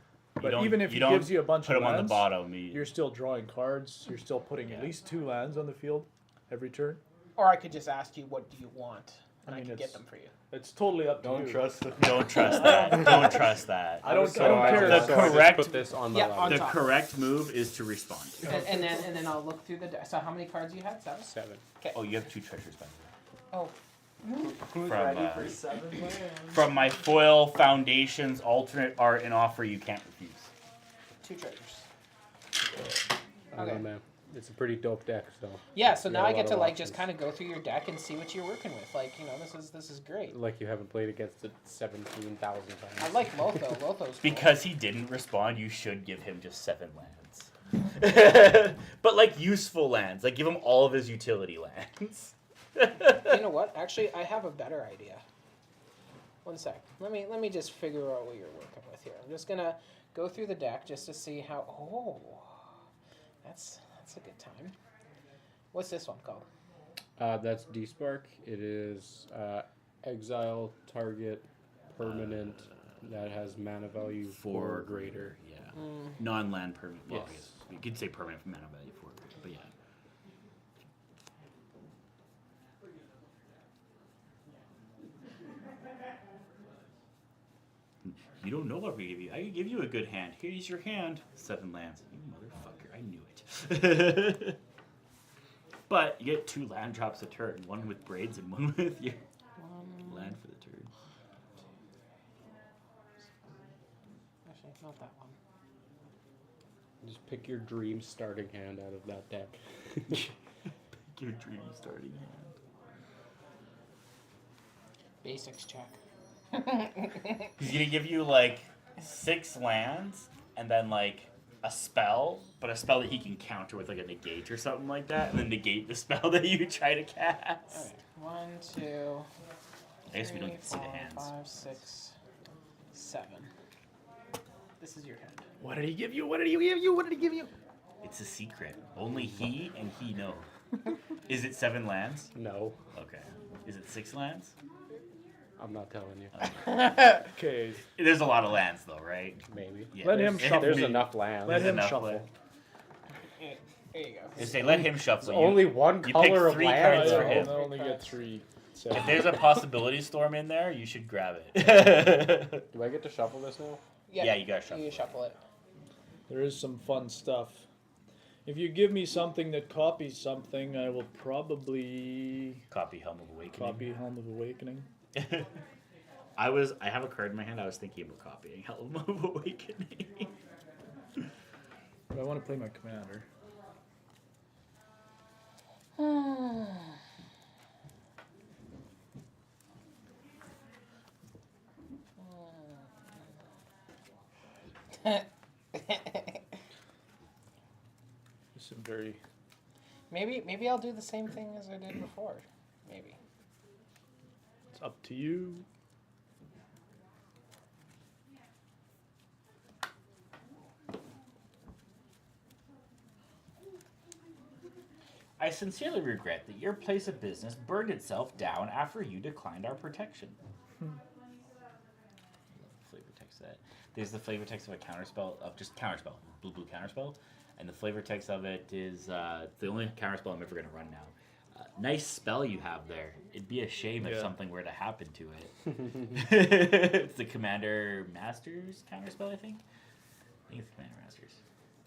But don't- even if you he don't gives you a bunch Put of him on the lands, bottom. you're still drawing cards. You're still putting at least 2 lands on the field every turn. Or I could just ask you, what do you want? And I, mean, can get it's- them for you. It's totally up to you. Don't trust that. Don't trust that. I don't So care. I The just correct- put this on the Yeah, left. on The top. correct move is to respond. And then I'll look through the deck. So how many cards you had? 7? 7. Oh, you have 2 treasures, by the way. Oh, Who's From, ready for 7 lands? From my foil foundations alternate art and offer you can't refuse. 2 treasures. I don't know, Okay. man. It's a pretty dope deck, so Yeah, so You now got a I get lot to of like just options. kind of go through your deck and see what you're working with. Like, this is great. like you haven't played against it 17,000 times. I like Lotho. Lotho's cool. Because he didn't respond, you should give him just 7 lands. But like useful lands. Like give him all of his utility lands. You know what? Actually, I have a better idea. One sec. Let me just figure out what you're working with here. I'm just gonna go through the deck just to see how. Oh, that's a good time. What's this one called? That's D-Spark. It is exile target permanent that has mana value 4 or greater. Yeah. Non-land permanent. Well, I Yes. guess you could say permanent for mana value 4 or greater, but yeah. You don't know what we give you. I could give you a good hand. Here's your hand. 7 lands. You motherfucker. I knew it. But you get 2 land drops a turn, one with braids and one with your land for the turn. Actually, not that one. Just pick your dream starting hand out of that deck. Pick your dream starting hand. Basics check. He's gonna give you like 6 lands and then like a spell, but a spell that he can counter with like a negate or something like that, and then negate the spell that you try to cast. Alright, 1, 2, I guess we don't 3, get to see the 4, hands. 5, 6, 7. This is your hand. What did he give you? What did he give you? What did he give you? It's a secret. Only he and he know. Is it 7 lands? No, Okay. Is it 6 lands? I'm not telling you. Okay. There's a lot of lands though, right? Maybe. Yeah. Let him there's- shuffle. There's enough land. Let him enough shuffle. land. There you go. They say let him There's shuffle. only one you pick color of 3 land. cards for though. him. I only get 3. If there's a possibility storm in there, you should grab it. Do I get to shuffle this now? Yeah, you gotta shuffle. You shuffle it. There is some fun stuff. If you give me something that copies something, I will probably Copy Helm of Awakening. copy Helm of Awakening. I have a card in my hand. I was thinking about copying Helm of Awakening. But I want to play my commander. There's some very Maybe I'll do the same thing as I did before. Maybe. It's up to you. I sincerely regret that your place of business burned itself down after you declined our protection. Flavor text that. There's the flavor text of a counterspell of just counterspell, blue counterspell, and the flavor text of it is the only counterspell I'm ever gonna run now. Nice spell you have there. It'd be a shame if Yeah. something were to happen to it. It's the Commander Masters counterspell, I think. I think it's Commander Masters.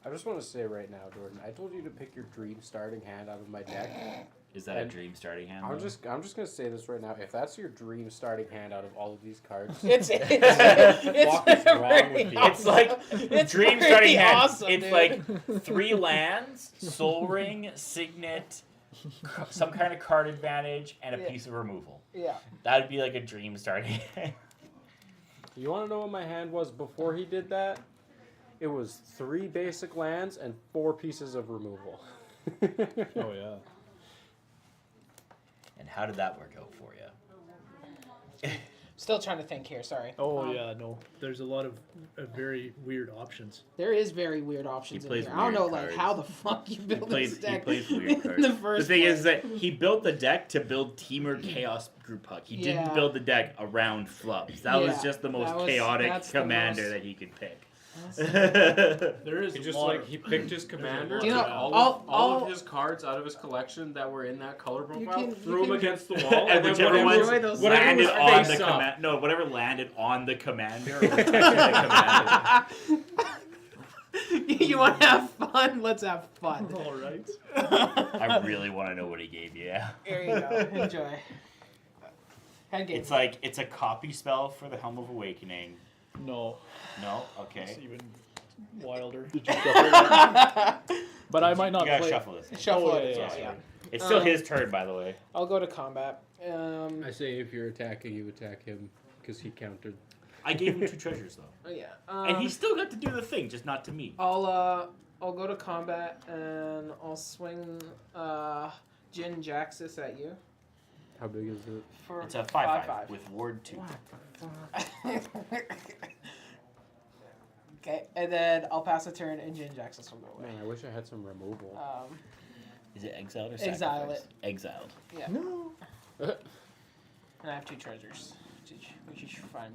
I just want to say right now, Jordan, I told you to pick your dream starting hand out of my deck. Is that a And dream starting hand? I'm though? just gonna say this right now. If that's your dream starting hand out of all of these cards, It's What is wrong with you? It's like It's dream pretty starting hand. awesome, It's dude. like 3 lands, Soul Ring, Signet, some kind of card advantage, and a Yeah. piece of removal. Yeah. That'd be like a dream starting hand. you want to know what my hand was before he did that? It was 3 basic lands and 4 pieces of removal. Oh yeah. And how did that work out for you? Still trying to think here. Sorry. Oh yeah. No. There's a lot of very weird options. There is very weird options He in plays here. I don't know, weird like cards. how the fuck you He build plays, this deck weird in cards. the first thing place. is that he built the deck to build Temur Chaos Group Puck. He Yeah. didn't build the deck around Flubs. That was Yeah, just the most that was- chaotic that's the commander most- that he could pick. There is He a just lot like of- he picked his commander, Do you know, took all all- of his cards out of his collection that were in that color You profile, can- threw you them can- against the wall, And then whichever whatever ones was- landed was on the face up. command. No, whatever landed on the commander. Or protected the commander. You want to have fun? Let's have fun. All right. I really want to know what he gave you. Yeah. There you go. Enjoy. Head game. It's like it's a copy spell for the Helm of Awakening. No. No. It's Okay. even wilder. Did you But I might not You gotta play. shuffle this. Shuffle Oh, it. yeah, Yeah, yeah, yeah. It's still his turn, by the way. I'll go to combat. I say if you're attacking, you attack him because he countered. I gave him 2 treasures though, Yeah. and he still got to do the thing, just not to me. I'll go to combat and I'll swing Jin Jaxus at you. How big is it? For It's a 5/5 with Ward 2. Okay, and then I'll pass a turn and Jin Jaxus will go away. Man, I wish I had some removal. Is it exiled or Exile sacrificed? Exiled. Yeah. No. And I have 2 treasures, which is fun.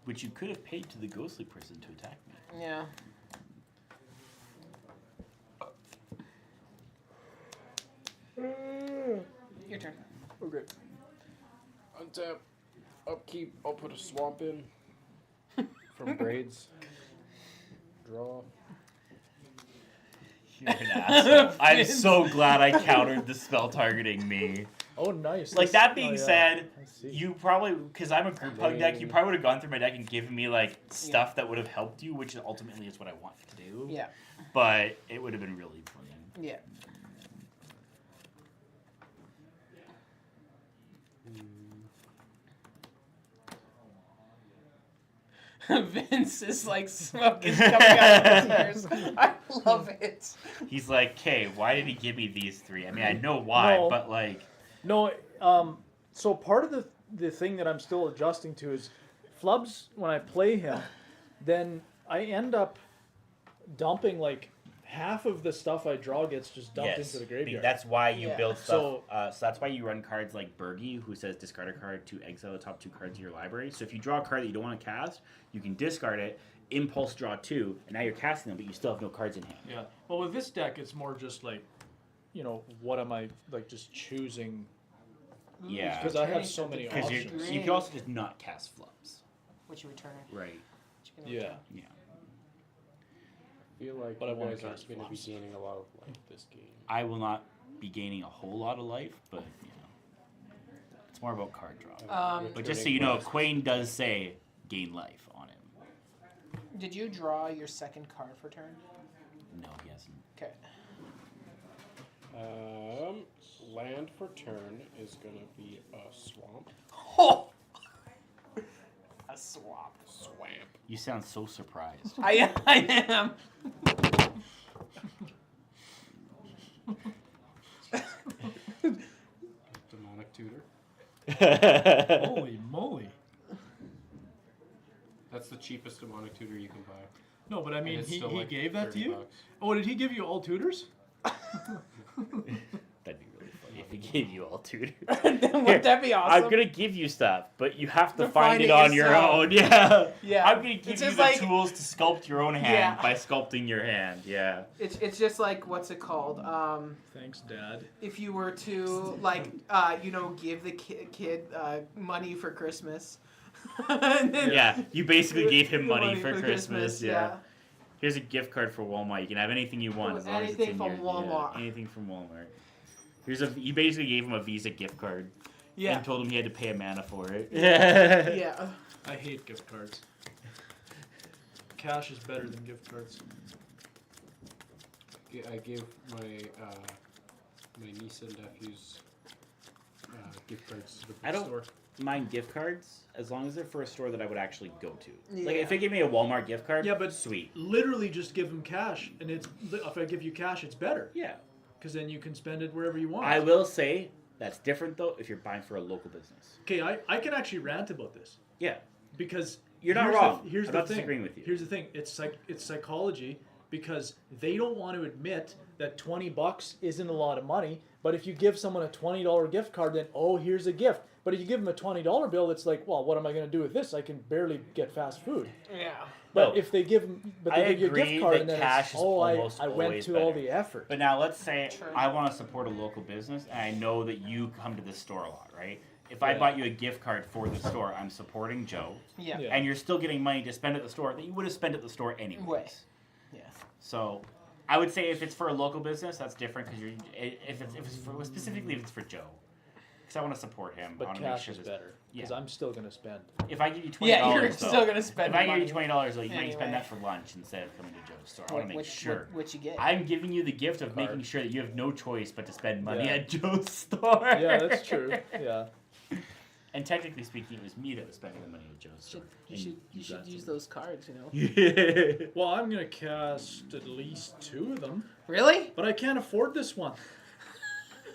Which you could have paid to the ghostly person to attack me. Yeah. Your turn. Okay. Untap. Upkeep. I'll put a swamp in. From braids. Draw. You're an asshole. I'm so glad I countered the spell targeting me. Oh, nice. Like, This- that being oh, yeah. said, I see. you probably, because I'm a group hug deck, you probably would have gone through my deck and given me, like, stuff that would have helped you, which ultimately is what I want to do. Yeah. But it would have been really funny. Yeah. Vince is like smoke is coming out of his ears. I love it. He's like, okay, why did he give me these three? I mean, I know why, No. but, like... No, so part of the thing that I'm still adjusting to is Flubs, when I play him, then I end up dumping like half of the stuff I draw gets just dumped into the graveyard. That's why you Yeah. build stuff. So that's why you run cards like Bergie, who says discard a card to exile the top 2 cards of your library. So if you draw a card that you don't want to cast, you can discard it, impulse draw 2, and now you're casting them, but you still have no cards in hand. Yeah. Well, with this deck, it's more just like, you know, what am I like just choosing? Yeah. Because I have so many Because options. you can also just not cast flubs. What you returning? Right. Yeah. Yeah. I feel like But I you wanna guys are cast going to be flops. gaining a lot of life this game. I will not be gaining a whole lot of life, but you know, it's more about card draw. But just so you know, Quain does say gain life on him. Did you draw your second card for turn? No, he hasn't. Okay. Land for turn is going to be a swamp. Oh! A swamp. Swamp. You sound so surprised. I am. Demonic Tutor. Holy moly! That's the cheapest demonic tutor you can buy. No, but I mean, And it's he still like gave that to 30 you. bucks. Oh, did he give you all tutors? That'd be really funny if he gave you all tutors. Wouldn't that be awesome? I'm gonna give you stuff, but you have to To find find it it on your yourself. own. Yeah. Yeah. I'm gonna give It's you just the like- tools to sculpt your own hand Yeah. by sculpting your hand. Yeah. It's just like, what's it called? Thanks, Dad. If you were to like you know, give the kid money for Christmas. And then- Yeah. You basically gave him The money for Christmas. Yeah. yeah. Here's a gift card for Walmart. You can have anything you want as long as it's Anything in from your, Walmart. Yeah, anything from Walmart. You basically gave him a Visa gift card Yeah. and told him he had to pay a mana for it. Yeah. I hate gift cards. Cash is better than gift cards. I gave my my niece and nephews gift cards to the I don't store. mind gift cards as long as they're for a store that I would actually go to. Yeah. Like if they give me a Walmart gift card, Yeah, but sweet. Literally, just give them cash, and it's if I give you cash, it's better Yeah. because then you can spend it wherever you want. I will say that's different though if you're buying for a local business. Okay, I can actually rant about this Yeah. because You're not here's wrong. Here's I'm the not thing. disagreeing with you. Here's the thing. It's psychology because they don't want to admit that $20 isn't a lot of money. But if you give someone a $20 gift card, then oh, here's a gift. But if you give them a $20 bill, it's like, well, what am I going to do with this? I can barely get fast food. Yeah. But No. if they give them, I give you a agree gift card, that and then cash it's, is oh, almost I went always to all better. the effort. But now let's say True. I want to support a local business and I know that you come to this store a lot, right? If I Yeah. bought you a gift card for the store, I'm supporting Joe. Yeah. Yeah. And you're still getting money to spend at the store that you would have spent at the store anyways. Way. Yeah. So, I would say if it's for a local business, that's different because if it's for, specifically if it's for Joe, because I want to support him. I But want to make cash sure is this- better because Yeah. I'm still going to spend. If I give you $20, Yeah, you're though, still gonna spend If I money. give you $20, though, you might Anyway. spend that for lunch instead of coming to Joe's store. I want to make sure. What you get? I'm giving you the gift of Card. making sure that you have no choice but to spend money Yeah. at Joe's store. Yeah, that's true. Yeah. And technically speaking, it was me that was spending the money at Joe's store. You should use those cards, you know. those. Well, I'm going to cast at least 2 of them, Really? but I can't afford this one.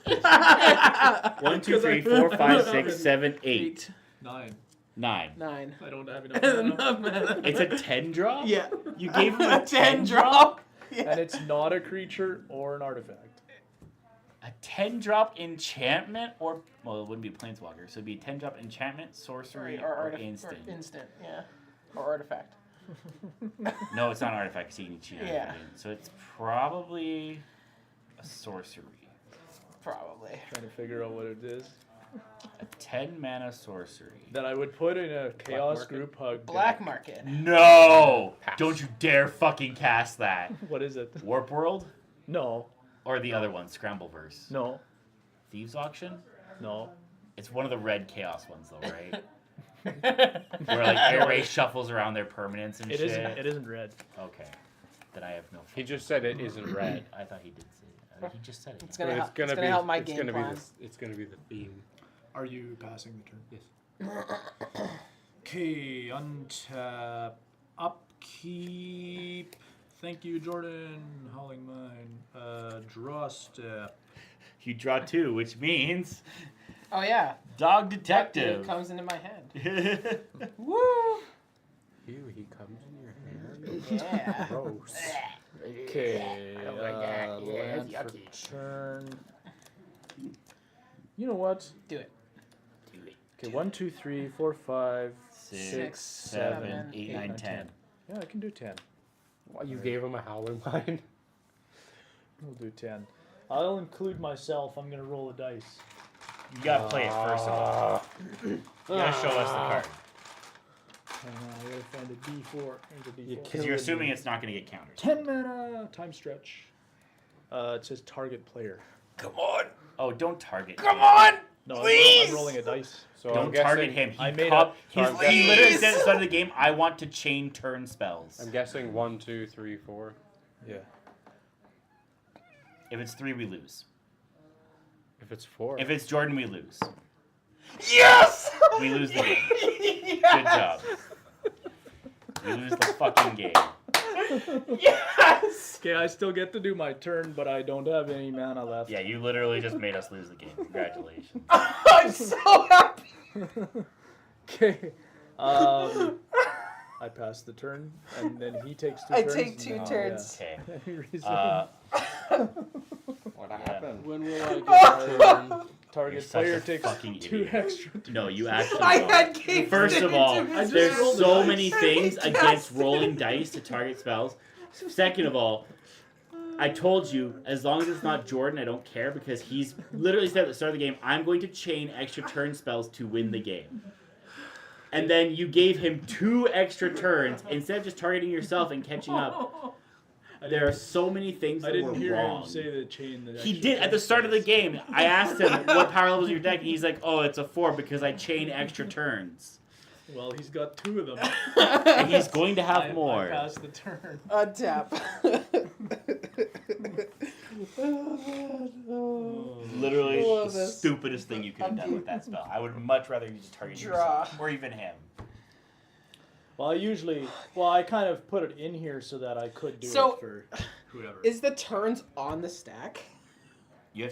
1, 2, Because 3, I- 4, 5, I 6, don't 7, 8, 9. 9. 9. I don't have enough. mana. Enough mana. It's a 10 drop? Yeah. You gave him a 10 drop. And it's not a creature or an artifact. A 10 drop enchantment or well, it wouldn't be a planeswalker, so it'd be a 10 drop enchantment, sorcery, or instant. Or instant, yeah. Or artifact. No, it's not an artifact because you can cheat. Yeah. So it's probably a sorcery. Probably. Trying to figure out what it is. A 10 mana sorcery. That I would put in a Chaos market? Group Hug. Black deck. market. No! Pass. Don't you dare fucking cast that. What is it? Warp World? No, Or the other one, Scrambleverse. no, Thieves Auction? no. It's one of the red chaos ones though, right? Where like everybody shuffles around their permanents and It shit. isn't. It isn't red. Okay. Then I have no. He just said it isn't red. I thought he did say. He just said it. It's But gonna, it's gonna be. help my it's game gonna plan. be it's gonna be the theme. Are you passing the turn? Yes. Okay, untap, upkeep. Thank you, Jordan. Howling mine. Draw step. You draw 2, which means Oh yeah. dog It detective. comes into my hand. Woo! Ew, he comes in your hand. Yeah. Gross. Okay, I don't like that. Yeah, land it's for yucky. turn. You know what? Do it. Okay, 1, 2, 3, 4, 5, 6, 7, 8, 9, 10. Yeah, I can do 10. Well, you gave him a howling line. We'll do 10. I'll include myself. I'm gonna roll a dice. You gotta play it first of all. You gotta show us the card. Hang on, I gotta find a D4. There's a D4. Because you're assuming it's not gonna get countered. 10 mana. Time stretch. It says target player. Come on. Oh, don't target. Come on! No, Please! I'm rolling a dice. So I'm Don't guessing, target him. He, I made he literally said at the start of the game, I want to chain turn spells. I'm guessing 1, 2, 3, 4. Yeah. If it's 3, we lose. If it's 4. If it's Jordan, we lose. Yes! We lose the game. Good job. We lose the fucking game. Yes! Okay, I still get to do my turn, but I don't have any mana left. Yeah, you literally just made us lose the game. Congratulations. I'm so happy. Okay. I pass the turn, and then he takes 2 I turns. take 2 No, turns. Okay. Yeah. He resumes. What happened? When will I get a turn? Target You're such player a takes fucking 2 idiot. extra turns. No, you actually I don't. had game First of all, I just there's rolled the so dice. many things against rolling dice to target spells. Second of all, I told you, as long as it's not Jordan, I don't care, because he's literally said at the start of the game, I'm going to chain extra turn spells to win the game. And then you gave him 2 extra turns instead of just targeting yourself and catching up. There are so many things I that were didn't hear wrong. him say the chain. The He extra did at the turns. start of the game. I asked him what power level is your deck, and he's like, "Oh, it's a 4 because I chain extra turns." Well, he's got 2 of them. And he's going to have I more. passed the turn. Untap. Literally I love the this. stupidest thing you could have done with that spell. I would much rather you just target Draw. yourself or even him. Well, I kind of put it in here so that I could do So- it for whoever. Is the turns on the stack? You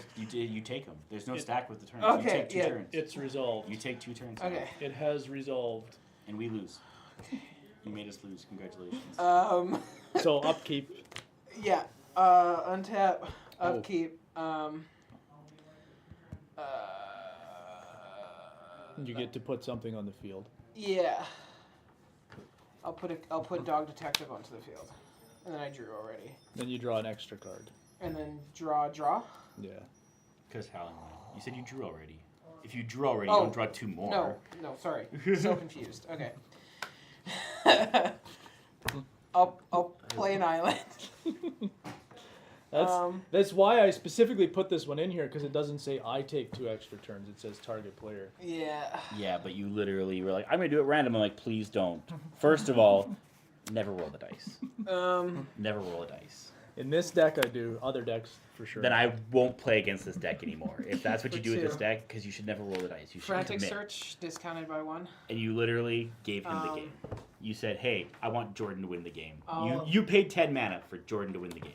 take them. There's no stack with the turns. Okay, you take 2 yeah. turns. It's resolved. You take 2 turns. Okay. It has resolved. And we lose. You made us lose. Congratulations. So upkeep. Yeah. Untap. Upkeep. You get to put something on the field. Yeah. I'll put dog detective onto the field, and then I drew already, Then you draw an extra card. and then draw. Yeah. Because Howling Line. You said you drew already. If you drew already, Oh, don't draw 2 more. No, sorry. So confused. Okay. I'll play an island. That's why I specifically put this one in here, because it doesn't say I take 2 extra turns. It says target player. Yeah. Yeah, but you literally were like, I'm going to do it random. I'm like, please don't. First of all, never roll the dice. Never roll a dice. In this deck, I do. Other decks, for sure. Then I won't play against this deck anymore. If that's what you For do with this 2. deck, because you should never roll the dice. You should Frantic commit. search discounted by 1. And you literally gave him the game. You said, hey, I want Jordan to win the game. Oh. You paid 10 mana for Jordan to win the game.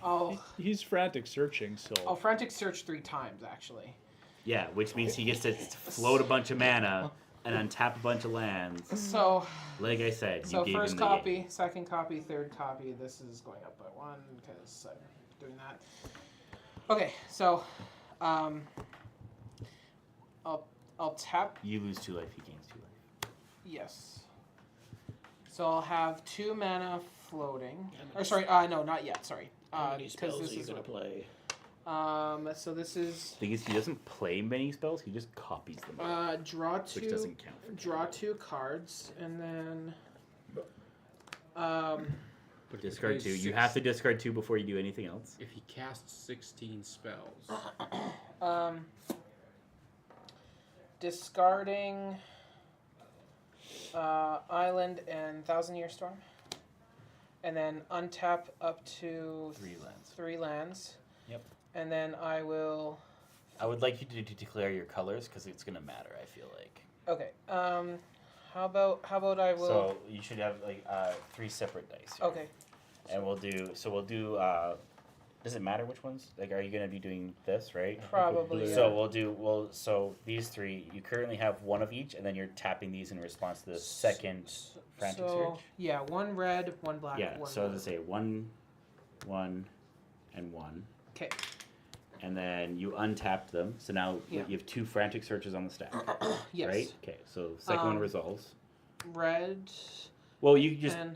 He's frantic searching, so. I'll frantic search 3 times actually. Yeah, which means he gets to float a bunch of mana and untap a bunch of lands. So. Like I said, you So gave first him the game. copy, second copy, third copy. This is going up by 1 because I'm doing that. Okay, so I'll tap. You lose 2 life, he gains 2 life. Yes. So I'll have 2 mana floating. Or sorry, no, not yet. Sorry. Because this is what play? So this is The thing is, he doesn't play many spells, he just copies them. draw 2. Which doesn't count for Draw 2 cards, and then But if he Discard plays 2. You six- have to discard 2 before you do anything else. If he casts 16 spells, Discarding Island and Thousand Year Storm. And then untap up to 3 lands. 3 lands. Yep. And then I will. I would like you to declare your colors because it's gonna matter. I feel like. Okay. How about I will. So you should have like 3 separate dice. Here. Okay. And we'll do. Does it matter which ones? Like, are you gonna be doing this, right? Probably. So So these 3, you currently have one of each, and then you're tapping these in response to the second frantic So search. yeah, 1 red, 1 black. Yeah. 1 So blue. as I say, 1, 1, and 1. Okay. And then you untapped them. So now Yeah. you have 2 frantic searches on the stack. Yes. Right. Okay. So second one resolves. Red. Well, you can just and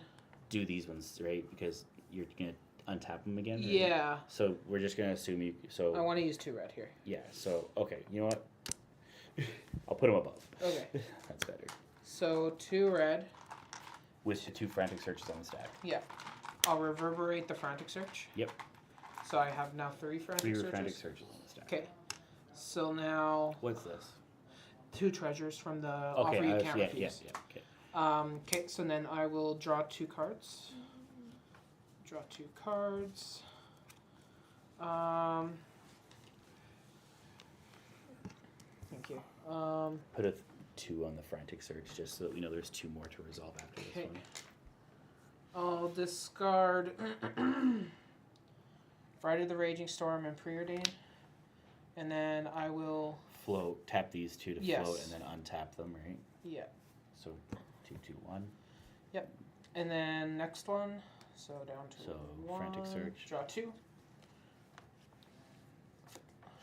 do these ones, right? Because you're gonna untap them again. right? yeah, So we're just gonna assume you. I So want to use 2 red here. yeah. So okay. You know what? I'll put them above. Okay. That's better. So 2 red. With the 2 frantic searches on the stack. Yeah. I'll reverberate the frantic search. Yep. So I have now 3 frantic 3 searches. frantic searches on the stack. Okay. So now What's this? 2 treasures from the Okay. offer you can't yeah. refuse. Okay. Okay, so then I will draw 2 cards. Draw 2 cards. Thank you. Put a 2 on the frantic search just so that we know there's 2 more to resolve after this Okay. one. I'll discard Friday the Raging Storm and Preordain. And then I will, Float. Tap these 2 to Yes. float, and then untap them, right? yeah. So 2, 2, 1. And then next one, so down to So, 1. Frantic Search. Draw 2.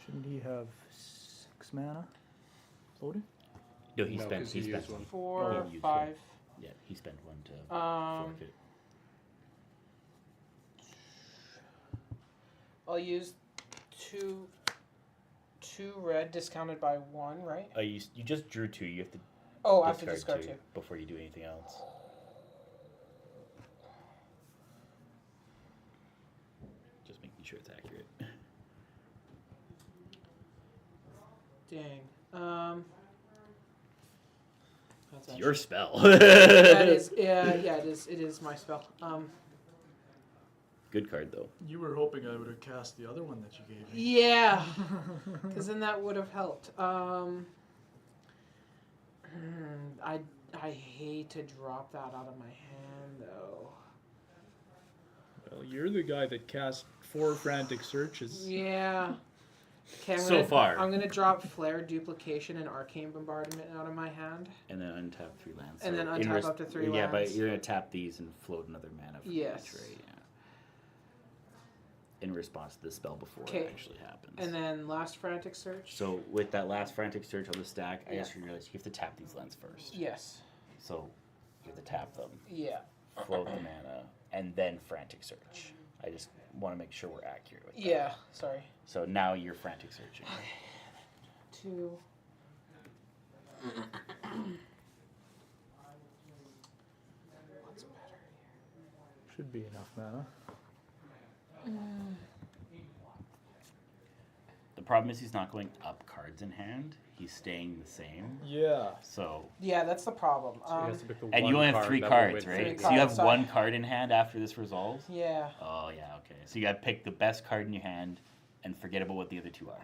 Shouldn't he have 6 mana floating? No, he No, spent. 'cause He he spent used one. 4, Oh, he used 5. Yeah, he spent 1 to Um, forfeit. I'll use two red discounted by 1, right? You just drew 2. You have to Oh, I have to discard 2. before you do anything else. Just making sure it's accurate. Dang. That's It's your spell. that is, yeah, it is my spell. Good card though. You were hoping I would have cast the other one that you gave me. Yeah, because then that would have helped. I hate to drop that out of my hand though. Well, you're the guy that cast 4 frantic searches. Yeah. Okay, So far. I'm gonna drop Flare Duplication and Arcane Bombardment out of my hand. And then untap 3 lands. And then in untap up to 3 Yeah, but lands. you're gonna tap these and float another mana for Yes. each, right? Yeah. In response to the spell before Okay. it actually happens. And then last Frantic Search. So with that last frantic search on the stack, I Yeah. just realized you have to tap these lands first. Yes. So you have to tap them, Yeah. float the mana, and then frantic search. I just want to make sure we're accurate with that. Yeah. Sorry. So now you're frantic searching. 2. What's better Should be enough mana. The problem is he's not going up cards in hand. He's staying the same. Yeah. So Yeah, that's the problem. So he has to pick the and one you only have card 3 that will cards, win. right? Three So you have cards, so- 1 card in hand after this resolves. Yeah. Oh yeah, okay. So you got to pick the best card in your hand and forget about what the other 2 are.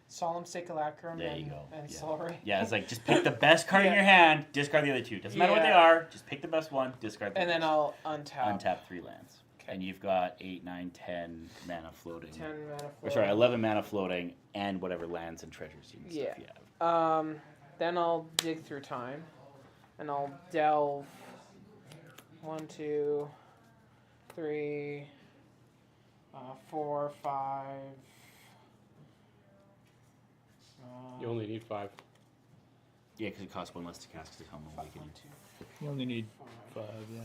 Solemn Simulacrum There and, you go. and Yeah. Soul Ring. Yeah, it's like just pick the best card in Yeah. your hand, discard the other 2. Doesn't matter what they Yeah. are, just pick the best one, discard the And then others. I'll untap. Untap 3 lands. Okay. And you've got 8, 9, 10 mana floating. 10 mana Or flow. sorry, 11 mana floating and whatever lands and treasures and Yeah. stuff you have. Then I'll dig through time, and I'll delve 1, 2, 3, 4, 5. You only need 5. Yeah, because it costs 1 less to cast because it's Helm 5, Awakening. 1, 2. You only need 5, yeah.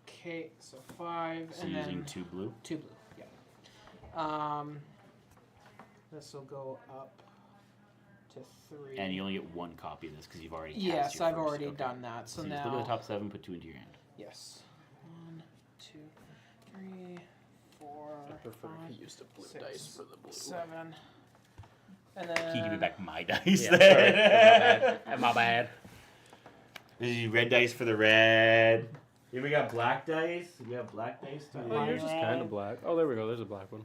Okay, so 5, So and using then 2 blue. 2 blue. Yeah. This will go up to 3. And you only get 1 copy of this because you've already cast Yes, your I've first. already Okay. done that. So just now. look at the top 7, put 2 into your hand. Yes. 1, 2, 3, 4, I prefer 5, to use the blue 6, dice for the blue. 7. And Can you give me then back my dice Yeah, then? sorry. My bad. This is red dice for the red. Here we got black dice. We have black dice too. Oh, yours is kind of black. Oh, there we go. There's a black one.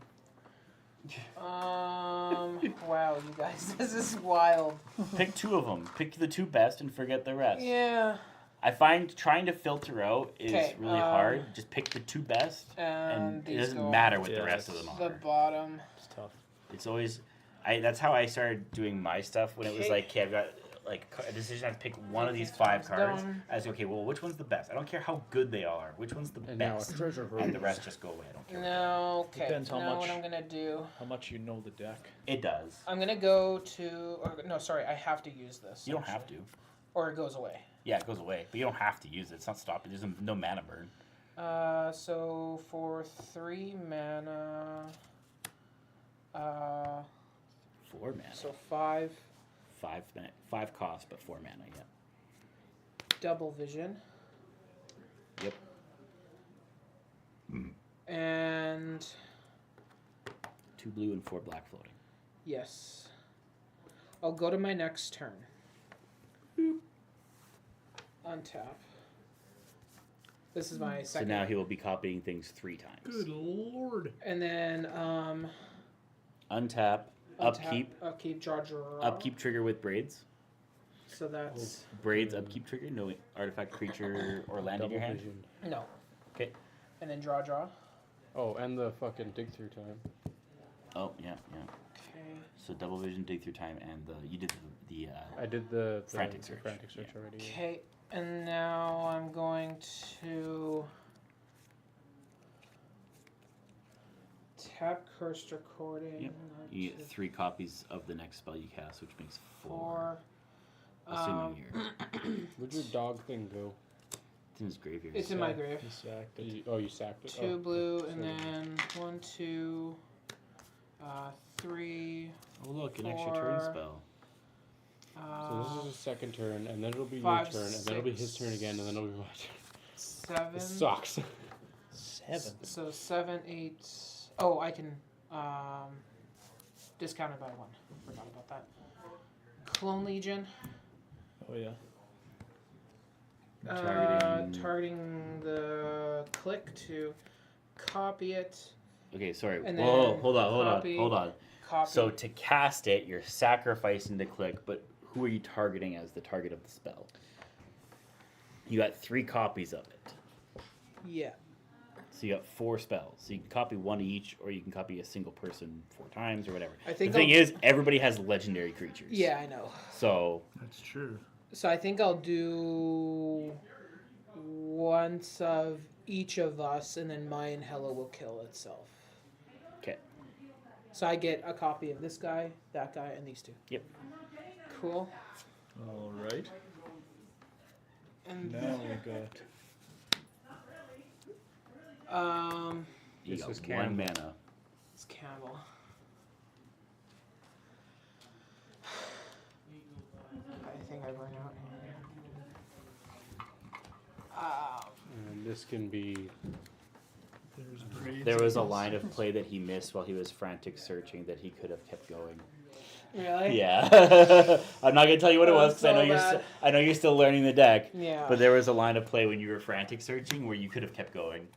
wow, you guys, this is wild. Pick 2 of them. Pick the 2 best and forget the rest. Yeah. I find trying to filter out is 'Kay, really hard. Just pick the 2 best, and it these doesn't go matter what Yeah, the rest of them it's the are. bottom. It's tough. It's always, that's how I started doing my stuff when it was 'Kay. like, okay, I've got like a decision. I have to pick one of these 5 cards. I was okay. Well, which one's the best? I don't care how good they are. Which one's the And now best? a treasure And room. the rest just go away. I don't care. No, okay. Depends how now much- what I'm gonna do, How much you know the deck. It does. I'm gonna go to. No, sorry, I have to use this. You don't have actually. to. Or it goes away. Yeah, it goes away, but you don't have to use it. It's not stopping. There's no mana burn. So for 3 mana, 4 mana. so 5 5 cost, but 4 mana. Yeah. double vision. Yep. And 2 blue and 4 black floating. yes, I'll go to my next turn. Untap. This is my So second. now he will be copying things 3 times. Good lord. And then Untap, upkeep, draw. upkeep trigger with braids. So that's Braids, upkeep trigger, no artifact, creature, or land in your hand. vision. no. 'Kay. And then draw. Oh, and the fucking dig through time. Oh, yeah, yeah. Okay. So double vision, dig through time, and you did the I did the Frantic the search. Frantic search Yeah. already. yeah. Okay. And now I'm going to tap cursed recording. Yep. You get 3 copies of the next spell you cast, which makes 4. 4. Assuming you're Where'd your dog thing go? it's in his graveyard. It's in my grave. He sacked it. You sacked it. 2 Oh. blue, and so- then 1, 2, 3. Oh look, an extra turn 4. spell. So this is his second turn, and then it'll be 5, your turn, and then it'll be his 6, turn again, and then it'll be my turn. 7. It sucks. 7. So 7, 8. Oh, I can discount it by 1. Forgot about that. Clone Legion. Oh yeah. Targeting the click to copy it. Okay, sorry. And Whoa, then hold copy. on. Copy. So to cast it, you're sacrificing the click, but who are you targeting as the target of the spell? You got 3 copies of it. yeah. So you got 4 spells. So you can copy 1 each, or you can copy a single person 4 times, or whatever. I think the thing I'll- is, everybody has legendary creatures. Yeah, I know. So That's true. So I think I'll do once of each of us, and then Mayan Hella will kill itself. okay. So I get a copy of this guy, that guy, and these 2. Yep. Cool. All right. And Now we got. You This got is 1 Campbell. mana. it's Campbell. I think I run out here. And this can be. There's braids. There was a line of play that he missed while he was frantic searching that he could have kept going. Really? Yeah. I'm not gonna tell you what it Oh, was because I know so you're bad. I know you're still learning the deck. Yeah. But there was a line of play when you were frantic searching where you could have kept going,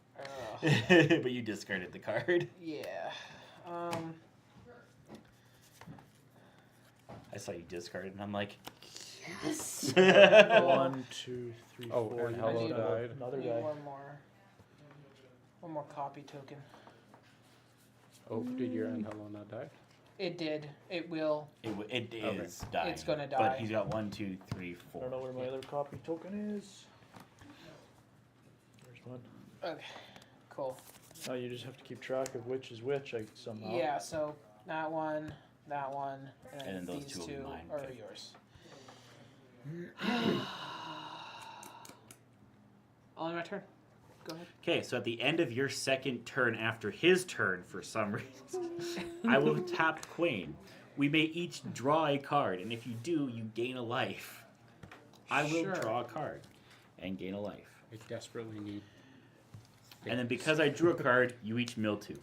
but you discarded the card. Yeah. I saw you discard it, and I'm like, yes. 1, 2, 3, Oh, 4. and You Hello need died. Another Need guy. one more copy token. Oh, did your end hello not die? It did. It will. It is Okay. dying. It's gonna die. But he's got 1, 2, 3, I 4. don't know where my other copy token is. There's one. Okay. Cool. Now you just have to keep track of which is which, somehow. Yeah. So that one, and And then those these 2 will be 2 mine. are Okay. yours. All in my turn. Go ahead. Okay, so at the end of your second turn after his turn, for some reason, I will tap Quain. We may each draw a card, and if you do, you gain a life. I will Sure. draw a card and gain a life. I desperately need And then because I drew a card, you each mill 2.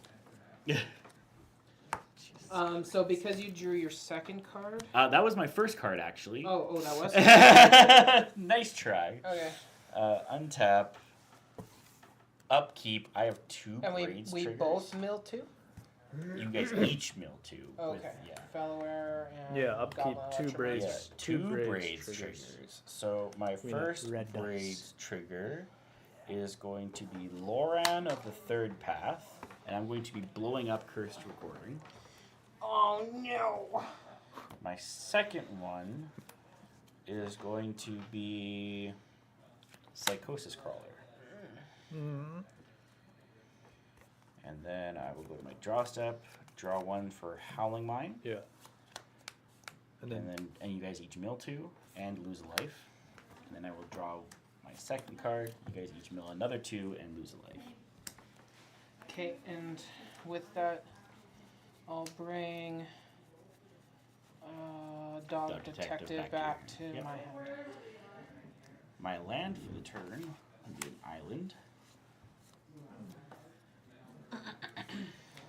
So because you drew your second card. That was my first card, actually. Oh, that was. Nice try. Okay. Untap. Upkeep. I have 2 And braids we triggers. both mill 2. You guys each mill 2. Okay. With, yeah. Felloware and. Yeah, upkeep, Goblin 2 Ultramarine. braids. Yeah, Two 2 braids braids triggers. triggers. So my We have first red dice. braids trigger is going to be Loran of the Third Path, and I'm going to be blowing up Cursed Recording. Oh no! My second one is going to be Psychosis Crawler. Mm. And then I will go to my draw step, draw 1 for Howling Mine, Yeah. And then and you guys each mill 2 and lose a life. And then I will draw my second card, you guys each mill another 2 and lose a life. Okay, and with that, I'll bring Dog Detective back to Yep. my hand. My land for the turn will be an island.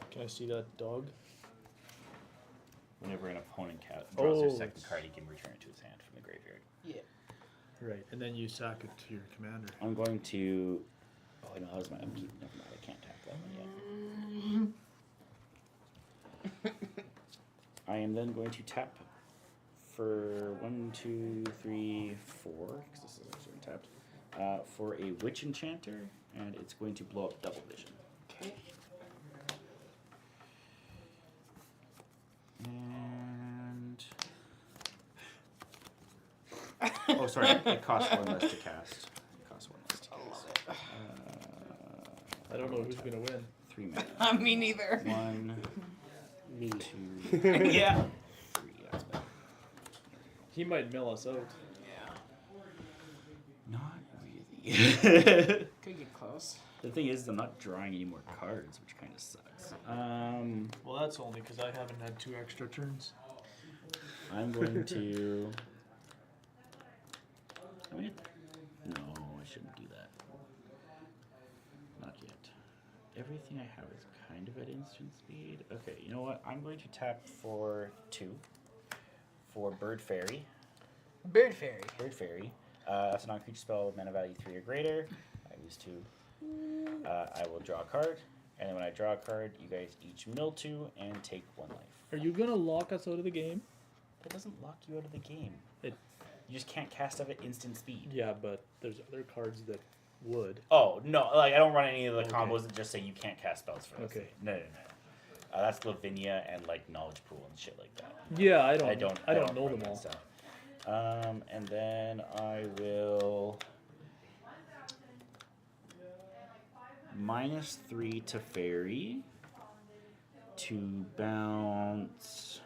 can I see that dog? Whenever an opponent draws their Oh, second it's- card, he can return it to his hand from the graveyard. Yeah. Right, and then you sack it to your commander. I'm going to. Oh, no, that was my upkeep. Never mind, I can't tap that one yet. I am then going to tap for 1, 2, 3, 4, because this is actually tapped, for a Witch Enchanter, and it's going to blow up Double Vision. Okay. And. Oh, sorry, it costs 1 less to cast. It costs 1 less to cast. I don't know who's gonna win. 3 mana. Me neither. 1, Me. 2, Yeah. 3. That's better. He might mill us out. Yeah. Not really. Could get close. The thing is, I'm not drawing any more cards, which kind of sucks. Well, that's only because I haven't had 2 extra turns. I'm going to. No, I shouldn't do that. Not yet. Everything I have is kind of at instant speed. Okay, you know what? I'm going to tap for 2 for Bird Fairy. Bird Fairy. Bird Fairy. That's a non-creature spell with mana value 3 or greater. I lose 2. I will draw a card, and then when I draw a card, you guys each mill 2 and take 1 life. Are you gonna lock us out of the game? That doesn't lock you out of the game. It- You just can't cast stuff at instant speed. Yeah, but there's other cards that would. Oh, no, like I don't run any of the Okay. combos that just say you can't cast spells for this. Okay. No. That's Lavinia and like Knowledge Pool and shit like that. Yeah, I don't. I know run them that all. stuff. And then I will -3 to Fairy to bounce.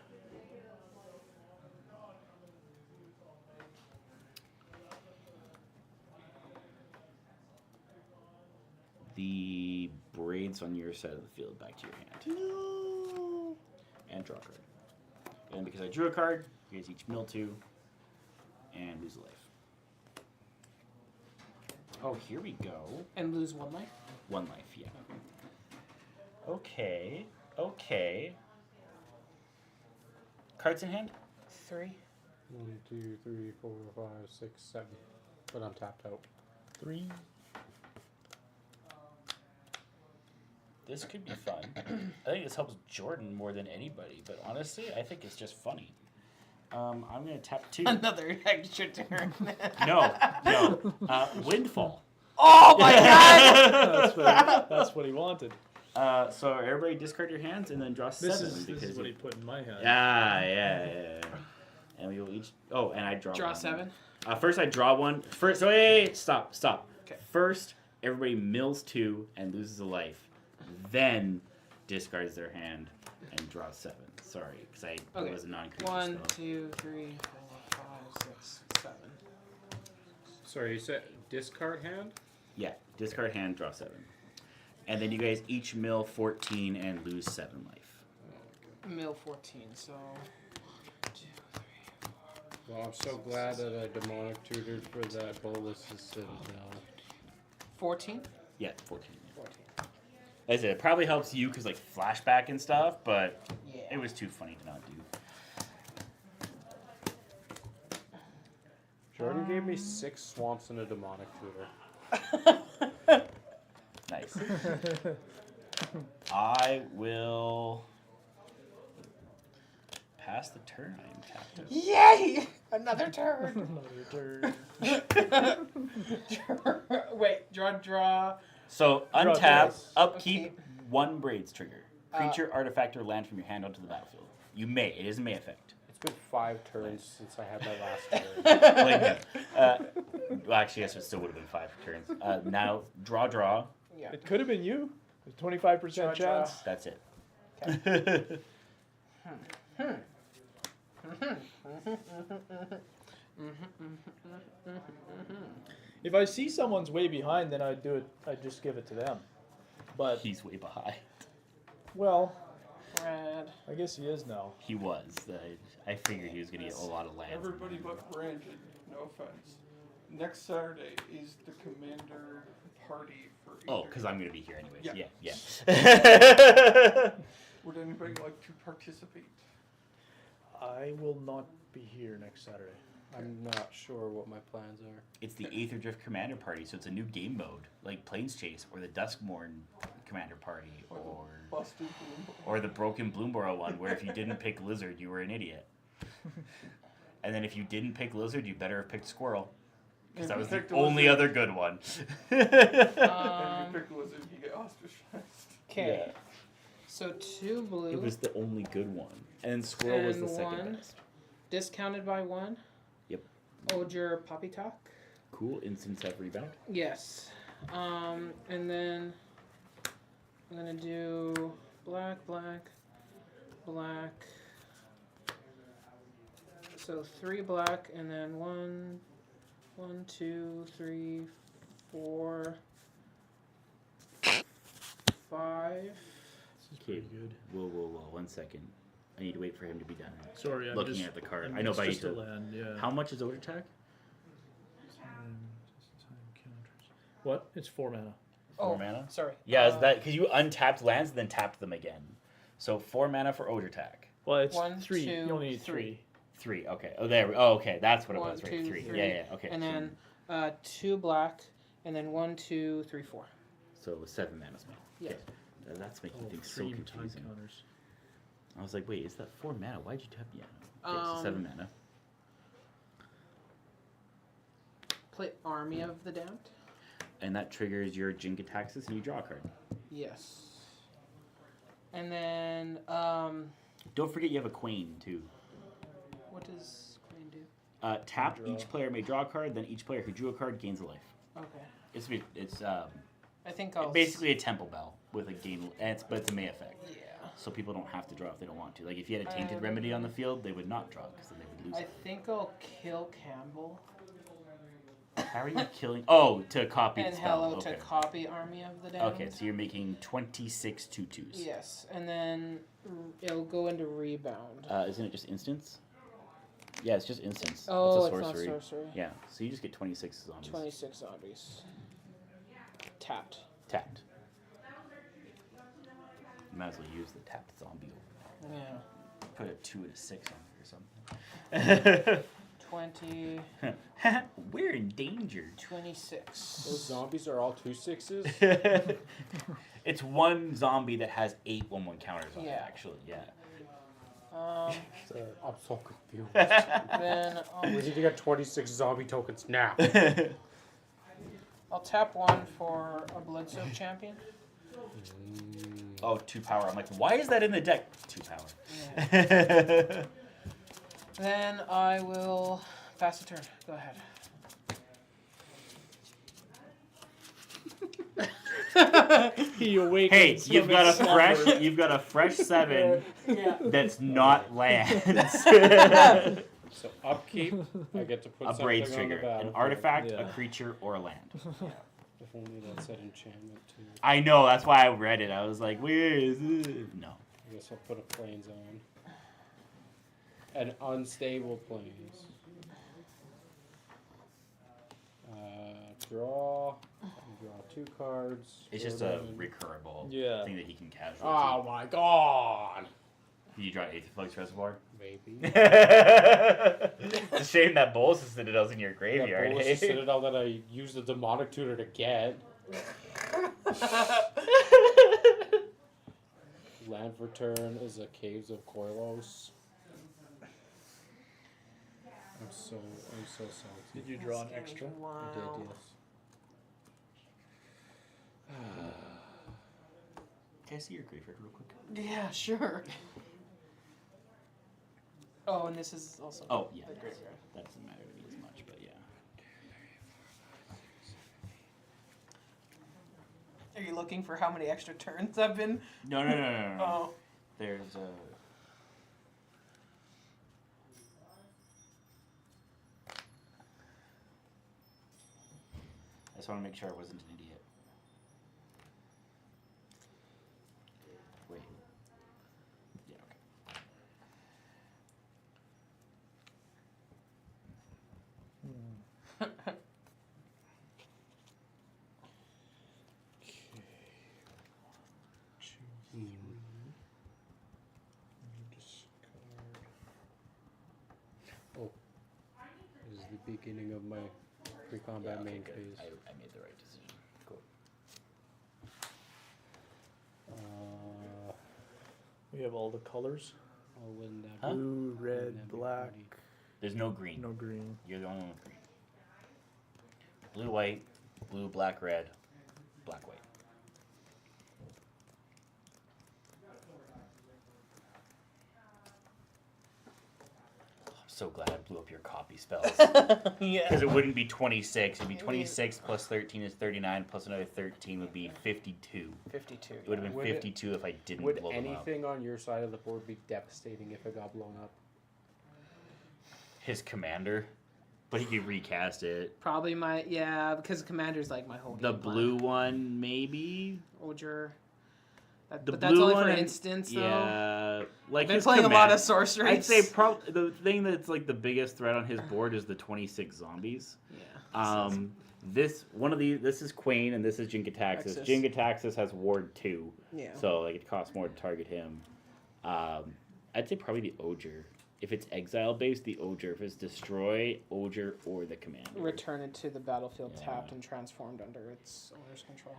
The braids on your side of the field back to your hand. No. And draw a card. And because I drew a card, you guys each mill 2 and lose a life. Oh, here we go. And lose 1 life? 1 life, yeah. Okay. Cards in hand? 3. 1, 2, 3, 4, 5, 6, 7. But I'm tapped out. 3. This could be fun. I think this helps Jordan more than anybody, but honestly, I think it's just funny. I'm gonna tap 2. Another extra turn. No. Windfall. Oh my god! That's what he wanted. So everybody discard your hands and then draw 7. This because is what he put in my hand. Yeah. And we will each. Oh, and I draw. Draw 1. 7. First, I draw 1. First, so wait, stop. Okay. First, everybody mills 2 and loses a life. Then discards their hand and draws 7. Sorry, because it was a non-creature 1, spell. 2, 3, 4, 5, 6, 7. Sorry, you said discard hand? Yeah, discard hand, draw 7. And then you guys each mill 14 and lose 7 life. Mill 14, so. 2, 3, 4. Well, I'm so glad that I demonic tutored for that bolus instead of now. 14? Yeah, 14. 14. As I said, it probably helps you because like flashback and stuff, but Yeah. it was too funny to not do. Jordan gave me 6 swamps and a demonic tutor. Nice. I will pass the turn. I am tapped out. Yay! Another turn. Another turn. Wait, draw. So Draw untap, dice. upkeep, Okay. 1 Braids trigger. Creature, artifact, or land from your hand onto the battlefield. You may. It is a may effect. It's been 5 turns since I had my last turn. Well, actually, yes, it still would have been 5 turns. Now, draw. Yeah. It could have been you. There's 25% Draw. chance. That's it. If I see someone's way behind, then I'd do it. I'd just give it to them. But He's way behind. well, Red. I guess he is now. He was. I figured he was going to get a lot of lands. Everybody but Brandon, no offense. Next Saturday is the commander party for Oh, either. because I'm going to be here anyways. Yeah. Yeah. Would anybody like to participate? I will not be here next Saturday. I'm not sure what my plans are. It's the Aether Drift Commander Party, so it's a new game mode, like Plains Chase, or the Duskmorn Commander Party, or Busted Bloom. or the Broken Bloomborough one, where if you didn't pick Lizard, you were an idiot. And then if you didn't pick Lizard, you better have picked Squirrel, because that was the Picked a only lizard. other good one. And you pick Lizard, you get ostracized. Okay. Yeah. So 2 blue. It was the only good one, and Squirrel was the And second 1. best. Discounted by 1. Yep. Oger Poppy Talk. Cool. Instants have rebound. Yes. And then I'm gonna do black. So 3 black, and then 1, 2, 3, 4, 5. This is Okay. pretty good. Whoa. 1 second. I need to wait for him to be done. Sorry, I'm Looking just, at the card. I'm I know, it's but I just need a to. land. Yeah. How much is Odor Attack? What? It's 4 mana. 4 mana? Sorry. Yeah, is that because you untapped lands and then tapped them again? So 4 mana for Odor Attack. Well, it's 1, 3. 2, You only need 3. 3. Okay. Oh, there. Oh, okay. That's what it 1, was. Right. 2, 3. 3. Yeah. Okay. And so- then 2 black, and then 1, 2, 3, 4. So it was 7 mana spell. Yeah. Okay. That's making Oh, things so 3 time confusing. counters. I was like, wait, is that 4 mana? Why'd you tap? Yeah. Okay, so Um, 7 mana. Play Army of the Damned. And that triggers your Jin-Gitaxias and you draw a card. Yes. And then Don't forget you have a Queen too. what does Queen do? Tap. Draw. Each player may draw a card. Then each player who drew a card gains a life. Okay. It's I think I'll basically a Temple Bell with a gain, but it's a May effect. Yeah. So people don't have to draw if they don't want to. Like if you had a Tainted Um, Remedy on the field, they would not draw because then they would lose I it. think I'll kill Campbell How are you killing? Oh, to copy and the spell. Hello Okay. to copy Army of the Damned. Okay, so you're making 26 2/2s. Yes, and then it'll go into rebound. Isn't it just instants? Yeah, it's just instants. Oh, it's a it's sorcery. not sorcery. Yeah, so you just get 26 zombies. 26 zombies. Tapped. Tapped. You might as well use the tapped zombie. Yeah. Put a 2 and a 6 on it or something. 20, We're in danger. 26. Those zombies are all 2/6s? It's one zombie that has 8 1/1 counters on it, Yeah. actually. Yeah. I'm so confused. Then We need to get 26 zombie tokens now. I'll tap 1 for a Blood Soak champion. Oh, 2 power. I'm like, why is that in the deck? 2 power. Yeah. Then I will pass the turn. Go ahead. He awakens. Hey, from you've got a his slumber. fresh 7 Yeah. that's not lands. So upkeep, I get to put A Braids something on the trigger, an battlefield. artifact, Yeah. a creature, or a land. If only that said enchantment too. I know, that's why I read it. I was like, where is it? No. I guess I'll put a plains on. An unstable plains. Draw. You draw 2 cards. It's just a recurable thing that he can casually. Oh my god! You draw Aetherflux Reservoir? Maybe. It's a shame that Bolas Citadels in your That graveyard. Bolas Hey? Citadel that I used the demonic tutor to get. Land for turn is a Caves of Koilos. I'm so salty. Did you draw an extra? Wow. I did, yes. Can I see your graveyard real quick? Yeah, sure. Oh, and this is also Oh, yeah. the graveyard. That doesn't matter to me as much, but yeah. Are you looking for how many extra turns I've been? No. Oh. There's a. I just want to make sure I wasn't an idiot. Wait. Yeah, okay. Oh. This is the beginning of my pre-combat main good. phase. I made the right decision. Cool. We have all the colors. I'll win that. Huh? Blue, red, That'd be black, funny. There's no green. no green. You're the only one with green. Blue, white, blue, black, red, black, white. I'm so glad I blew up your copy spells. Yeah. Because it wouldn't be 26. It'd be 26 plus 13 is 39, plus another 13 would be 52. 52. It would have been Would it- 52 if I didn't Would blow them up. anything on your side of the board be devastating if it got blown up? His commander, but he could recast it. Probably because Commander's like my whole The game plan. blue one, maybe. Oger. The But that's blue only one for and- instance, though. Yeah, like I've been his playing a lot command- of sorceries. I'd say the thing that's like the biggest threat on his board is the 26 zombies. Yeah. This is Quain and this is Jin-Gitaxias. Axis. Jin-Gitaxias has Ward 2, Yeah. so like it costs more to target him. I'd say probably the Oger. If it's exile based, the Oger. If it's destroy, Oger or the commander. Return it to the battlefield Yeah. tapped and transformed under its owner's control.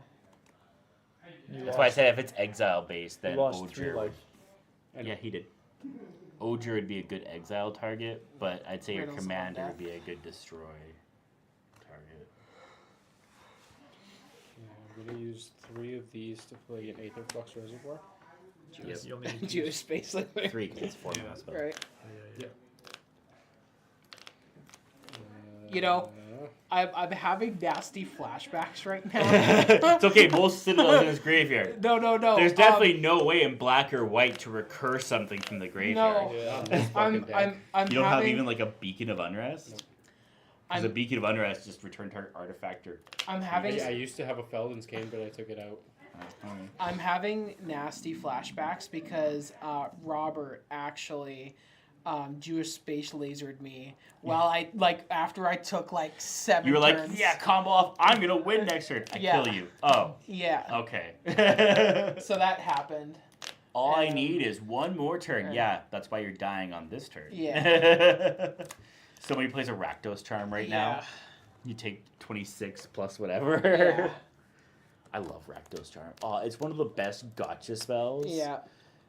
That's why I said if it's exile based, You then lost Oger. 3 life. Yeah, he did. Oger would be a good exile target, but I'd say your Riddles on commander deck. would be a good destroy target. Yeah, I'm gonna use 3 of these to play an Aetherflux Reservoir. Yep. You only need to Jewish space liquid. 3 because it's 4 mana spell. Right. Yeah. You know, I'm having nasty flashbacks right now. It's okay, most Citadel's in his graveyard. No. There's definitely no way in black or white to recur something from the graveyard. No. Yeah, on this fucking deck. I'm You don't having, have even like a Beacon of Unrest? Because a I'm, Beacon of Unrest just return target artifact or. I'm having I used to have a Felden's Cane, but I took it out. I'm having nasty flashbacks because Robert actually Jewish space lasered me while I after I took 7 You were like, turns. yeah, combo off. I'm gonna win next turn. I Yeah. kill you. Oh, Yeah. okay. So that happened. All I need is one more turn. Right. Yeah, that's why you're dying on this turn. Yeah. Somebody plays a Rakdos Charm right Yeah. now. You take 26 plus whatever. Yeah. I love Rakdos Charm. Oh, it's one of the best gotcha spells. Yeah.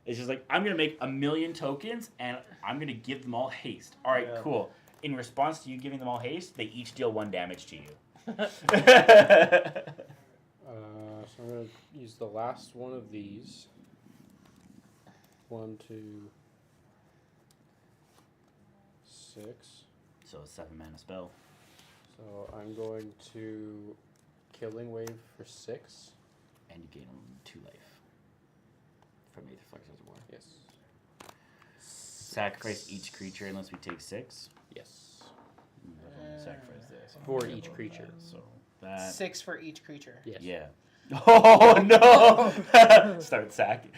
It's just like, I'm going to make 1,000,000 tokens, and I'm going to give them all haste. All right, Yeah. cool. In response to you giving them all haste, they each deal 1 damage to you. So I'm gonna use the last one of these. 1, 2, 6. So a 7 mana spell. So I'm going to Killing Wave for 6. And you gain 2 life. From Aetherflux Reservoir. Yes. Sacrifice each creature unless we take 6. Yes. Sacrifice this. For each creature. So that. 6 for each creature. Yes. Yeah. Oh no! Start sacking.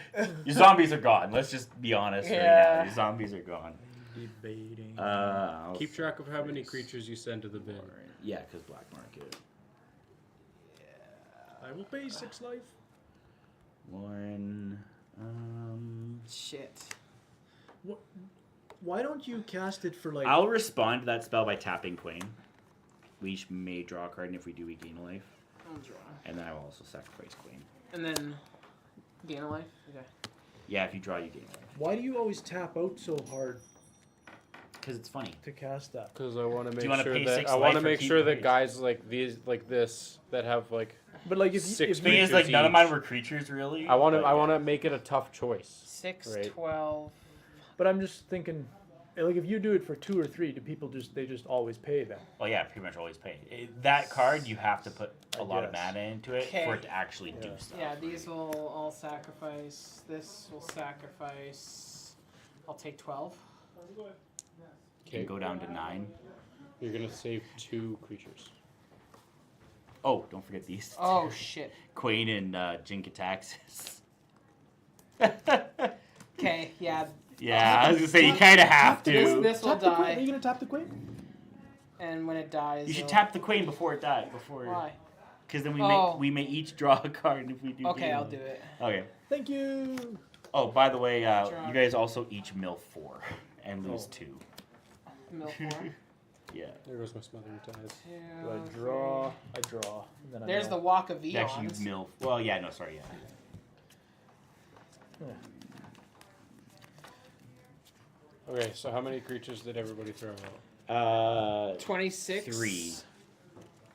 Your zombies are gone. Let's just be honest right Yeah. now. Your zombies are gone. Debating. I'll Keep track of how many creatures you send to the bin. Yeah, because black market. I will pay 6 life. 1. Shit. Why don't you cast it for like? I'll respond to that spell by tapping Queen. We each may draw a card, and if we do, we gain a life. I'll draw. And then I will also sacrifice Queen. And then gain a life? Okay. Yeah, if you draw, you gain a life. Why do you always tap out so hard Because it's funny. to cast that? Because I want to make you wanna sure pay that 6 I life want to or make keep sure the that base? guys like these, like this, that have like But like if Six you, The thing is, like, creatures none of mine each. were creatures, really. I want to but I yeah. want to make it a tough choice. 6, Right. 12. but I'm just thinking, like if you do it for 2 or 3, do people just always pay then? Well, yeah, pretty much always pay. That card, you have to put a I lot of guess. mana into it Okay. for it to actually do Yeah. stuff. Yeah, these will all sacrifice. This will sacrifice. I'll take 12. You Okay, can go down to 9. you're gonna save 2 creatures. Oh, don't forget these. Oh, shit. Queen and Jinkataxis. Okay, yeah. Yeah, I was gonna say you kind of have to. This will Tap the queen. Are die. you gonna tap the queen? And when it dies. You should it'll- tap the Queen before it dies. Why? Because then Oh. we may each draw a card, and if we do. Okay, gain I'll one. do it. Okay. Thank you. Oh, by the way, Draw. you guys also each mill 4 and lose Oh. 2. Mill 4. Yeah. There goes my smothering ties. Do I draw? I draw. And then There's I the mill. Walk of Actually, Eons. you mill. Well, yeah, no, sorry, yeah. Okay, so how many creatures did everybody throw out? 26. 3.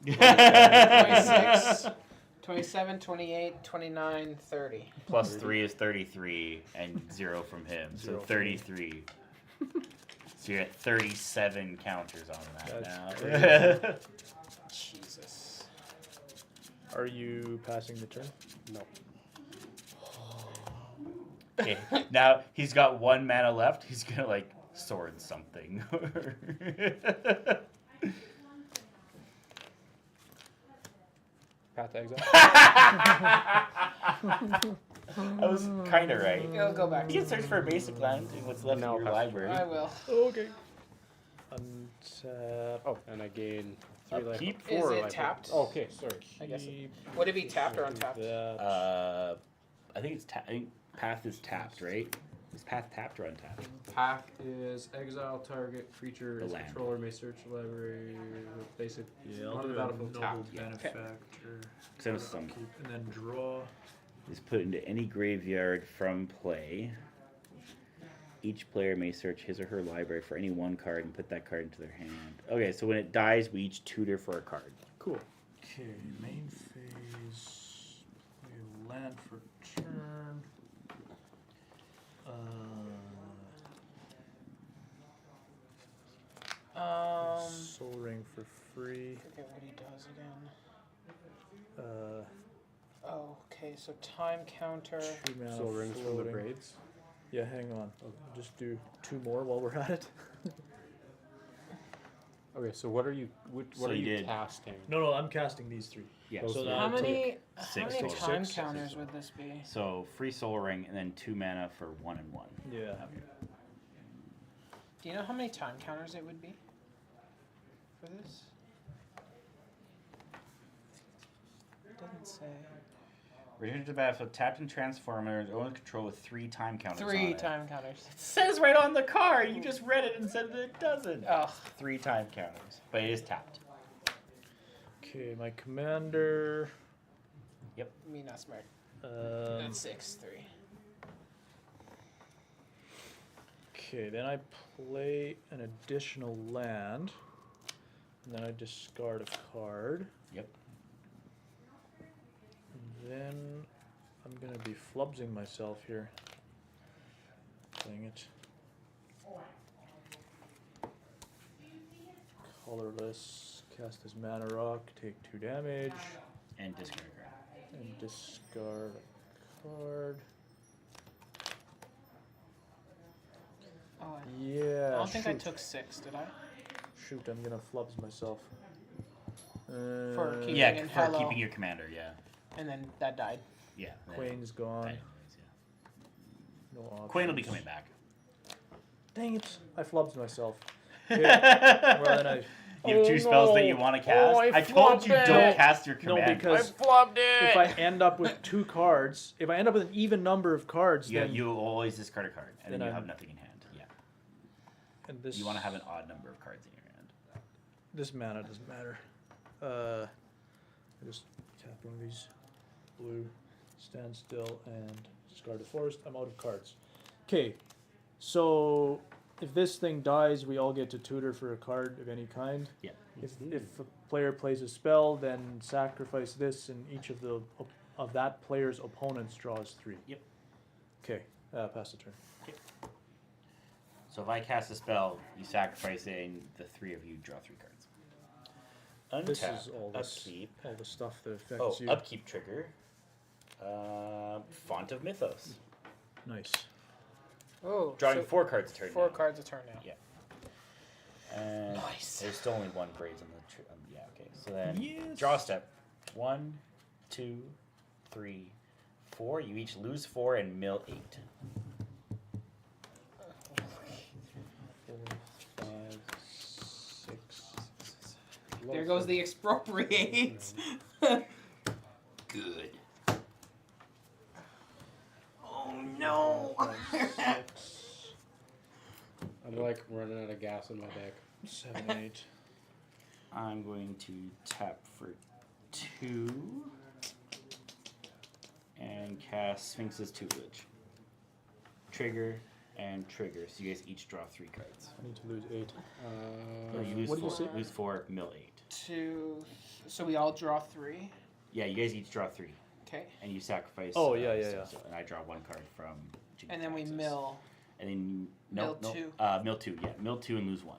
26. 27, 28, 29, 30. Plus 3 is 33, and 0 from him, so 0 from me. 33. So you're at 37 counters on that That's now. Jesus. Are you passing the turn? No. Okay, now he's got 1 mana left. He's gonna like sword something. Path to Exile. I was kind of right. It'll go back. You can search for a basic land in what's left No, of your pass. library. I will. Okay. Untap. Oh, and I gain 3 life. Upkeep? Is 4 it life. tapped? Oh, okay, sorry. I guess. Keep Would it be tapped or untapped? that. I think it's I think Path is tapped, right? Is Path tapped or untapped? Path is exile target creature. The Its land. controller may search the library with basic. Yeah, on I'll the do a battlefield noble tapped. benefactor. Because I know some Keep and then draw. is put into any graveyard from play. Each player may search his or her library for any 1 card and put that card into their hand. Okay, so when it dies, we each tutor for a card. Cool. Okay, main phase. We land for turn. Soul Ring for free. Forget what he does again. Oh, okay, so time counter. 2 mana Soul rings from the floating. braids. Yeah, hang on. I'll just do 2 more while we're at it. Okay, so what are you? What So are you you did- casting? No, I'm casting these 3. Yeah. Those So three. that How I'll many, how 6 many total. time 6. counters would this be? So free Soul Ring and then 2 mana for 1 and 1. Yeah. Do you know how many time counters it would be for this? Doesn't say. Return to the battlefield, tapped and transformer, own control with 3 time counters. 3 on it. time counters. It says right on the card. You just read it and said that it doesn't. Oh, 3 time counters, but it is tapped. Okay, my commander. me not smart. Um, That's 6-3. okay, then I play an additional land. And then I discard a card. Yep. And then I'm gonna be flubsing myself here. Dang it. Colorless, cast as mana rock, take 2 damage, And discard a card. and discard a card. Oh, Yeah. I don't think I shoot. took 6, did I? Shoot, I'm gonna flubs myself. For keeping Yeah, in for Hello. keeping your commander, yeah. And then that died. Yeah. Queen's gone. Anyways, yeah. No options. Queen will be coming back. Dang it! I flubs myself. Okay, well then You have two spells that you want to cast. I I told you flopped don't it. cast your No, command. because flopped it. if I end up with 2 cards, if I end up with an even number of cards, you, then you always discard a card, and then then you I'm- have nothing in hand. Yeah. and this You want to have an odd number of cards in your hand. this mana doesn't matter. I just tap one of these blue, stand still, and discard a forest. I'm out of cards. Okay, so if this thing dies, we all get to tutor for a card of any kind. Yeah. If a player plays a spell, then sacrifice this, and each of that player's opponents draws 3. Yep. Okay, pass the turn. So if I cast a spell, you sacrifice it, and the 3 of you draw 3 cards. Untap. This is all this, Upkeep. all the stuff that affects Oh, you. upkeep trigger. Font of Mythos. Nice. Oh, Drawing so 4 cards a turn. 4 now. cards a turn now. Yeah. And Nice. there's still only 1 Braids on the yeah, okay. So then Yes. draw step. 1, 2, 3, 4. You each lose 4 and mill 8. 4, 5, 6. There goes the expropriate. Good. Oh no. I'm like running out of gas in my deck. 7, 8. I'm going to tap for 2 and cast Sphinx's Tutelage. Trigger and trigger. So you guys each draw 3 cards. I need to lose 8. So you lose what do 4. you say? Lose 4, mill 8. 2. So we all draw 3. Yeah, you guys each draw 3, Okay. and you sacrifice. Oh, yeah. And I draw 1 card from. Jinx And then we Taxes. mill. And then you Mill no, 2. mill 2. Yeah, mill 2 and lose 1.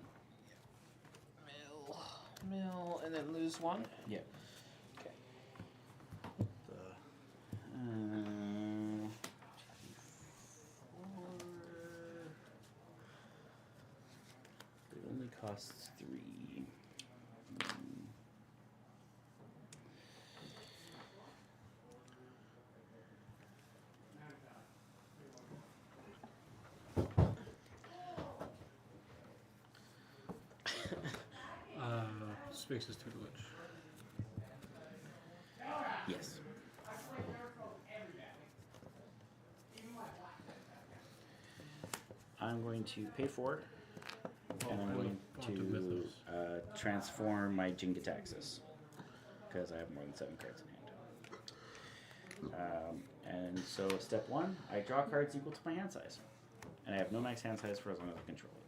Mill, and then lose 1. Yeah. Okay. It only costs 3. Sphinx's tutelage. Yes. I'm going to pay 4, and I'm going to transform my Jinga Taxes because I have more than 7 cards in hand. And so step 1, I draw cards equal to my hand size, and I have no max hand size for as long as I control it.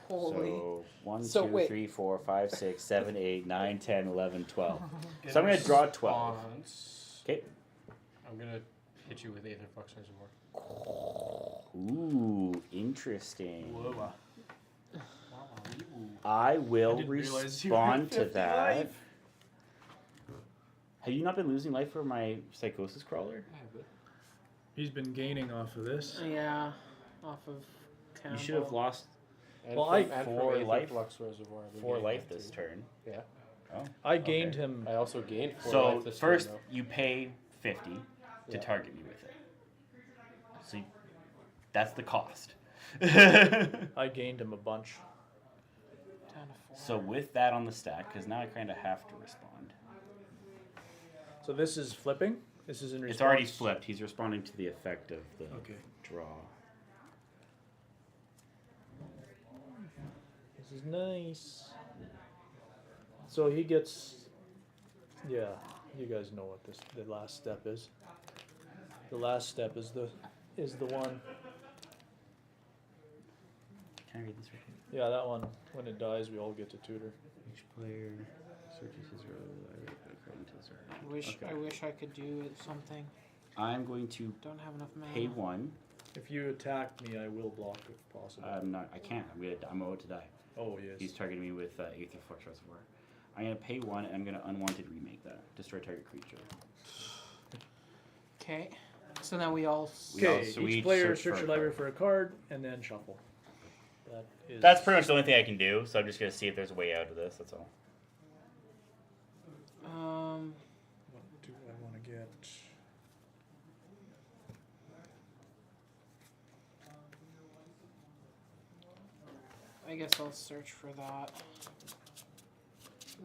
Holy. So 1, So 2, wait. 3, 4, 5, 6, 7, 8, 9, 10, 11, 12. So I'm going to draw 12. Okay. I'm gonna hit you with Aether Flux Reservoir. Ooh, interesting. Whoa. I will didn't realize you were respond to 50 that. life. Have you not been losing life for my Psychosis Crawler? He's been gaining off of this. Yeah. Off of You should have lost And Well, from, I- and from 4 Aether life- Flux Reservoir. I've been 4 getting life that this too. turn. Yeah. Oh. I gained Okay. him. I also gained 4 So life this first turn, you pay 50 to Yeah. target me with it. So that's the cost. I gained him a bunch. Down to 4. So with that on the stack, because now I kind of have to respond. So this is flipping. This is in response. It's already flipped. He's responding to the effect of the Okay. draw. This is nice. So he gets. Yeah, you guys know what the last step is. The last step is the one. Can I read this right here? Yeah, that one. When it dies, we all get to tutor. Each player searches his or her card into his or her. I wish I could do something. I'm going to Don't have enough mana. pay 1. If you attack me, I will block if possible. I can't. I'm about to die. Oh yes. He's targeting me with Aether Flux Reservoir. I'm going to pay 1 and I'm going to unwanted remake that. Destroy target creature. Okay. So now we all. Okay, So we each each player search for search a your library card. for a card and then shuffle. That is. That's pretty much the only thing I can do, so I'm just going to see if there's a way out of this, that's all. What do I want to get? I guess I'll search for that.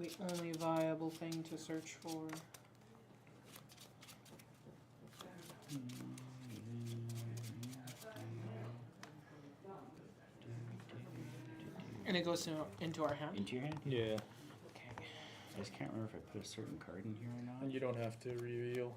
the only viable thing to search for. And it goes into our hand? Into your hand? Yeah, Okay. I just can't remember if I put a certain card in here or not. and you don't have to reveal.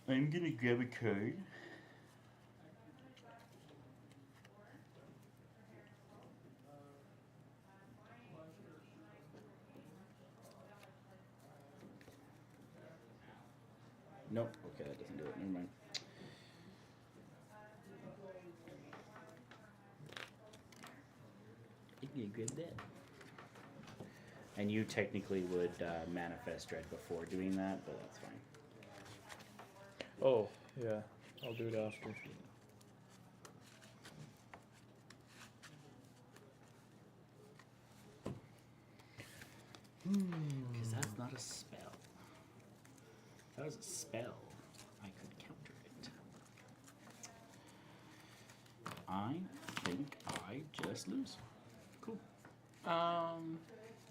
I'm gonna grab a card. Nope. Okay, that doesn't do it. Never mind. I'm gonna grab that. And you technically would manifest dread before doing that, but that's fine. Oh, yeah. I'll do it after. Because that's not a spell. If that was a spell, I could counter it. I think I just lose. Cool.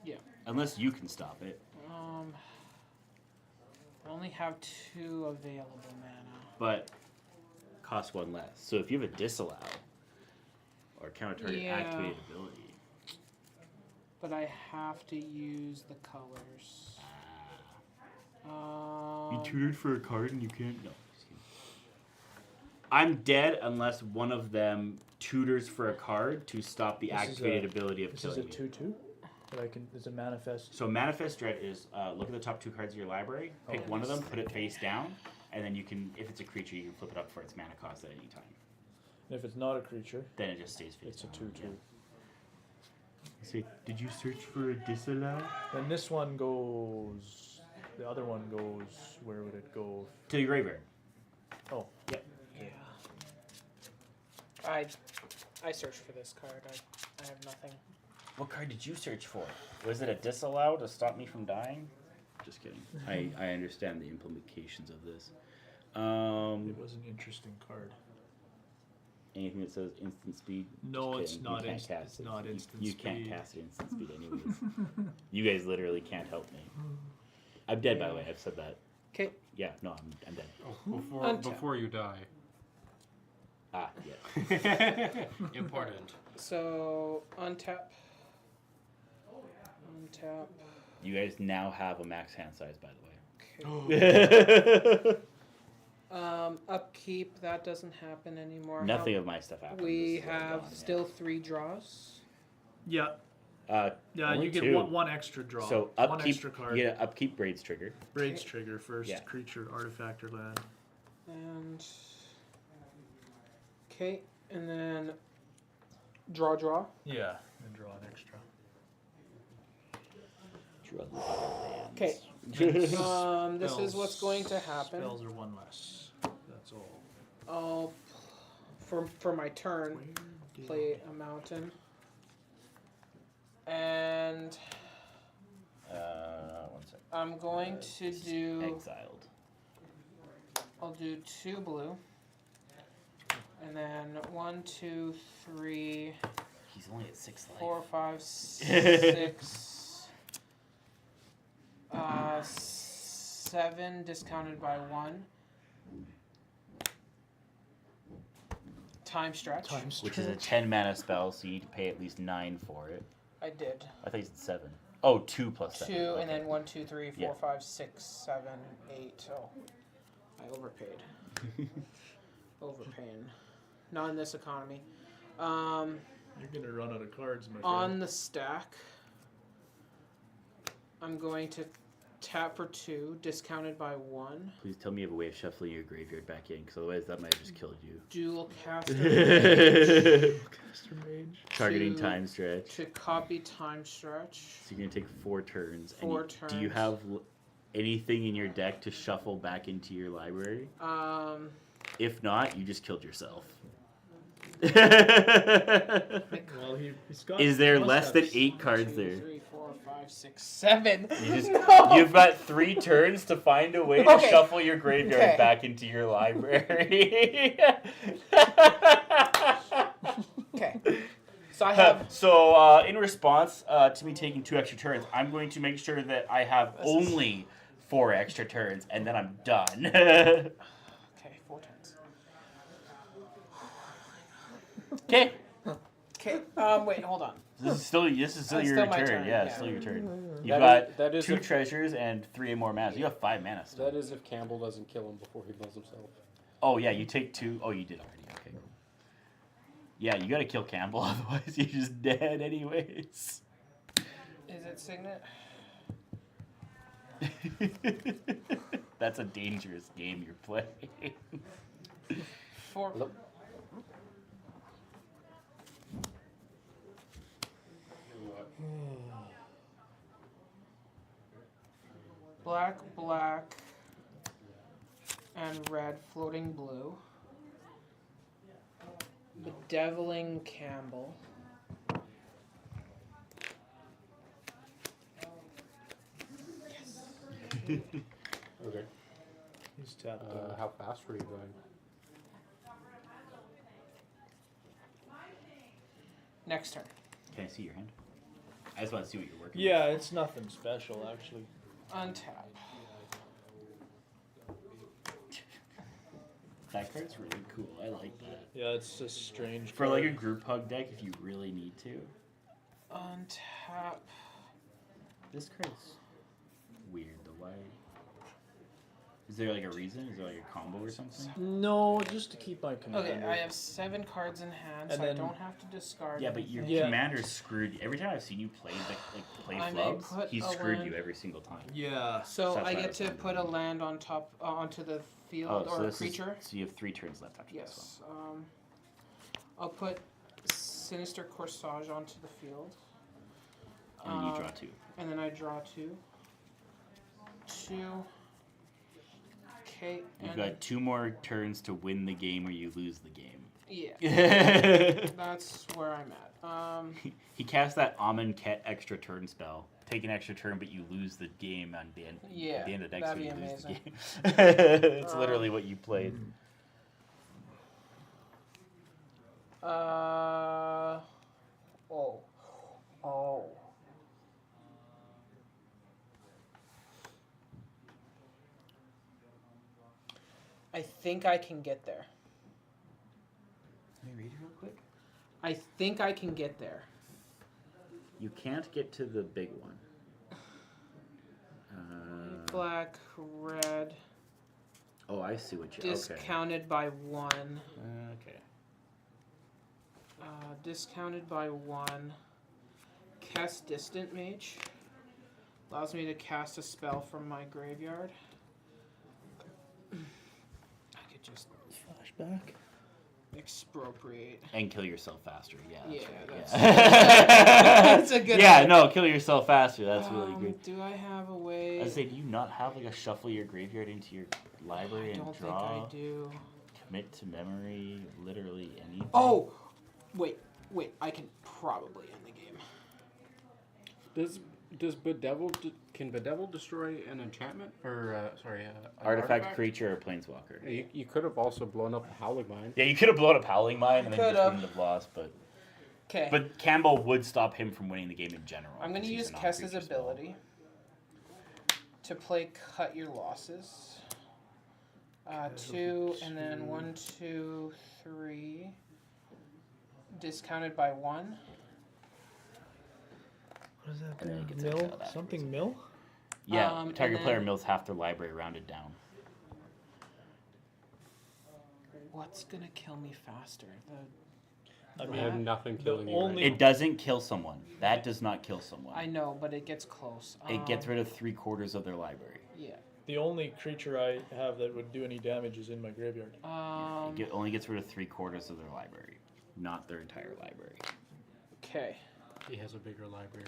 Yeah. Unless you can stop it. I only have 2 available mana. But cost 1 less. So if you have a disallow or counter target Yeah. activated ability. But I have to use the colors. You tutored for a card and you can't. No. just kidding. I'm dead unless one of them tutors for a card to stop the This is activated a- ability of This is killing a you. 2/2 that I can. Is a manifest. So manifest dread is look at the top 2 cards of your library, pick one of them, put it face down, and then you can, if it's a creature, you can flip it up for its mana cost at any time. And if it's not a creature, Then it just stays face it's a down. 2/2. Say, did you search for a disallow? Then this one goes. The other one goes. Where would it go? To your graveyard. Oh, Yep. Yeah. I searched for this card. I have nothing. What card did you search for? Was it a disallow to stop me from dying? Just kidding. I understand the implications of this. it was an interesting card. Anything that says instant speed? No, Just it's kidding. not You can't instant. cast It's it. not You- instant You can't speed. cast it instant speed anyways. You guys literally can't help me. I'm dead, by the way. I've said that. Okay. Yeah, no, I'm dead. Oh, Untap. before you die. Ah, yeah. Important. So untap. Untap. You guys now have a max hand size, by the Okay. way. Upkeep. That doesn't happen anymore. Nothing of my stuff happens. We It's have gone, yeah. still 3 draws. Yeah. Yeah, You get one extra draw. So one upkeep, extra card. you get an upkeep braids trigger. Braids trigger first. Yeah. Creature, artifact, or land. And okay, and then draw. Yeah. And draw an extra. Okay. This is what's going to happen. Spells are 1 less. That's all. I'll for my turn play a mountain. And 1 second. I'm going to do. Exiled. I'll do 2 blue. And then 1, 2, 3, He's only at 6 life. 4, 5, 6. 7 discounted by 1. Time stretch. Which is a 10 mana spell, so you need to pay at least 9 for it. I did. I thought you said 7. Oh, 2 plus 7. 2 Okay. and then 1, 2, 3, 4, Yeah. 5, 6, 7, 8. Oh, I overpaid. Overpaying. Not in this economy. You're gonna run out of cards, my friend. On the stack, I'm going to tap for 2, discounted by 1. Please tell me you have a way of shuffling your graveyard back in, because otherwise that might have just killed you. Dual caster mage Caster Mage. Targeting To- time stretch. to copy time stretch. So you're gonna take 4 turns. 4 and Do you turns. have anything in your deck to shuffle back into your library? If not, you just killed yourself. Well, he's got. Is there must less have than s- 8 cards 2, there? 3, 4, 5, 6, 7. You just, No! You've got 3 turns to find a way to Okay. shuffle your graveyard Okay. back into your library. Okay. So I have. So, in response to me taking 2 extra turns, I'm going to make sure that I have This is- only 4 extra turns, and then I'm done. Okay, 4 turns. Okay. Okay. Wait, hold on. This is still your Still turn. my turn, Yeah, yeah. still your turn. You've That got is- that is 2 a- treasures and 3 more mana. You have 5 mana still. That is if Campbell doesn't kill him before he blows himself. Oh yeah, you take 2. Oh, you did already. Okay. Cool. Yeah, you gotta kill Campbell, otherwise you're just dead anyways. Is it Signet? That's a dangerous game you're playing. 4. Nope. Black, black, and red floating blue. Bedeviling Campbell. Okay. He's tapped out. How fast were you going? Next turn. Can I see your hand? I just want to see what you're working Yeah, it's nothing special actually. Untap. with. That card's really cool. I like that. Yeah, it's a strange. For like a card. group hug deck, if you really need to. Untap. This card's weird. The why? Is there like a reason? Is there like a combo or something? No, just to keep my commander. Okay, I have 7 cards in hand, And so I then- don't have to discard. Yeah, but your anything. Yeah. commander's screwed. Every time I've seen you play play I may flubs, put he's a screwed land- you every single time. Yeah. So That's I why I get was to wondering. put a land on top onto the field or a this creature. is so you have 3 turns left after this Yes. I'll put Sinister Corsage onto the field. one. And then you draw 2. And then I draw 2. 2. Okay. You've and got 2 more turns to win the game or you lose the game. yeah, that's where I'm at. He cast that Amun Ket extra turn spell. Take an extra turn, but you lose the game on the end. Yeah, at the end of the deck, so that'd you be lose the amazing. game. It's literally what you played. Oh. I think I can get there. Let me read it real quick. I think I can get there. You can't get to the big one. Black, red, Oh, I see what you. Okay. discounted by 1. Okay. Discounted by 1. Cast Distant Mage. Allows me to cast a spell from my graveyard. I could just Flashback. expropriate. And kill yourself faster. Yeah. That's Yeah, right. that's- Yeah. That's a good Yeah. idea. No, kill yourself faster. That's really good. Do I have a way? I say, do you not have like a shuffle your graveyard into your library I and don't draw? think I do. Commit to memory, literally anything. Oh! Wait. I can probably end the game. Does can Bedevil destroy an enchantment or an Artifact, creature, or planeswalker. You could have also blown up the Howling Mine. Yeah, you could have blown up Howling Mine and then Could've. just wouldn't have lost, but Okay. Campbell would stop him from winning the game in general. I'm going to 'cause he's use a Kessa's non-creature spell. ability to play Cut Your Losses. 2, and then 1, 2, 3. Discounted by 1. What is that? And then he gets Mill? exiled afterwards. Something mill? Yeah, And target player then- mills half their library rounded down. What's going to kill me faster? I I have mean, nothing the killing you only- right It doesn't kill someone. That does not kill someone. I know, but it gets close. It gets rid of 3/4 of their library. Yeah. the only creature I have that would do any damage is in my graveyard. It only gets rid of 3/4 of their library, not their entire library. Okay. now. He has a bigger library.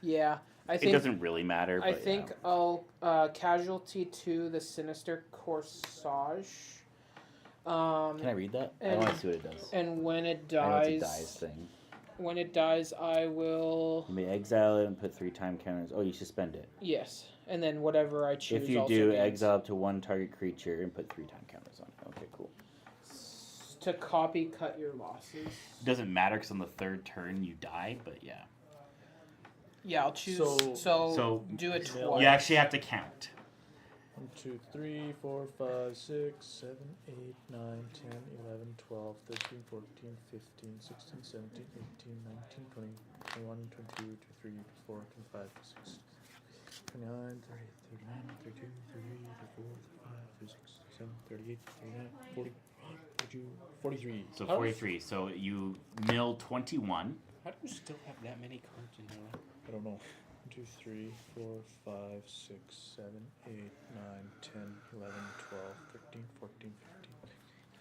Yeah. I It think doesn't really matter. I But, think yeah. I'll casualty to the Sinister Corsage. Can I read that? I and- want to see what it does. And when it I know it's a dies, dies thing. when it dies, I will. You may exile it and put 3 time counters. Oh, you suspend it. Yes, and then whatever I choose. If you also do, gains. exile up to 1 target creature and put 3 time counters on it. Okay, cool. To copy cut your losses. It doesn't matter because on the 3rd turn you die, but yeah. Yeah, I'll choose. So- So do it You twice. You actually have to count. 1, 2, 3, 4, 5, 6, 7, 8, 9, 10, 11, 12, 13, 14, 15, 16, 17, 18, 19, 20, 21, 22, 23, 24, 25, 26, 29, 30, 31, 32, 33, 34, 35, 36, 37, 38, 39, 40, 42, 43. So 43. So you mill 21. How do you still have that many cards in your lap? I don't know. 1, 2, 3, 4, 5, 6, 7, 8, 9, 10, 11, 12, 13, 14, 15,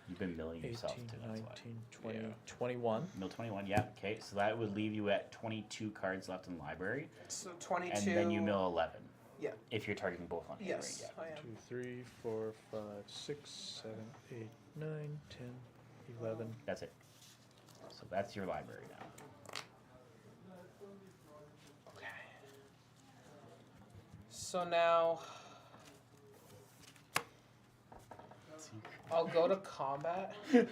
You've been milling 18, yourself too. That's 19, why. 20, 21. Mill 21. Yeah. Okay. So that would leave you at 22 cards left in the library, So 22. and then you mill 11. Yeah. If you're targeting both on hand, Yes, right? I am. 2, 3, 4, 5, 6, 7, 8, 9, 10, 11. Yeah. That's it. So that's your library now. So now I'll go to combat. All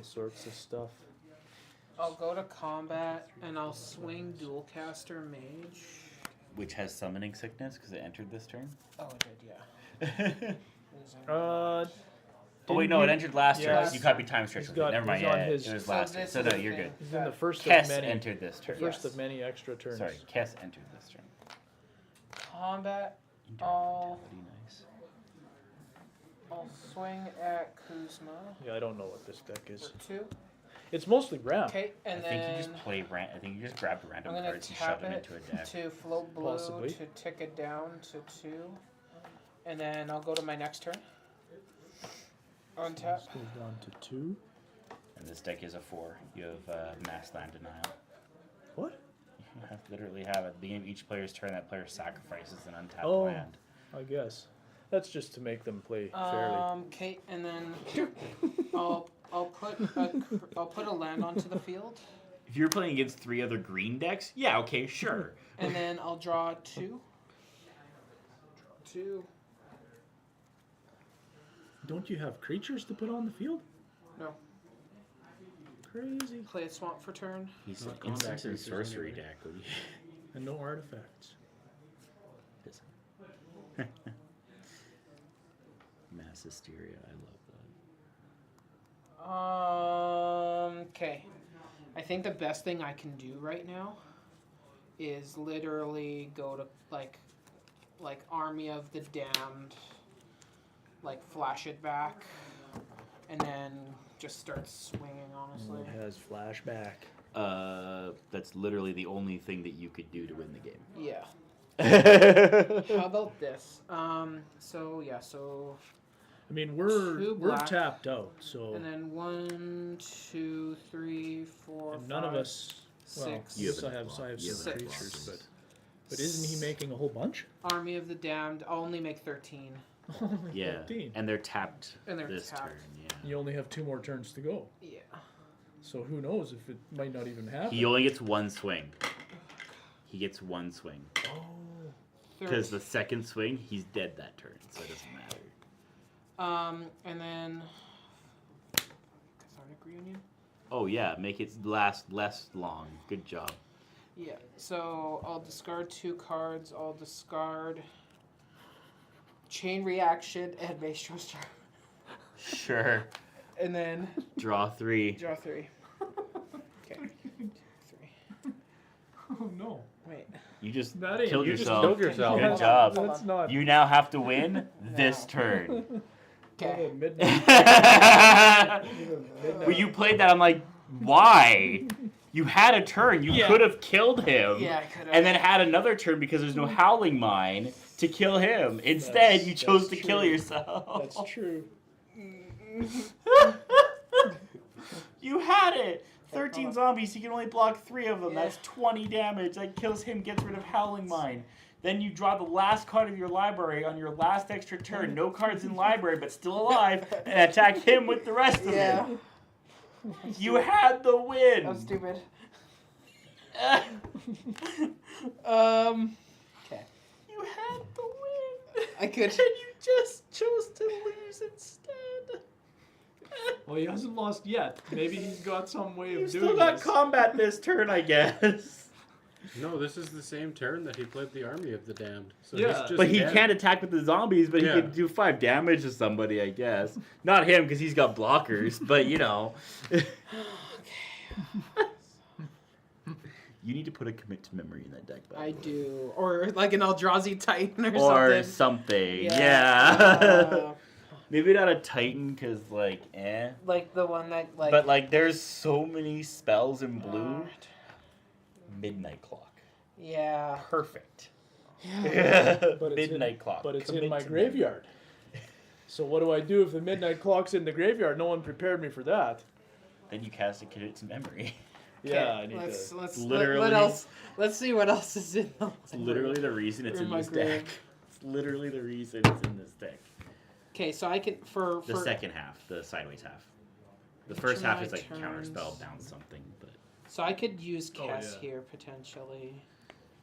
sorts of stuff. I'll go to combat and I'll swing Dualcaster Mage. Which has summoning sickness because it entered this turn. Oh, it did, yeah. Uh, Oh wait, no, it entered last turn. Yes. So you copied time stretch He's with it. got- Never mind. he's on Yeah, his- it was So last turn. this So is no, the you're thing. good. he's in the first Kess of many. entered this turn. First Yes. of many extra turns. Sorry, Kess entered this turn. Combat. I'll Nice. swing at Kuzma Yeah, I don't know what this deck is. for 2. It's mostly round. Okay, and I think then you just play I think you just grabbed random I'm gonna cards and tap shoved them it into a deck. to float blue Possibly. to tick it down to 2, and then I'll go to my next turn. Untap. This goes down to 2. And this deck is a 4. You have mass land denial. What? You literally have at the beginning of each player's turn, that player sacrifices an untapped Oh. land. I guess. That's just to make them play fairly. Okay, and then I'll put a land onto the field, If you're playing against 3 other green decks, yeah, okay, sure. and then I'll draw 2. 2. Don't you have creatures to put on the field? No. Crazy. Play a swamp for turn. He's Not an combat instant and creatures sorcery anyway. deck. What do you- And no artifacts. Mass hysteria, I love that. Okay. I think the best thing I can do right now is literally go to like Army of the Damned, like flash it back, and then just start swinging. Honestly. It has flashback. That's literally the only thing that you could do to win the game. Yeah. How about this? So yeah. So I mean, Two we're black. tapped out, so and then 1, 2, 3, 4, and none 5, of us. Well, 6. You have I an have block. I have You some have an creatures, block. but isn't he making a whole bunch? Army of the Damned. I'll only make 13. Only Yeah, 13. and they're tapped And they're this tapped. turn. Yeah. You only have 2 more turns to go, Yeah. so who knows if it might not even happen. He only gets 1 swing. He gets 1 swing. Oh, Because the second swing, he's dead that turn, so it doesn't matter. And then Cathartic Reunion. Oh yeah, make it last less long. Good job. Yeah. So I'll discard 2 cards. I'll discard Chain Reaction and Maestro's Charm. Sure. And then Draw 3. draw 3. Okay. 3. oh no! Wait. You just That ain't- killed you just yourself. killed yourself. Good Hold job. on. That's not. You now have to win this turn. Okay. Midnight. When you played that, I'm like, why? You had a turn. You Yeah. could have killed him. Yeah, I could have. And then had another turn because there's no Howling Mine to kill him. Instead, you chose to that's kill true. yourself. That's true. You had it. 13 zombies. He can only block 3 of them. That's 20 damage. That kills him. Gets rid of Howling Mine. Then you draw the last card of your library on your last extra turn. No cards in library, but still alive, and attack him with the rest of Yeah. it. You had the win. That was stupid. Okay. You had the win. I could. And you just chose to lose instead. Well, he hasn't lost yet. Maybe he's got some way You of doing still got this. combat this turn, I guess. No, this is the same turn that he played the Army of the Damned. So Yeah. he's just But he dead. can't attack with the zombies, but Yeah. he can do 5 damage to somebody, I guess. Not him, because he's got blockers, but you know. You need to put a commit to memory in that deck, by I the way. do, or like an Eldrazi Titan or Or something. something, Yeah. yeah. Maybe not a Titan, because, like, Like the one that like. But, like, there's so many spells in blue. uh, Midnight Clock. yeah. Perfect. But it's Midnight in, Clock. But it's Commit in my to graveyard. So what do I do if the midnight clock's in the graveyard? No one prepared me for that. Then you cast a commit to memory. Yeah, I need let's, to. Let's Literally- what else? Let's see what else is in the. It's literally the reason it's In in my this grave. deck. It's literally the reason it's in this deck. Okay, so I can for The second half, the sideways half. The first half is like my counter spell turns. down something, but So I could use Oh, Kess yeah. here potentially.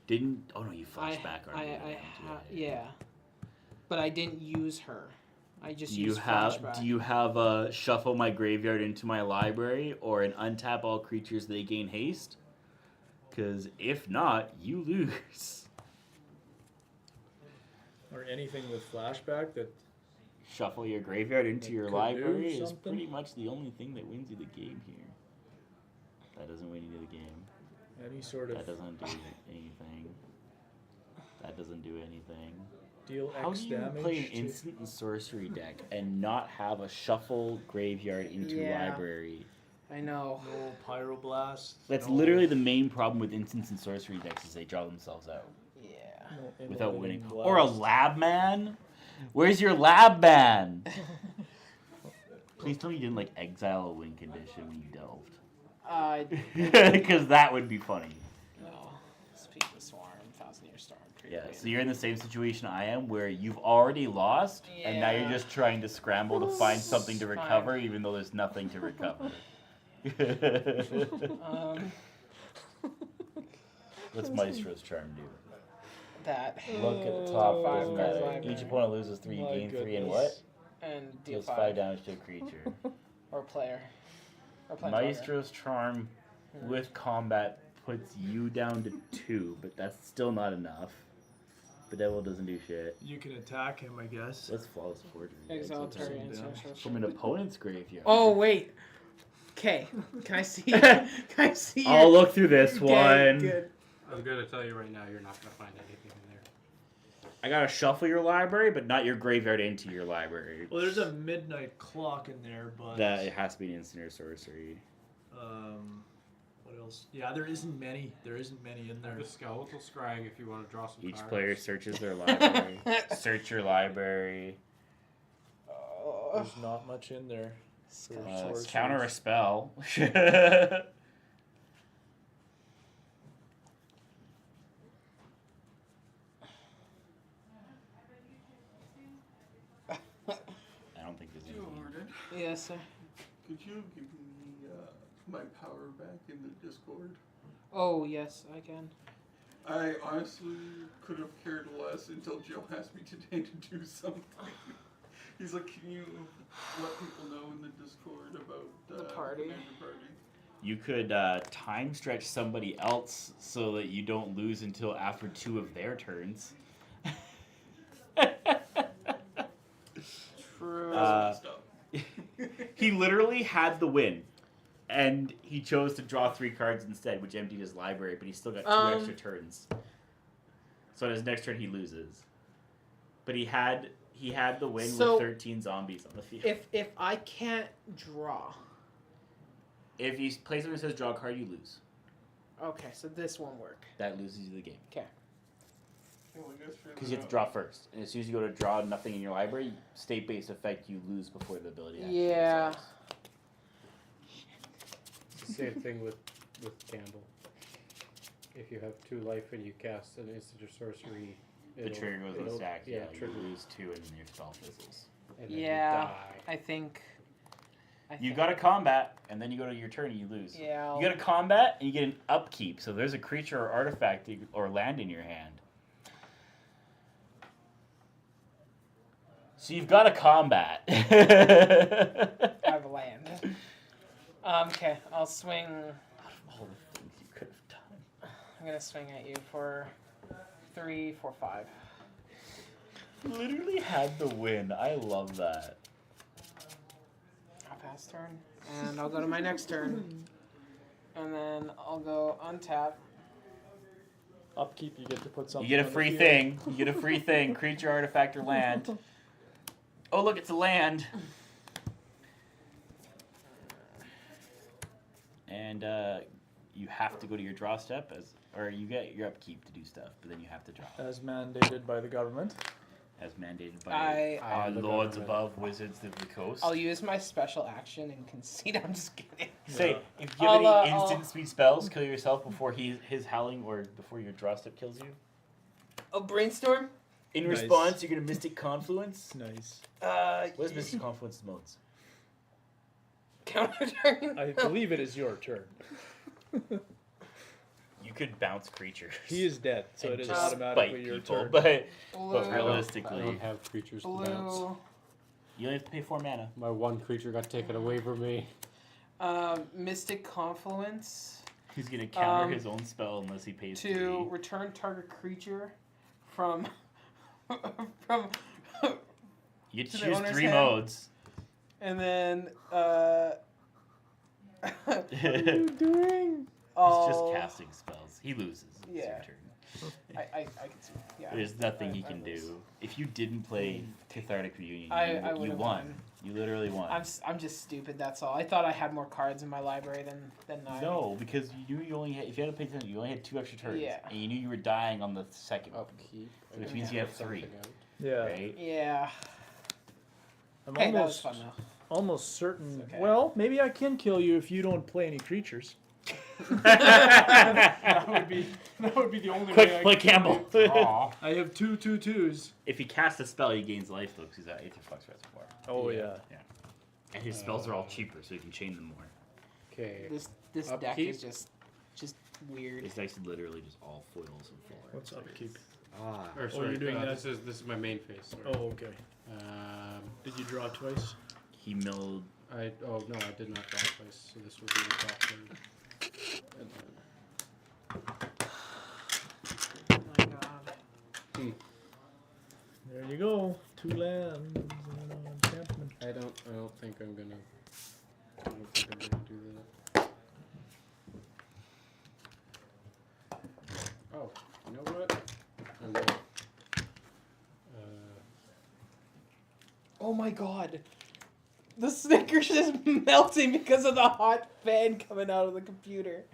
didn't. Oh no, you flash back. Yeah, but I didn't use her. I just Do you used have? flashback. Do you have a shuffle my graveyard into my library or an untap all creatures they gain haste? Because if not, you lose. Or anything with flashback that. Shuffle your graveyard into That your could do library is something. pretty much the only thing that wins you the game here. That doesn't win you the game. Any sort of That doesn't do anything. That doesn't do anything. deal How X do you damage. play an to- instant and sorcery deck and not have a shuffle graveyard into Yeah. library? I know. No pyroblast. That's no- literally the main problem with instants and sorcery decks is they draw themselves out Yeah. no without immolating winning. blast. Or a lab man? Where's your lab man? Please tell me you didn't like exile a win condition when you delved. Because that would be funny. No. Speak the Swarm, Thousand Year Storm. Yeah, so you're in the same situation I am where you've already lost and now you're Yeah. just trying to scramble to find something to Fine. recover even though there's nothing to recover. What's Maestro's Charm do? That. Look at the top, Five doesn't cards matter. library. Each opponent loses 3, you My gain 3, and goodness. what? And deal Deals 5 5. damage to a creature. Or player. Or planeswalker. Maestro's Charm with combat puts you down to 2, but that's still not enough. Bedevil doesn't do shit. You can attack him, I guess. Let's Flawless Forgery. Exile That's Terry some and damage. Sorcerer. From an opponent's graveyard. Oh wait. Okay. Can I see? Can I see? I'll your- look through this Okay, one. Good. I'm gonna tell you right now, you're not gonna find anything in there. I gotta shuffle your library, but not your graveyard into your library. Well, there's a midnight clock in there, but That it has to be an instant or sorcery. what else? Yeah, there isn't many. There isn't many in there. The Skeletal Scrying if you want to draw some Each cards. player searches their library. Search your library. There's not much in there. for sorcerers. Counter a spell. I don't think there's anything. Jordan, Yes, sir. could you give me my power back in the Discord? Oh yes, I can. I honestly could have cared less until Joe asked me today to do something. He's like, can you let people know in the Discord about The party? Commander Party? You could time stretch somebody else so that you don't lose until after 2 of their turns. True. That's messed up. He literally had the win, and he chose to draw 3 cards instead, which emptied his library, but he still got 2 extra turns. So on his next turn, he loses. But he had the win So, with 13 zombies on the field. If I can't draw. If he plays something that says draw a card, you lose. Okay, so this won't work. That loses you the game. Okay. Well, I guess Because you have to draw first. And as soon as you go to draw nothing in your library, state-based effect, you lose before the ability actually Yeah. decides. It's the same thing with Campbell. If you have 2 life and you cast an instant or sorcery, The trigger goes in the stack, yeah. trigger. You lose 2 and then your spell fizzles. And then Yeah. you die. I think. You got a combat, and then you go to your turn and you lose. Yeah. You get a combat, and you get an upkeep. So there's a creature or artifact or land in your hand. So you've got a combat. I have a land. Okay, I'll swing. All the things you could have done. I'm gonna swing at you for 3, 4, 5. Literally had the win. I love that. I'll pass turn, and I'll go to my next turn, and then I'll go untap. Upkeep, you get to put something. You get a on the free field. thing. You get a free thing. Creature, artifact, or land. Oh, look, it's a land. And you have to go to your draw step, or you get your upkeep to do stuff, but then you have to draw. As mandated by the government. As mandated by our the lords government. above, wizards of the coast. I'll use my special action and concede. I'm just kidding. Say, if you have any I'll- instant speed spells, kill yourself before his howling or before your draw step kills you. Oh, brainstorm. In Nice. response, you're gonna Mystic Confluence. Nice. What is Mystic Confluence's modes? Counter turn. I believe it is your turn. You could bounce creatures. He is dead, so and it is just automatically bite your people, turn. But Blue. I realistically, don't have creatures to bounce. Blue. you only have to pay 4 mana. My one creature got taken away from me. Mystic Confluence. He's gonna counter Um, his own spell unless he pays To 3. return target creature from from You get to to the choose owner's 3 hand. modes. and then He's Doing. I'll- just casting spells. He loses. It's your Yeah. turn. I can see. Yeah. There's nothing he I can lose. do. If you didn't play Cathartic Reunion, I you would've won. won. You literally won. I'm just stupid. That's all. I thought I had more cards in my library than I. No, because you knew you only had, if you had to pay attention, you only had 2 extra turns. Yeah. And you knew you were dying on the second one. Upkeep. Which I means can you have put 3. something out. Yeah. Right? Yeah. I'm Hey, that was almost, fun though. almost certain. It's okay. Well, maybe I can kill you if you don't play any creatures. That would be the only way I Quick, play could Campbell. draw. I have 2/2/2s. If he casts a spell, he gains life though, because he's at Aetherflux Reservoir. Oh Yeah. yeah. And his spells are all cheaper, so you can chain them more. Okay. This deck Upkeep? is just weird. His dice is literally just all foils and four. What's upkeep? Ah. Or sorry, you're doing that? this is my main phase. Sorry. Oh, okay. Did you draw twice? He milled. no, I did not draw twice, so this would be the top third. And Oh my god. There you go. 2 lands and an enchantment. I don't think I'm gonna do that. Oh, you know what? I will. Oh my god. The Snickers is melting because of the hot fan coming out of the computer.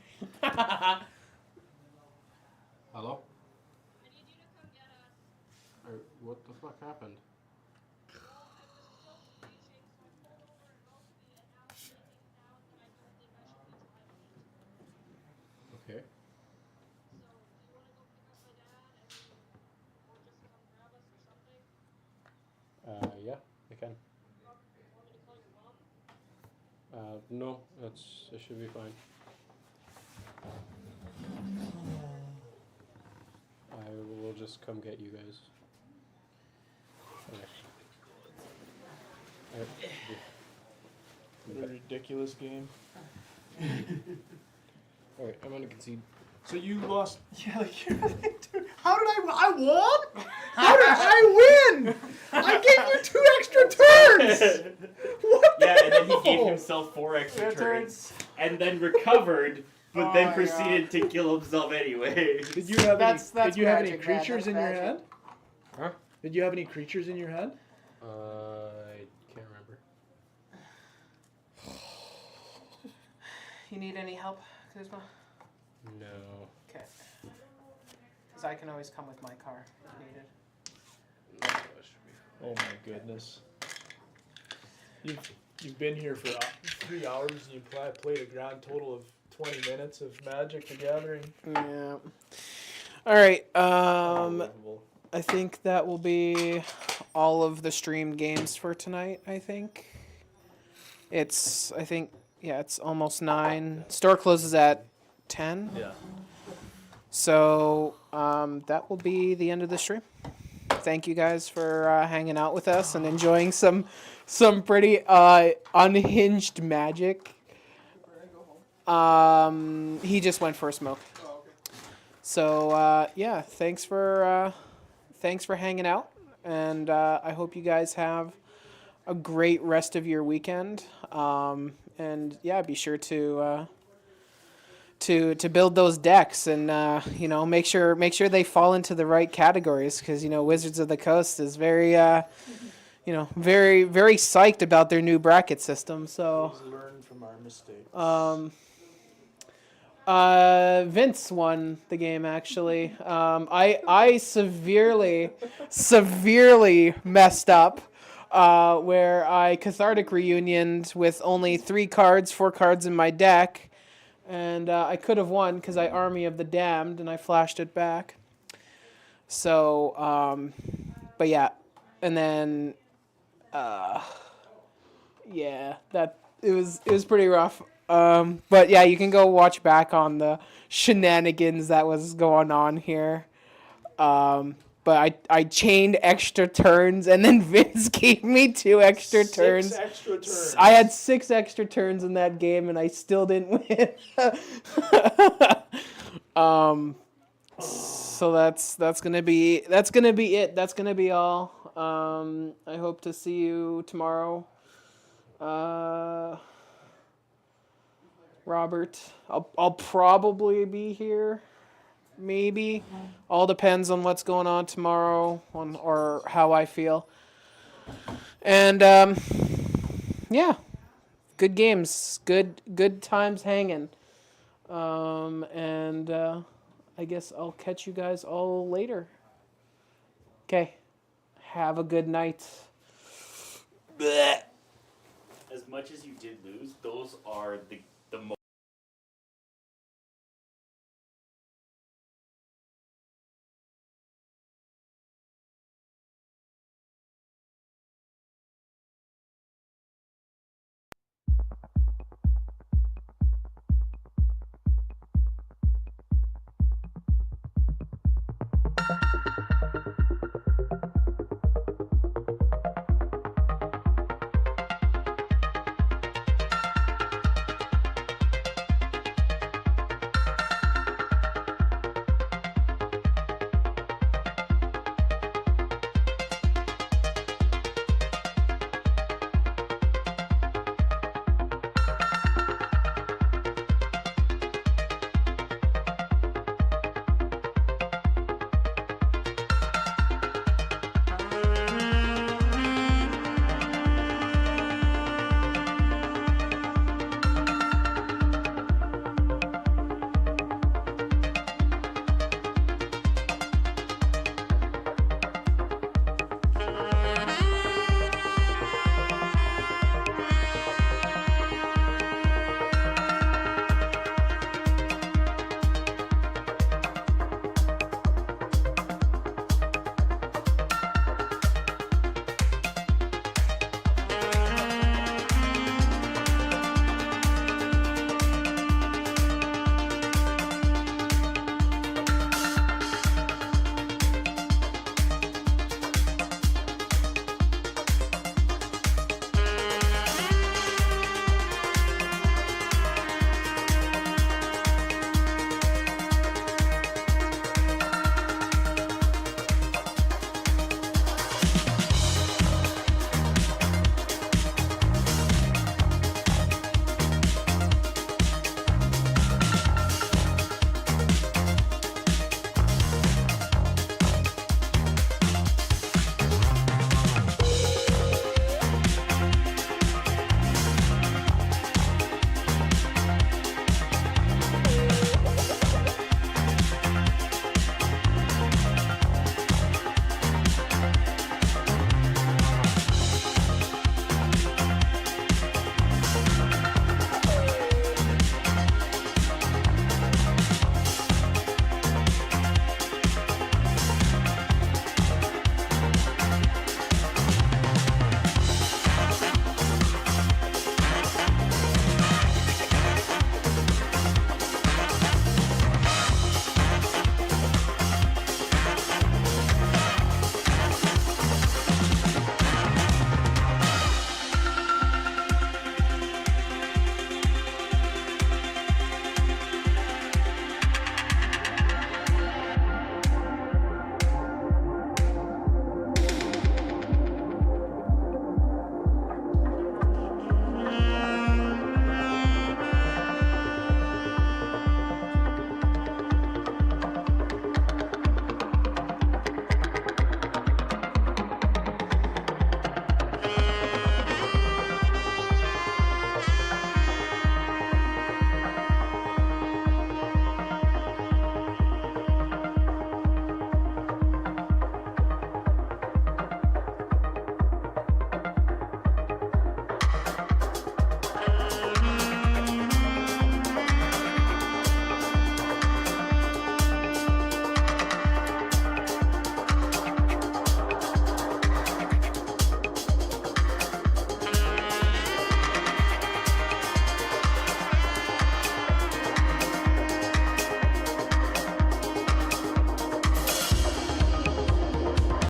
Hello? What the fuck happened? Okay. Yeah, I can. No, it should be fine. I will just come get you guys. Okay. What a ridiculous game. Alright, I'm gonna concede. So you lost. Yeah, how did I won? How did I win? I gave you 2 extra turns. What the Yeah, and then he gave hell? himself 4 extra Yeah, turns, and then recovered, but Oh then my proceeded to kill himself anyway. Did you have That's any? Did you have any magic, man, creatures that's in your magic. hand? Huh? Did you have any creatures in your hand? I can't remember. You need any help, Kuzma? No. Okay. Because I can always come with my car if needed. No, that should be Oh my goodness. You've been here for 3 hours and you played a grand total of 20 minutes of Magic the Gathering. Yeah. All right. Unbelievable. I think that will be all of the streamed games for tonight, I think. It's I think it's almost 9. Store closes at 10. Yeah. So that will be the end of the stream. Thank you guys for hanging out with us and enjoying some pretty unhinged Magic. He just went for a smoke. So yeah, thanks for hanging out, and I hope you guys have a great rest of your weekend. And yeah, be sure to build those decks, and make sure they fall into the right categories, because Wizards of the Coast is very very very psyched about their new bracket system. So Please learn from our mistakes. Vince won the game, actually. I severely messed up, where I Cathartic Reunioned with only 4 cards in my deck, and I could have won because I Army of the Damned and I flashed it back. So, but yeah, and then, yeah, it was pretty rough. But yeah, you can go watch back on the shenanigans that was going on here. But I chained extra turns, and then Vince gave me 2 extra turns. 6 extra turns. I had 6 extra turns in that game, and I still didn't win. So that's gonna be it. That's gonna be all. I hope to see you tomorrow. Robert, I'll probably be here, maybe. All depends on what's going on tomorrow, or how I feel. And yeah, good games, good times hanging. And I guess I'll catch you guys all later. Okay, have a good night. Blech. As much as you did lose, those are the